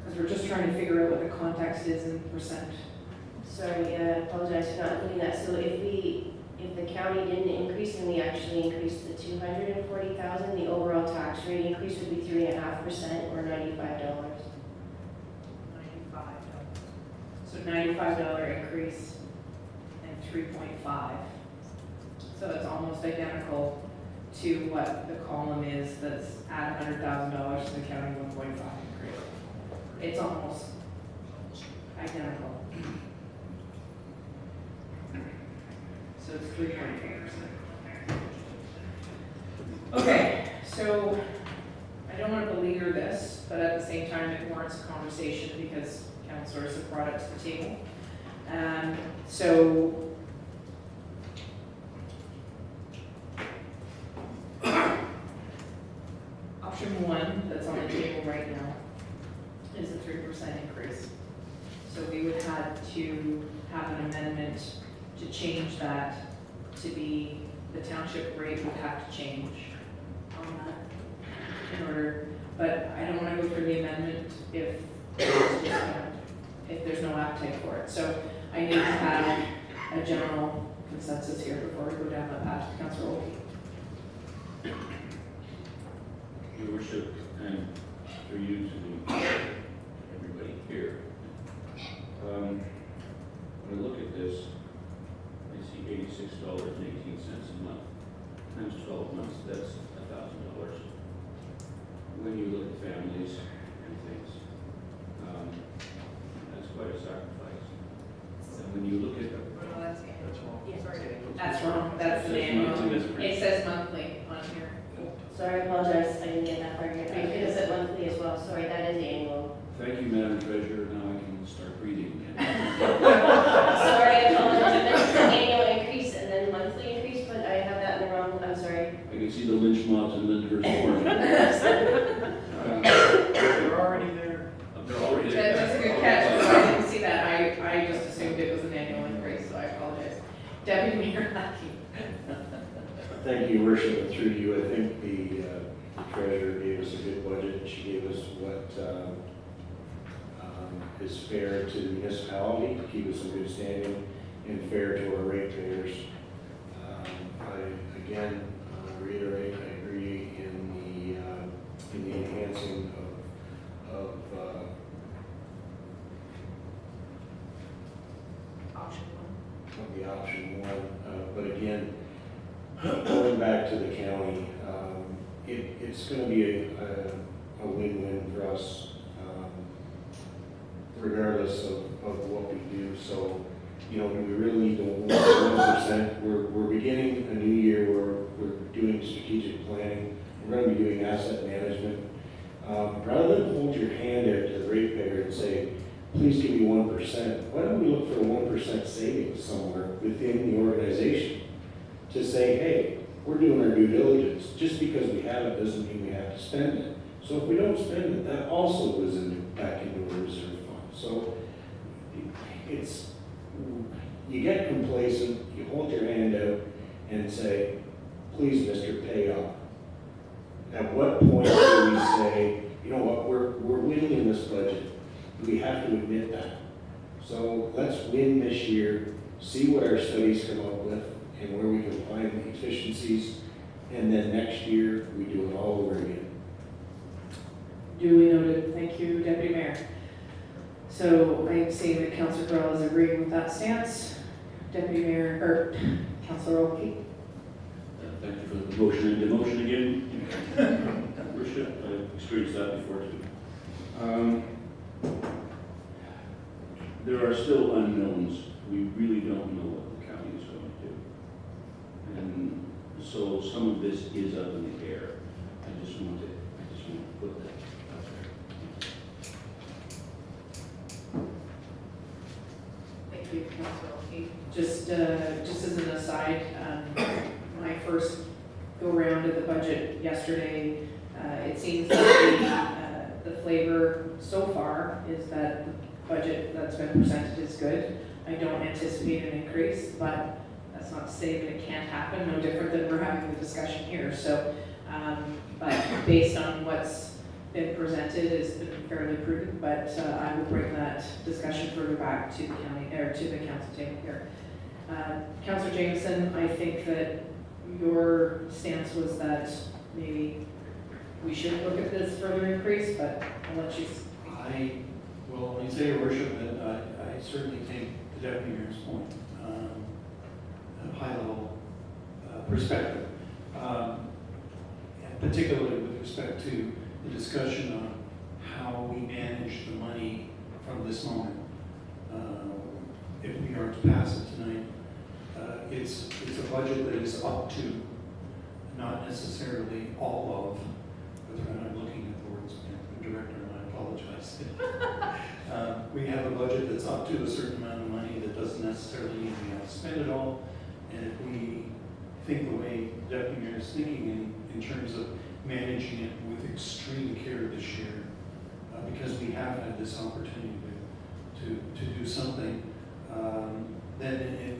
Because we're just trying to figure out what the context is in percent. Sorry, I apologize for not including that. So if the county didn't increase and we actually increased the $240,000, the overall tax rate increase would be 3.5% or $95. So $95 increase and 3.5. So it's almost identical to what the column is that's at $100,000 to the county 1.5 increase. It's almost identical. So it's 3.4%. Okay, so I don't want to beleaguer this, but at the same time it warrants a conversation because councilors have brought it to the table. So option one that's on the table right now is a 3% increase. So we would have to have an amendment to change that to be, the township rate would have to change on that in order, but I don't want to go through the amendment if there's no appetite for it. So I need to have a general consensus here before we go down that path. Councilor Olkey. Your Worship, and for you to everybody here, when I look at this, I see $86.18 a month, times 12 months, that's $1,000. When you look at families and things. That's quite a sacrifice. And when you look at, Oh, that's annual. That's wrong. Sorry. That's wrong, that's an It says annual. monthly. It says monthly on here. Sorry, I apologize, I didn't get that far yet. It is at monthly as well, sorry, that is annual. thank you, Madam Treasurer, now I can start breathing again. Sorry, I apologize, I meant to say annual increase and then monthly increase, but I have that in the wrong, I'm sorry. I can see the lynch mobs in Lyndhurst Court. They're already there. They're already That's a good catch, but I didn't see that. I just assumed it was an annual increase, so I apologize. Deputy Mayor Lackey. Thank you, Your Worship, and through you, I think the treasurer gave us a good budget. She gave us what is fair to the municipality, to keep us in good standing, and fair to our ratepayers. I again reiterate, I agree in the enhancing of Option one. the option one, but again, going back to the county, it's going to be a win-win for us, regardless of what we do. So, you know, we really need to 1%. We're beginning a new year where we're doing strategic planning. We're going to be doing asset management. Rather than hold your hand out to the ratepayer and say, please give me 1%, why don't we look for a 1% savings somewhere within the organization to say, hey, we're doing our due diligence. Just because we have it doesn't mean we have to spend it. So if we don't spend it, that also goes back into a reserve fund. So it's, you get complacent, you hold your hand out and say, please, Mr. Pay up. At what point do we say, you know what, we're winning in this budget. We have to admit that. So let's win this year, see what our studies come up with, and where we can find the efficiencies, and then next year, we do it all over again. Duly noted. Thank you, Deputy Mayor. So I'm seeing that Councilor Burrell is agreeing with that stance. Deputy Mayor, or Councilor Oakey. Thank you for the motion and demotion again. Worship, I've experienced that before too. There are still unknowns. We really don't know what the county is going to do. And so some of this is up in the air. I just want to put that out there. Thank you, Councilor Oakey. Just as an aside, my first go-around of the budget yesterday, it seems that the flavor so far is that the budget that's been presented is good. I don't anticipate an increase, but that's not to say that it can't happen, no different than we're having the discussion here. So, but based on what's been presented, it's been fairly prudent, but I will bring that discussion further back to the county, or to the council table here. Councilor Jameson, I think that your stance was that maybe we should look at this further increase, but I'll let you. I will only say, Your Worship, that I certainly take the Deputy Mayor's point, a high-level perspective, and particularly with respect to the discussion on how we manage the money from this moment. If we are to pass it tonight, it's a budget that is up to, not necessarily all of, but I'm looking at the words of the director, and I apologize. We have a budget that's up to a certain amount of money that doesn't necessarily mean we have to spend it all. And if we think the way the Deputy Mayor is thinking in terms of managing it with extreme care this year, because we have had this opportunity to do something, then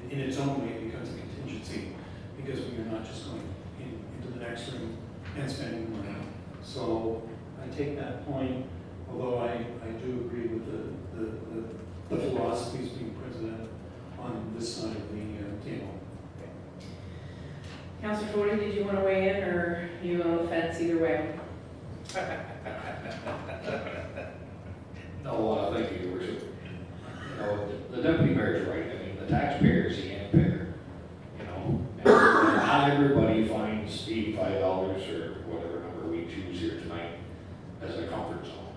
in its own way it becomes a contingency, because we are not just going into the next room and spending money. So I take that point, although I do agree with the philosophies being presented on this side of the table. Councilor Fody, did you want to weigh in, or you on the fence either way? No, thank you, Your Worship. You know, the Deputy Mayor's right. I mean, the taxpayer is the end payer, you know. And not everybody finds $85 or whatever number we choose here tonight as a comfort zone.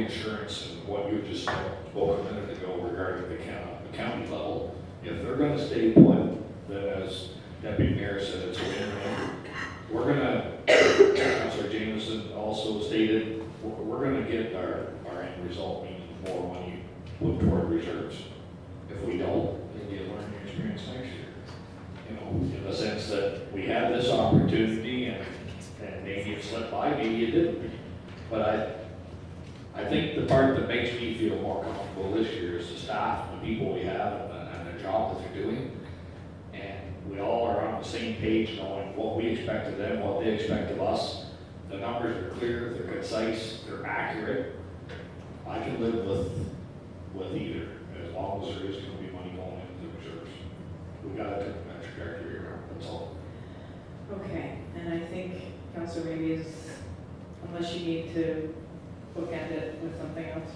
insurance and what you just spoke a minute ago regarding the county level, if they're gonna stay put, then as Deputy Mayor said, it's a win-win. We're gonna, Councilor Jameson also stated, we're gonna get our end result, meaning more money put toward reserves. If we don't, then you learn your experience next year. You know, in the sense that we had this opportunity and maybe it slipped by, maybe it didn't. But I think the part that makes me feel more comfortable this year is the staff, the people we have, and the job that they're doing. And we all are on the same page, knowing what we expect of them, what they expect of us. The numbers are clear, they're concise, they're accurate. I can live with either, as long as there is going to be money going into the reserves. We got to take that trajectory around, that's all. Okay, and I think Councilor maybe is, unless you need to bookend it with something else.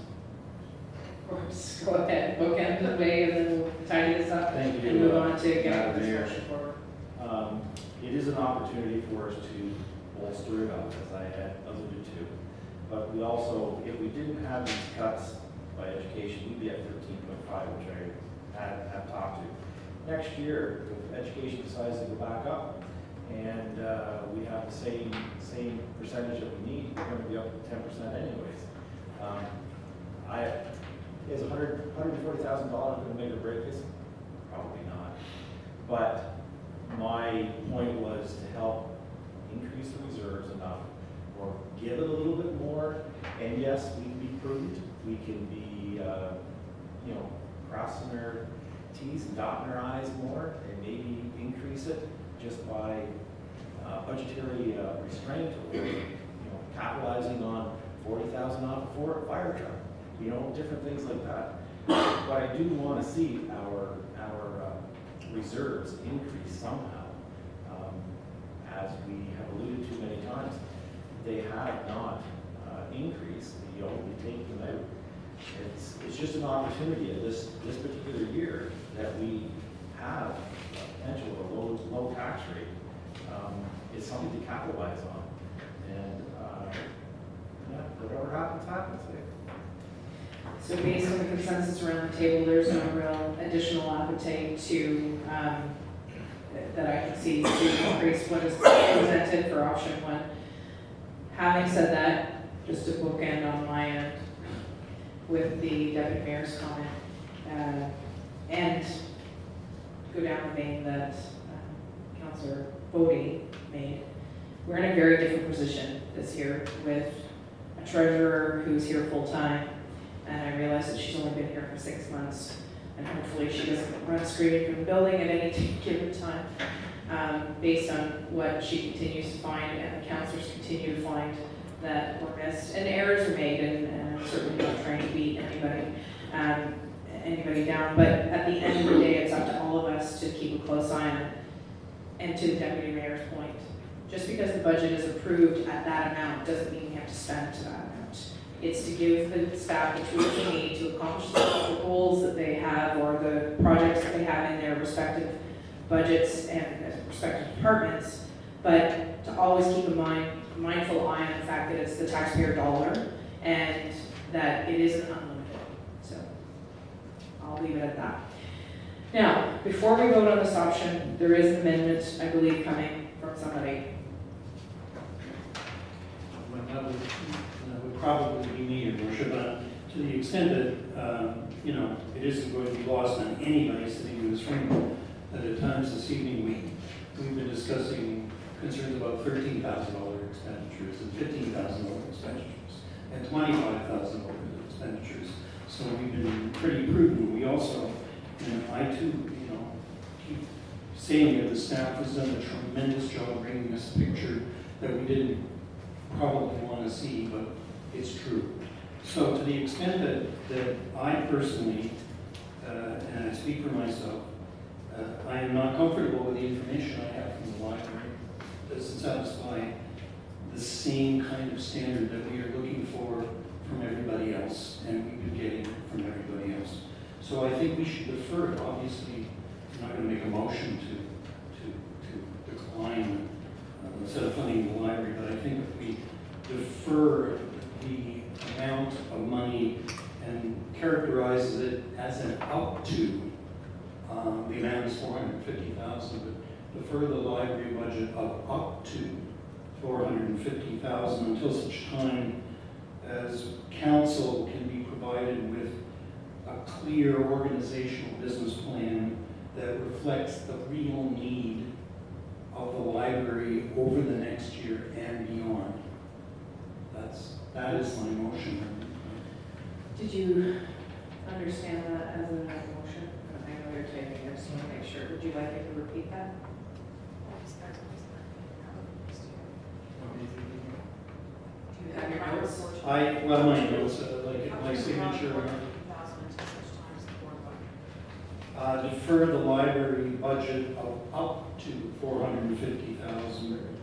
Or just go ahead, bookend the way, and then we'll tidy this up Thank you. and move on to get Madam the Mayor. discussion forward. It is an opportunity for us to bolster it up, as I had alluded to. But we also, if we didn't have these cuts by education, we'd be at 13.5, which I have talked to. Next year, if education decides to go back up, and we have the same percentage that we need, we're going to be up to 10% anyways. Is $140,000 going to make or break this? Probably not. But my point was to help increase the reserves enough, or give it a little bit more. And yes, we can be prudent. We can be, crossing our T's and dotting our I's more, and maybe increase it just by budgetary restraint, or capitalizing on $40,000 off a fire truck. Different things like that. But I do want to see our reserves increase somehow. As we have alluded to many times, they have not increased. We take them out. It's just an opportunity at this particular year that we have a potential of a low tax rate. It's something to capitalize on. And whatever happens, happens. So based on the consensus around the table, there's no real additional appetite to, that I can see to increase what is presented for option one. Having said that, just to bookend on my end with the Deputy Mayor's comment, and go down the vein that Councillor Bodie made, we're in a very different position this year with a treasurer who's here full-time. And I realize that she's only been here for 6 months, and hopefully she doesn't run screaming from the building at any given time, based on what she continues to find, and the councillors continue to find that were missed, and errors are made, and I'm certainly not trying to beat anybody down, but at the end of the day, it's up to all of us to keep a close eye on it. And to the Deputy Mayor's point, just because the budget is approved at that amount doesn't mean we have to spend to that amount. It's to give the staff the tools they need to accomplish the goals that they have, or the projects that they have in their respective budgets and respective departments, but to always keep a mindful eye on the fact that it's the taxpayer dollar and that it isn't unlimited. So I'll leave it at that. Now, before we vote on this option, there is an amendment, I believe, coming from somebody. That would probably be me, Your Worship, to the extent that, it isn't going to be lost on anybody sitting in this room, that at times this evening we've been discussing concerns about $13,000 expenditures and $15,000 expenditures and $25,000 expenditures. So we've been pretty prudent. We also, I too, keep saying that the staff has done a tremendous job bringing us a picture that we didn't probably want to see, but it's true. So to the extent that I personally, and I speak for myself, I am not comfortable with the information I have from the library. It doesn't satisfy the same kind of standard that we are looking for from everybody else, and we've been getting from everybody else. So I think we should defer it. Obviously, I'm not going to make a motion to decline instead of funding the library, but I think if we defer the amount of money The amount is 450,000, but defer the library budget of up to 450,000 until such time as council can be provided with a clear organizational business plan that reflects the real need of the library over the next year and beyond. That is my motion. Did you understand that as a motion? I know you're typing, I just want to make sure. Would you like it to repeat that? Do you have your notes? Well, my notes, like my signature, defer the library budget of up to 450,000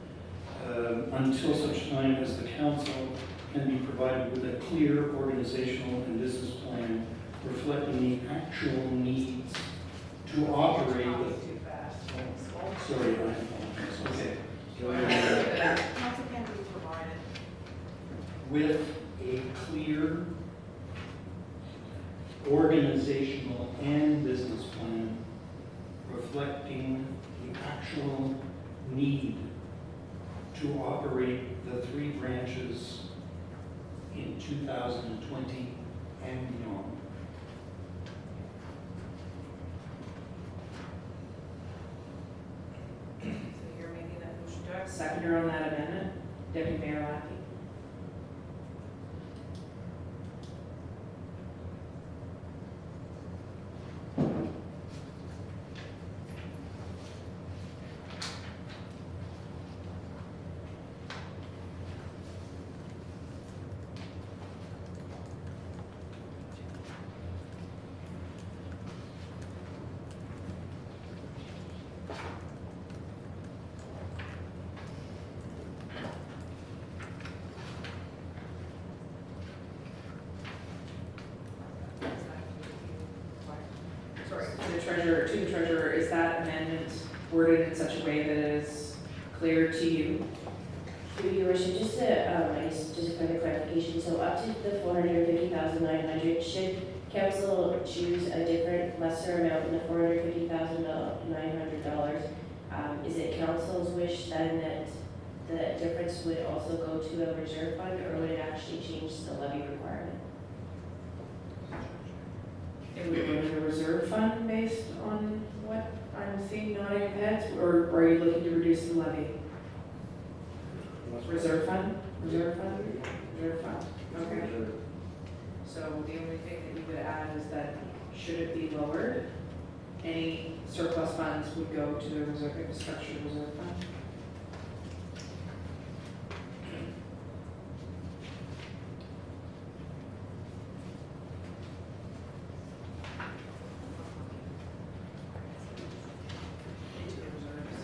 until such time as the council can be provided with a clear organizational and business plan reflecting the actual needs to operate the. Sorry, I apologize. Okay. Council can be provided. With a clear organizational and business plan reflecting the actual need to operate the 3 branches in 2020 and beyond. So you're making that motion. Do I have a seconder on that amendment? Deputy Mayor Lackey? Sorry, to the treasurer, is that amendment worded in such a way that it is clear to you? Through your worship, just a further clarification, so up to the 450,900, should council choose a different, lesser amount than the $450,900, is it council's wish then that the difference would also go to a reserve fund, or would it actually change the levy requirement? It would go to the reserve fund based on what I'm seeing nodding heads, or are you looking to reduce the levy? Reserve fund? Reserve fund? Reserve fund, okay. So the only thing that you would add is that should it be lowered, any surplus funds would go to the reserve, infrastructure reserve fund. Into the reserves.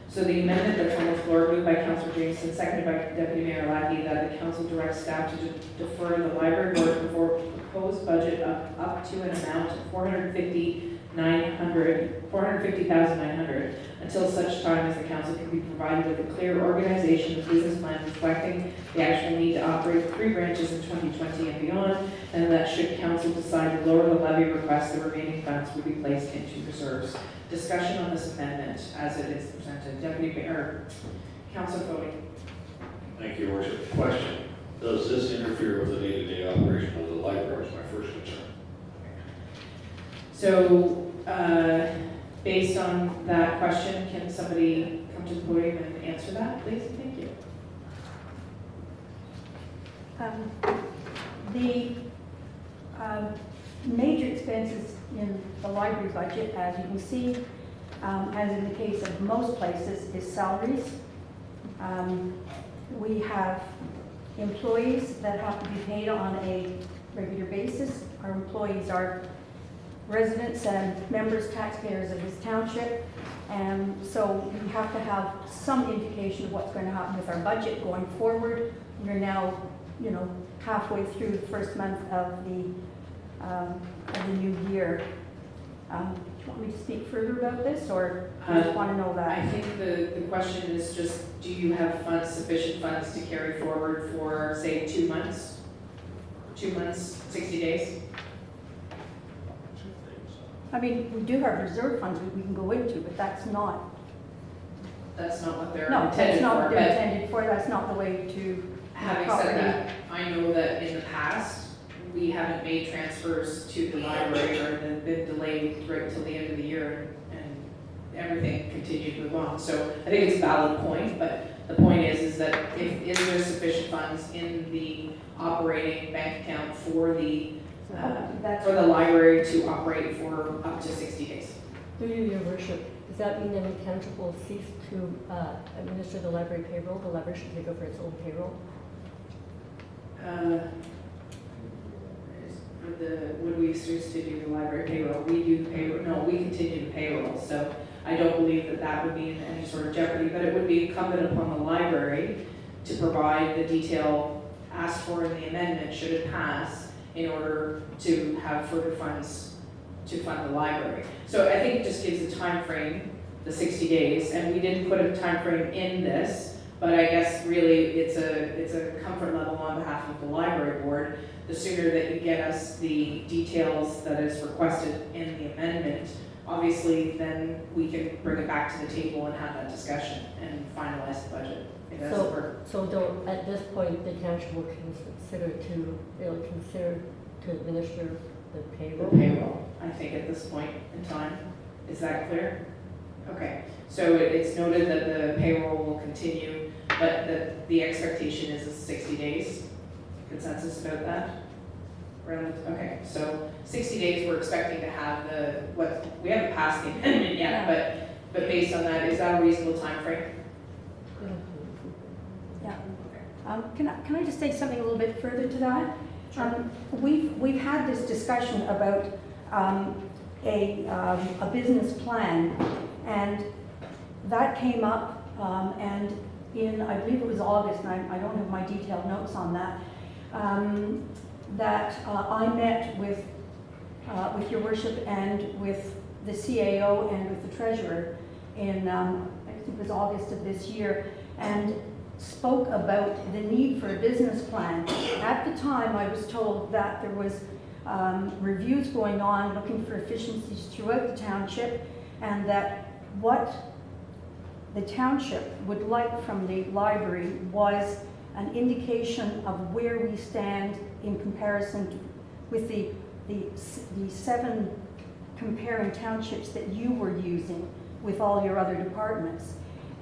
So the amendment that's on the floor, moved by Councilor Jameson, seconded by Deputy Mayor Lackey, that the council directs staff to defer the library board before proposed budget up to an amount of $450,900 until such time as the council can be provided with a clear organization and business plan reflecting the actual need to operate the 3 branches in 2020 and beyond, and that should council decide to lower the levy request, the remaining funds will be placed into reserves. Discussion on this amendment as it is presented. Deputy Mayor, Councilor Fody. Thank you, Your Worship. Question, does this interfere with the day-to-day operation of the library is my first concern. So, based on that question, can somebody come to the podium and answer that, please? Thank you. The major expenses in the library budget, as you can see, as in the case of most places, is salaries, We have employees that have to be paid on a regular basis. Our employees are residents and members, taxpayers of this township. And so we have to have some indication of what's going to happen with our budget going forward. We're now, halfway through the first month of the new year. Do you want me to speak further about this, or do you just want to know that? I think the question is just, do you have funds, sufficient funds to carry forward for, say, 2 months? 2 months, 60 days? I mean, we do have reserve funds we can go into, but that's not. That's not what they're No, intended that's not for, what they're but intended for. That's not the way to. having said that, I know that in the past, we haven't made transfers to the library or been delayed right until the end of the year, and everything continued to move on. So I think it's a valid point, but the point is that is there sufficient funds in the operating bank account for the library to operate for up to 60 days? Through you, Your Worship, does that mean any township will cease to administer the library payroll? The library should take over its own payroll? Would we cease to do the library payroll? We do payroll, no, we continue to payroll, so I don't believe that would be in any sort of jeopardy, but it would be incumbent upon the library to provide the detail asked for in the amendment, should it pass, in order to have further funds to fund the library. So I think it just gives a time frame, the 60 days, and we didn't put a time frame in this, but I guess really it's a comfort level on behalf of the library board. The sooner that you get us the details that is requested in the amendment, obviously then we can bring it back to the table and have that discussion and finalize the budget. So at this point, the township will consider to administer the payroll? The payroll, I think at this point in time. Is that clear? Okay, so it's noted that the payroll will continue, but that the expectation is 60 days. Consensus about that? Okay, so 60 days we're expecting to have we haven't passed the amendment yet, but based on that, is that a reasonable time frame? Yeah. Can I just say something a little bit further to that? We've had this discussion about a business plan, and that came up, and I believe it was August, and I don't have my detailed notes on that, that I met with Your Worship and with the CAO and with the Treasurer in, I think it was August of this year, and spoke about the need for a business plan. At the time, I was told that there was reviews going on looking for efficiencies throughout the township, and that what the township would like from the library was an indication of where we stand in comparison with the 7 comparing townships that you were using with all your other departments.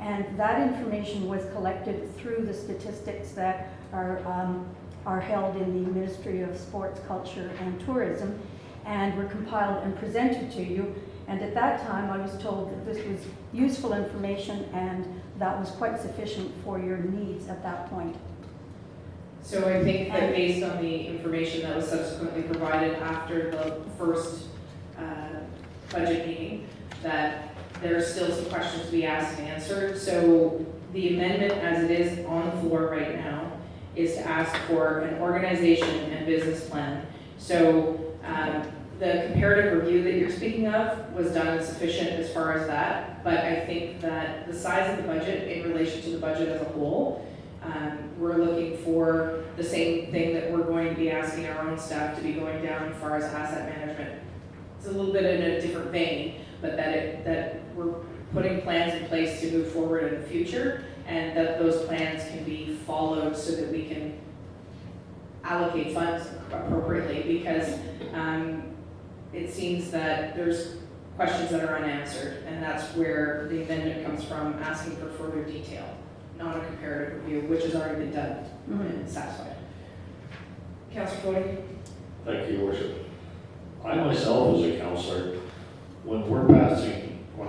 And that information was collected through the statistics that are held in the Ministry of Sports, Culture and Tourism, and were compiled and presented to you. And at that time, I was told that this was useful information and that was quite sufficient for your needs at that point. So I think that based on the information that was subsequently provided after the first budget meeting, that there are still some questions to be asked and answered. So the amendment as it is on the floor right now is to ask for an organization and business plan. So the comparative review that you're speaking of was done sufficient as far as that, but I think that the size of the budget in relation to the budget as a whole, we're looking for the same thing that we're going to be asking our own staff to be going down as far as asset management. It's a little bit in a different vein, but that we're putting plans in place to move forward in the future, and that those plans can be followed so that we can allocate funds appropriately, because it seems that there's questions that are unanswered, and that's where the amendment comes from, asking for further detail, not a comparative review, which has already been done and satisfied. Councillor Cody? Thank you, Your Worship. I myself, as a councillor, when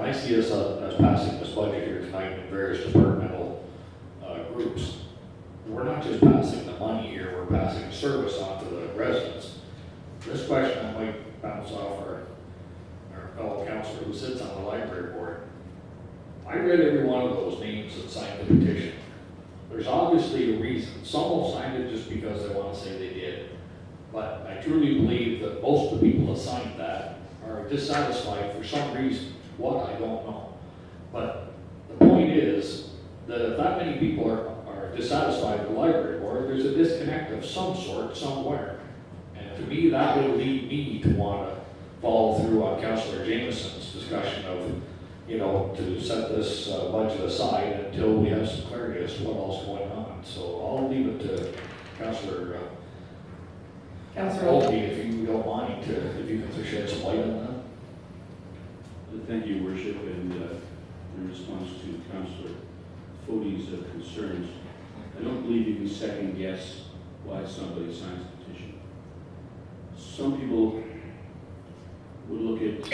I see us as passing this budget here tonight in various departmental This question I might bounce off our fellow counselor who sits on the library board. I read every one of those names that signed the petition. There's obviously a reason. Some have signed it just because they want to say they did. But I truly believe that most of the people that signed that are dissatisfied for some reason. What, I don't know. But the point is that if that many people are dissatisfied with the library board, there's a disconnect of some sort somewhere. And to me, that would lead me to want to follow through on Councillor Jameson's discussion of, you know, to set this budget aside until we have some clarity as to what else is going on. So I'll leave it to Councillor Olkey, if you don't mind, if you can shed some light on that. Thank you, Worship, and in response to Councillor Fode's concerns, I don't believe you can second guess why somebody signs a petition. Some people would look at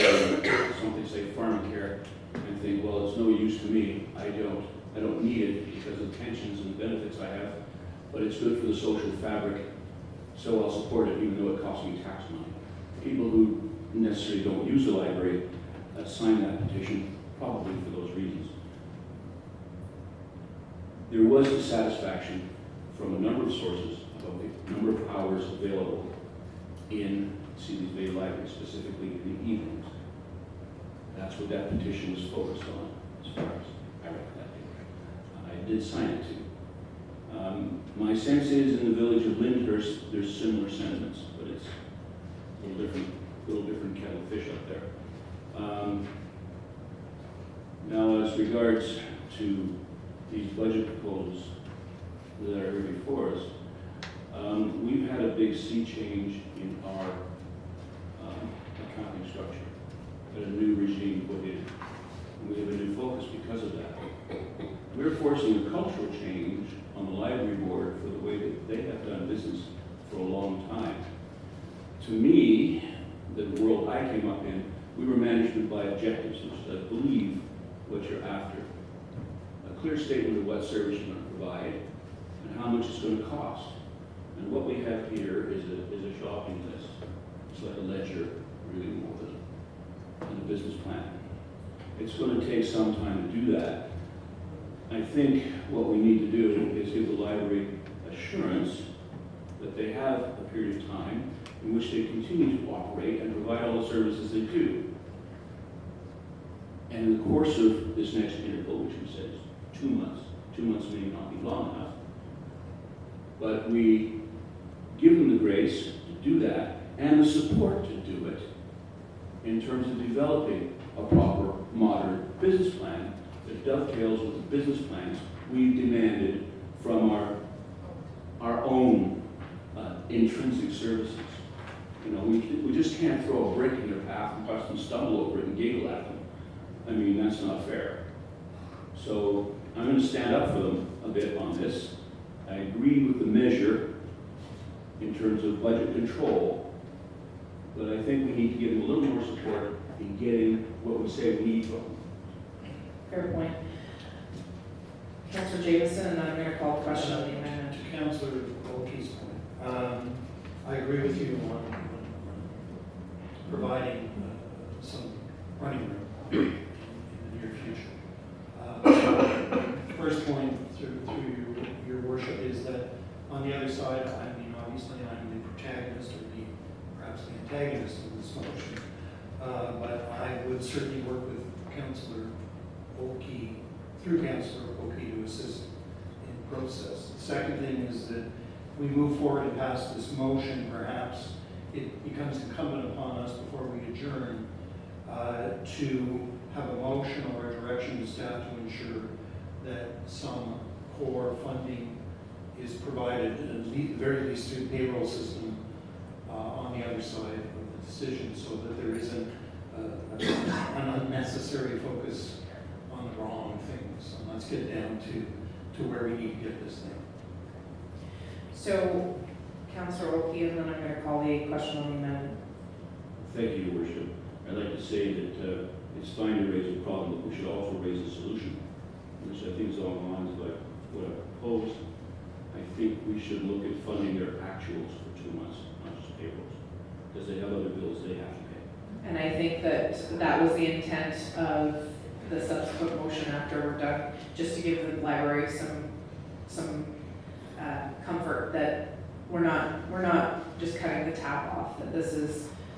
something, say farm care, and think, well, it's no use to me. I don't need it because of the pensions and the benefits I have, but it's good for the social fabric, so I'll support it even though it costs me tax money. People who necessarily don't use the library sign that petition probably for those reasons. There was dissatisfaction from a number of sources about the number of hours available in Sealy's Bay Library, specifically in the evenings. That's what that petition was focused on, as far as I recollect. I did sign it too. My sense is in the village of Lyndhurst, there's similar sentiments, but it's a little different kettle of fish up there. Now, as regards to these budget proposals that are here before us, we've had a big sea change in our accounting structure, a new regime put in. And we have a new focus because of that. We're forcing a cultural change on the library board for the way that they have done business for a long time. To me, the world I came up in, we were management by objectives, which I believe what you're after. A clear statement of what service you're going to provide and how much it's going to cost. And what we have here is a shopping list. It's like a ledger, really more than a business plan. It's going to take some time to do that. I think what we need to do is give the library assurance that they have a period of time in which they continue to operate and provide all the services they do. And in the course of this next interval, which we said is 2 months, 2 months may not be long enough, but we give them the grace to do that and the support to do it in terms of developing a proper modern business plan that dovetails with the business plans we've demanded from our own intrinsic services. You know, we just can't throw a brick in their path and watch them stumble over it and giggle at them. I mean, that's not fair. So I'm going to stand up for them a bit on this. I agree with the measure in terms of budget control, but I think we need to give them a little more support in getting what we say we need from them. Fair point. Councillor Jameson, and then I'm going to call a question on the amendment. To Councillor Olkey's point, I agree with you on providing some running room in the near future. First point through your worship is that on the other side, I mean, obviously I'm the protagonist or perhaps the antagonist of this motion, but I would certainly work with Councillor Olkey, through Councillor Olkey, to assist in the process. The second thing is that we move forward and pass this motion, perhaps it becomes incumbent upon us before we adjourn to have a motion or a direction to staff to ensure that some core funding is provided, at the very least through the payroll system, on the other side of the decision, so that there isn't an unnecessary focus on the wrong things. And let's get down to where we need to get this thing. So, Councillor Olkey, and then I'm going to call the question on the amendment. Thank you, Your Worship. I'd like to say that it's fine to raise a problem, but we should also raise a solution, which I think is along the lines of like what I proposed. I think we should look at funding their actuals for 2 months, not just payrolls. because they have other bills they have to pay. And I think that that was the intent of the subsequent motion after we're done, just to give the library some comfort that we're not just cutting the tap off, that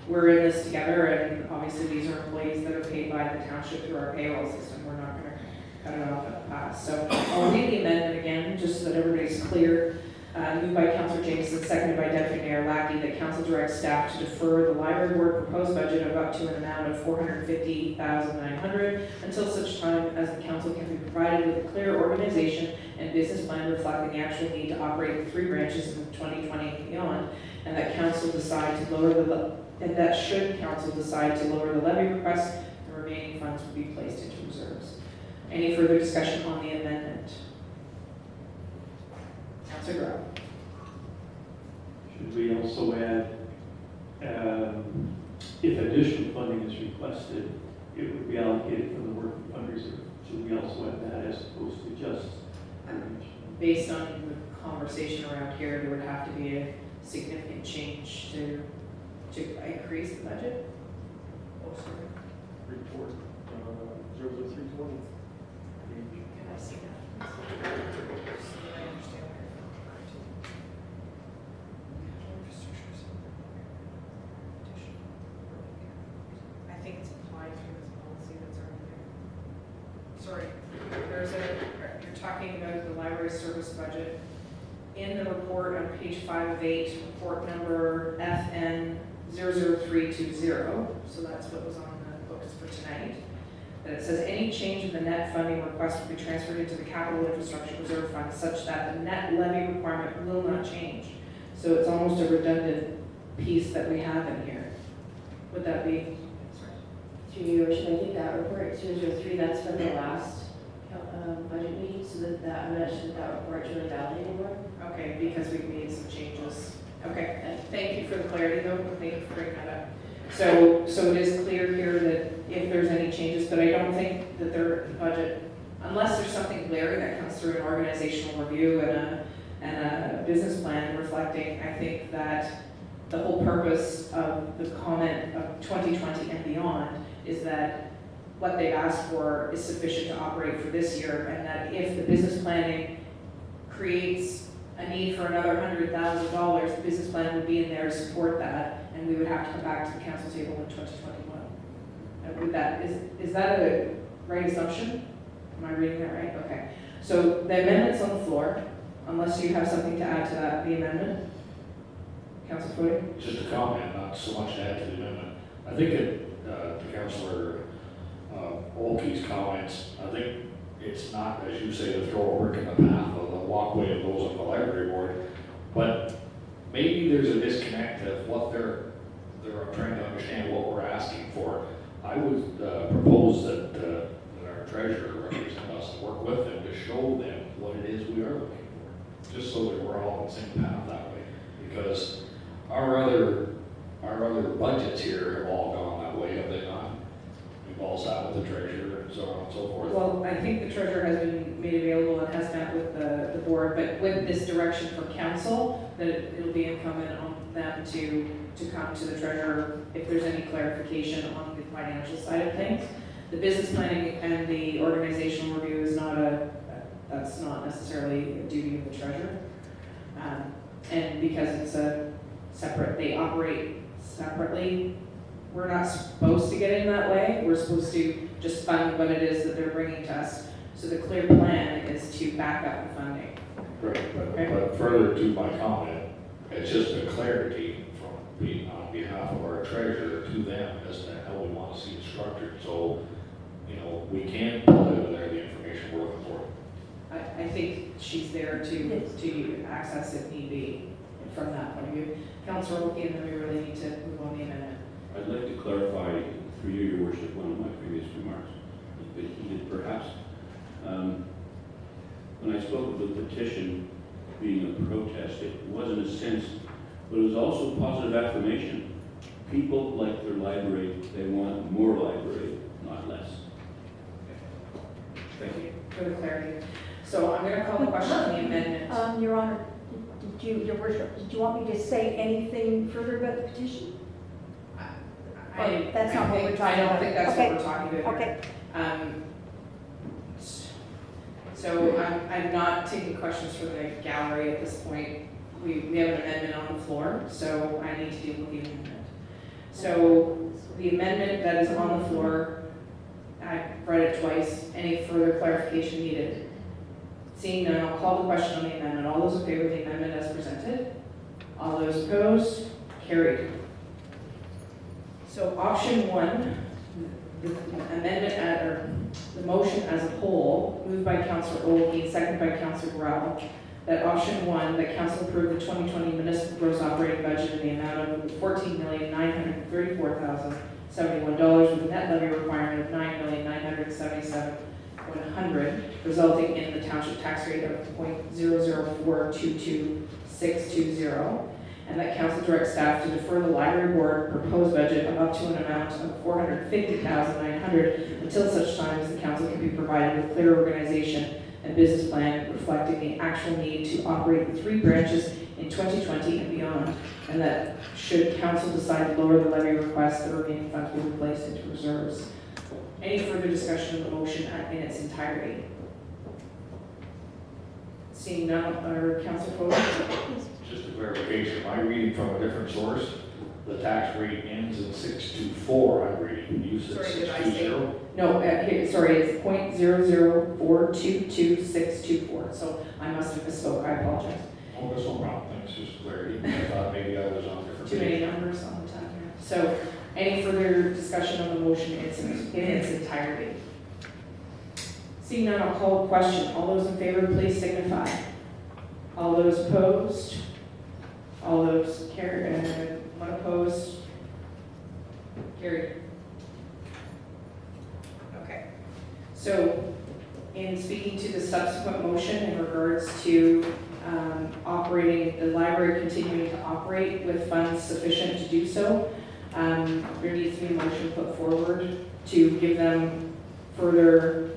we're in this together, and obviously these are employees that are paid by the township through our payroll system. We're not gonna cut it off at the pass. So I'll read the amendment again, just so that everybody's clear. Moved by Councillor Jameson, seconded by Deputy Mayor Lackey, that council directs staff to defer the library board proposed budget of up to an amount of $450,900 until such time as the council can be provided with a clear organization and business plan reflecting the actual need to operate the 3 branches in 2020 and beyond, and that council decide to lower and that should council decide to lower the levy request, the remaining funds will be placed into reserves. Any further discussion on the amendment? Councillor Grow. Should we also add, if additional funding is requested, it would be allocated from the working fund reserve? Should we also add that as opposed to just? Based on the conversation around here, there would have to be a significant change to increase the budget. Oh, sorry. Report, 00320. Can I see that? I think it's applied through this policy that's already there. Sorry, you're talking about the library service budget. In the report on page 5 of 8, report number FN 00320, so that's what was on the books for tonight, that it says any change in the net funding request will be transferred into the capital infrastructure reserve fund such that the net levy requirement will not change. So it's almost a redundant piece that we have in here. Would that be? Through your worship, I think that report 203, that's from the last budget meeting, so that I'm not sure that report's really valid anymore. Okay, because we've made some changes. Okay, thank you for the clarity though, thank you for bringing that up. So it is clear here that if there's any changes, but I don't think that their budget, unless there's something glaring that comes through an organizational review and a business plan reflecting, I think that the whole purpose of the comment of 2020 and beyond is that what they've asked for is sufficient to operate for this year, and that if the business planning creates a need for another $100,000, the business plan would be in there to support that, and we would have to come back to the council table in 2021. Is that a right assumption? Am I reading that right? Okay. So the amendment's on the floor, unless you have something to add to that, the amendment. Councilor Foote? Just a comment, not so much to add to the amendment. I think to Councillor Olkey's comments, I think it's not, as you say, to throw a brick in the path of the walkway of those on the library board, but maybe there's a disconnect of what they're trying to understand what we're asking for. I would propose that our treasurer represent us and work with them to show them what it is we are looking for, just so that we're all on the same path that way. Because our other budgets here have all gone that way, have they not? We've all sat with the treasurer and so on and so forth. Well, I think the treasurer has been made available and has met with the board, but with this direction from council, that it'll be incumbent on them to come to the treasurer if there's any clarification on the financial side of things. The business planning and the organizational review is that's not necessarily a duty of the treasurer. And because it's they operate separately, we're not supposed to get in that way. We're supposed to just fund what it is that they're bringing to us. So the clear plan is to back up the funding. Right, but further to my comment, it's just a clarity from being on behalf of our treasurer to them as to how we want to see it structured. So, we can pull out of there the information we're looking for. I think she's there to access if need be from that point of view. Councilor Wilkie, and then we really need to move on the amendment. I'd like to clarify, through you, Your Worship, one of my previous remarks, a bit heated perhaps. When I spoke of the petition being a protest, it was in a sense, but it was also positive affirmation. People like their library, they want more library, not less. Thank you for the clarity. So I'm going to call the question on the amendment. Your Honor, Your Worship, did you want me to say anything further about the petition? I- That's not what we're talking I don't about. think that's Okay. what we're talking about here. Okay. So I'm not taking questions from the gallery at this point. We have an amendment on the floor, so I need to deal with the amendment. So the amendment that is on the floor, I read it twice. Any further clarification needed? Seeing none, I'll call the question on the amendment. All those in favor of the amendment as presented? All those opposed? Carried. So option one, the amendment, or the motion as a whole, moved by Councillor Olkey, seconded by Councillor Grau, that option one, that council approve the 2020 municipal gross operating budget in the amount of $14,934,071 with a net levy requirement of $9,977,100, resulting in the township tax rate of 0.00422,620. And that council directs staff to defer the library board proposed budget of up to an amount of $450,900 until such time as the council can be provided with clear organization and business plan reflecting the actual need to operate the 3 branches in 2020 and beyond. And that should council decide to lower the levy request, the remaining funds will be placed into reserves. Any further discussion of the motion in its entirety? Seeing none, Councillor Foley? Just a clarification, am I reading from a different source? The tax rate ends in 624, I'm reading. You said Sorry, did I 620? No, here, sorry, it's .00422,624. So I must have misspoke, I apologize. Oh, that's no problem, thanks, just clarity. I thought maybe I was on a different Too many page. numbers all the time here. So any further discussion on the motion in its entirety? Seeing none, I'll call the question. All those in favor, please signify. All those opposed? All those carried, one opposed? Carried. Okay. So in speaking to the subsequent motion in regards to operating, the library continuing to operate with funds sufficient to do so, there needs to be a motion put forward to give them further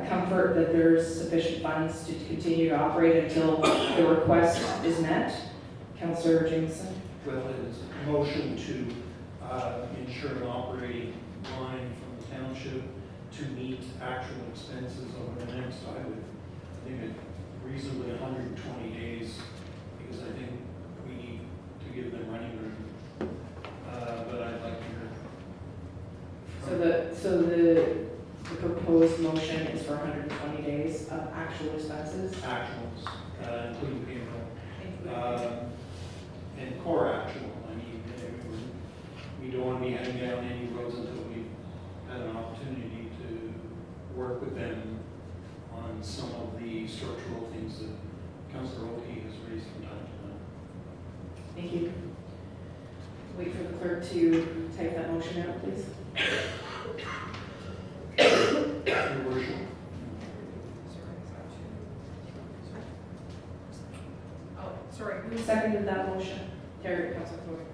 comfort that there's sufficient funds to continue to operate until the request is met. Councillor Jameson. Well, it's a motion to ensure an operating line from the township to meet actual expenses over the next, I think it reasonably 120 days, because I think we need to give them running room. But I'd like to hear. So the proposed motion is for 120 days of actual expenses? Actuals, including payroll. And core actual, I mean, we don't want to be heading down any roads until we've had an opportunity to work with them on some of the structural things that Councillor Oakey has raised from time to time. Thank you. Wait for the clerk to type that motion out, please. Your worship. Oh, sorry, who seconded that motion? Terry, Councillor Floyd.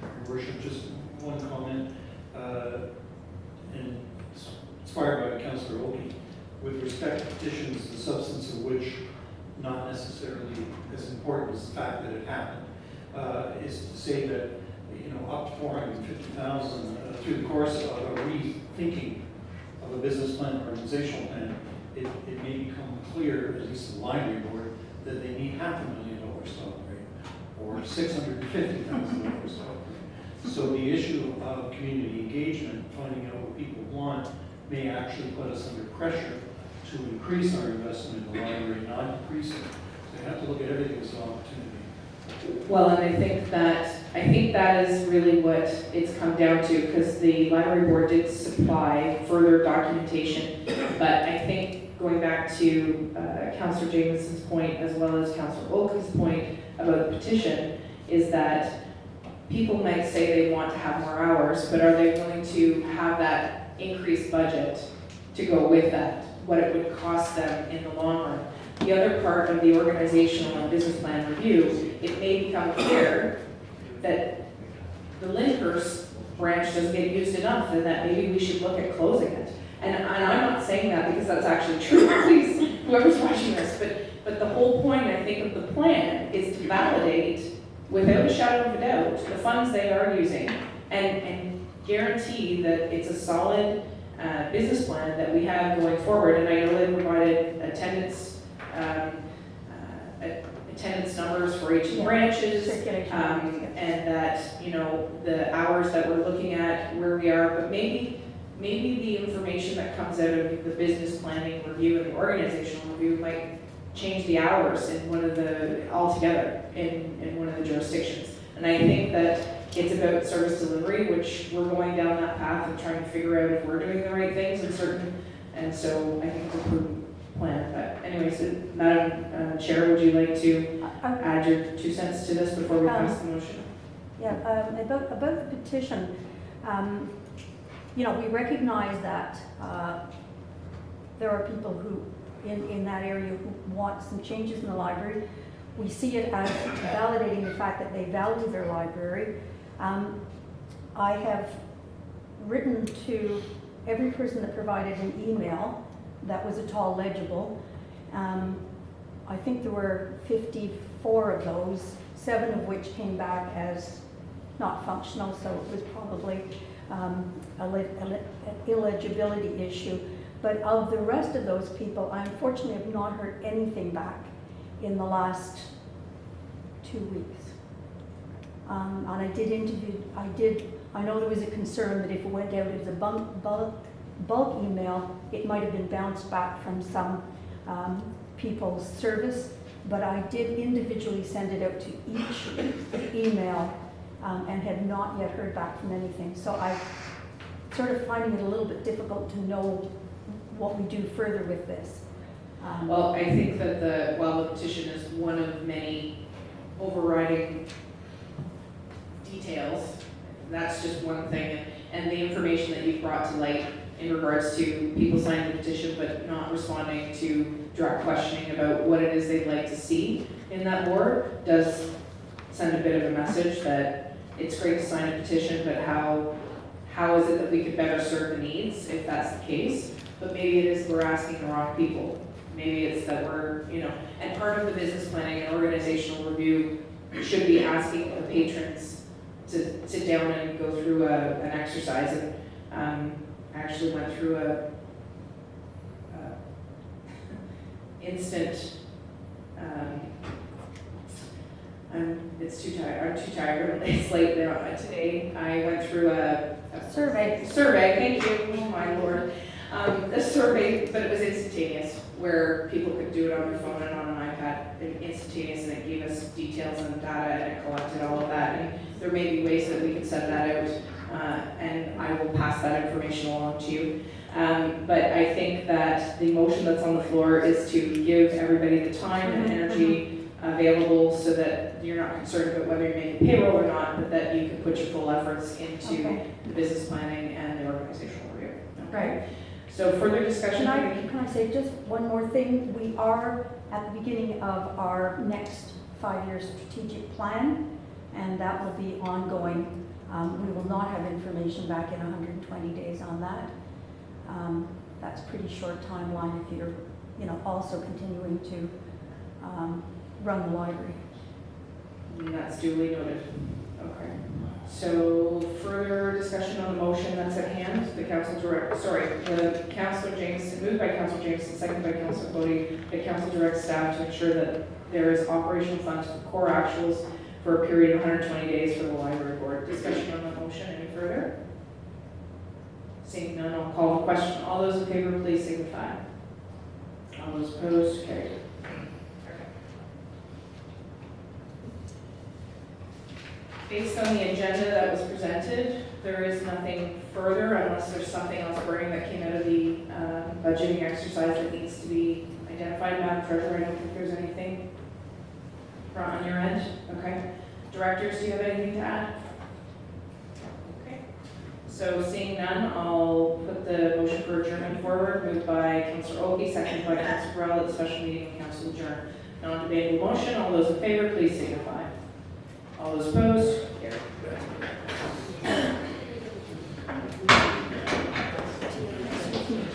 Your worship, just one comment, and it's inspired by Councillor Oakey. With respect to petitions, the substance of which not necessarily as important as the fact that it happened, is to say that, you know, up to 450,000 through the course of a rethinking of a business plan, organizational plan, it may become clear, at least to the library board, that they need $500,000 to operate, or $650,000 to operate. So the issue of community engagement, finding out what people want, may actually put us under pressure to increase our investment in the library, not decrease it. So you have to look at everything as an opportunity. Well, and I think that is really what it's come down to, because the library board did supply further documentation, but I think going back to Councillor Jameson's point as well as Councillor Olkey's point about the petition, is that people might say they want to have more hours, but are they willing to have that increased budget to go with that, what it would cost them in the long run? The other part of the organizational and business plan review, it may become clear that the Lyndhurst branch doesn't get used enough, and that maybe we should look at closing it. And I'm not saying that because that's actually true, please, whoever's watching this, but the whole point, I think, of the plan is to validate without a shadow of a doubt, the funds they are using, and guarantee that it's a solid business plan that we have going forward. And I know they provided attendance numbers for each of the branches, and that, you know, the hours that we're looking at, where we are, but maybe the information that comes out of the business planning review and the organizational review might change the hours in one of the, altogether, in one of the jurisdictions. And I think that it's about service delivery, which we're going down that path of trying to figure out if we're doing the right things in certain, and so I think it's a prudent plan. But anyways, Madam Chair, would you like to add your 2 cents to this before we pass the motion? Yeah, about the petition, you know, we recognize that there are people who, in that area, who want some changes in the library. We see it as validating the fact that they value their library. I have written to every person that provided an email that was at all legible. I think there were 54 of those, 7 of which came back as not functional, so it was probably an illegibility issue. But of the rest of those people, I unfortunately have not heard anything back in the last 2 weeks. And I did interview, I know there was a concern that if it went out as a bulk email, it might have been bounced back from some people's service, but I did individually send it out to each email and had not yet heard back from anything. So I'm sort of finding it a little bit difficult to know what we do further with this. Well, I think that while the petition is one of many overriding details, that's just one thing, and the information that you've brought to light in regards to people signing the petition but not responding to direct questioning about what it is they'd like to see in that board does send a bit of a message that it's great to sign a petition, but how is it that we could better serve the needs if that's the case? But maybe it is we're asking the wrong people. Maybe it's that we're, you know, and part of the business planning and organizational review should be asking the patrons to sit down and go through an exercise. And I actually went through instant, it's too tired, I'm too tired, it's late now. Today I went through a survey, thank you, oh my lord. A survey, but it was instantaneous, where people could do it on their phone and on an iPad, instantaneous, and it gave us details and data, and it collected all of that. And there may be ways that we can send that out, and I will pass that information along to you. But I think that the motion that's on the floor is to give everybody the time and energy available so that you're not concerned about whether you're making payroll or not, but that you can put your full efforts into the business planning and the organizational review. Okay? Right. So further discussion? Can I say just one more thing? We are at the beginning of our next 5-year strategic plan, and that will be ongoing. We will not have information back in 120 days on that. That's a pretty short timeline if you're, you know, also continuing to run the library. And that's duly noted. Okay. So further discussion on the motion that's at hand. The Councillor Jameson, moved by Councillor Jameson, seconded by Councillor Cody, the council directs staff to ensure that there is operational funds for core actuals for a period of 120 days for the library board. Discussion on the motion, any further? Seeing none, I'll call the question. All those in favor, please signify. All those opposed, carried. Based on the agenda that was presented, there is nothing further unless there's something else burning that came out of the budgeting exercise that needs to be identified. Madam Treasurer, I don't think there's anything on your end. Okay. Directors, do you have anything to add? Okay. So seeing none, I'll put the motion for adjournment forward, moved by Councillor Oakey, seconded by Councillor Burrell, that the special meeting council adjourn. Non-debatable motion, all those in favor, please signify. All those opposed? Carried.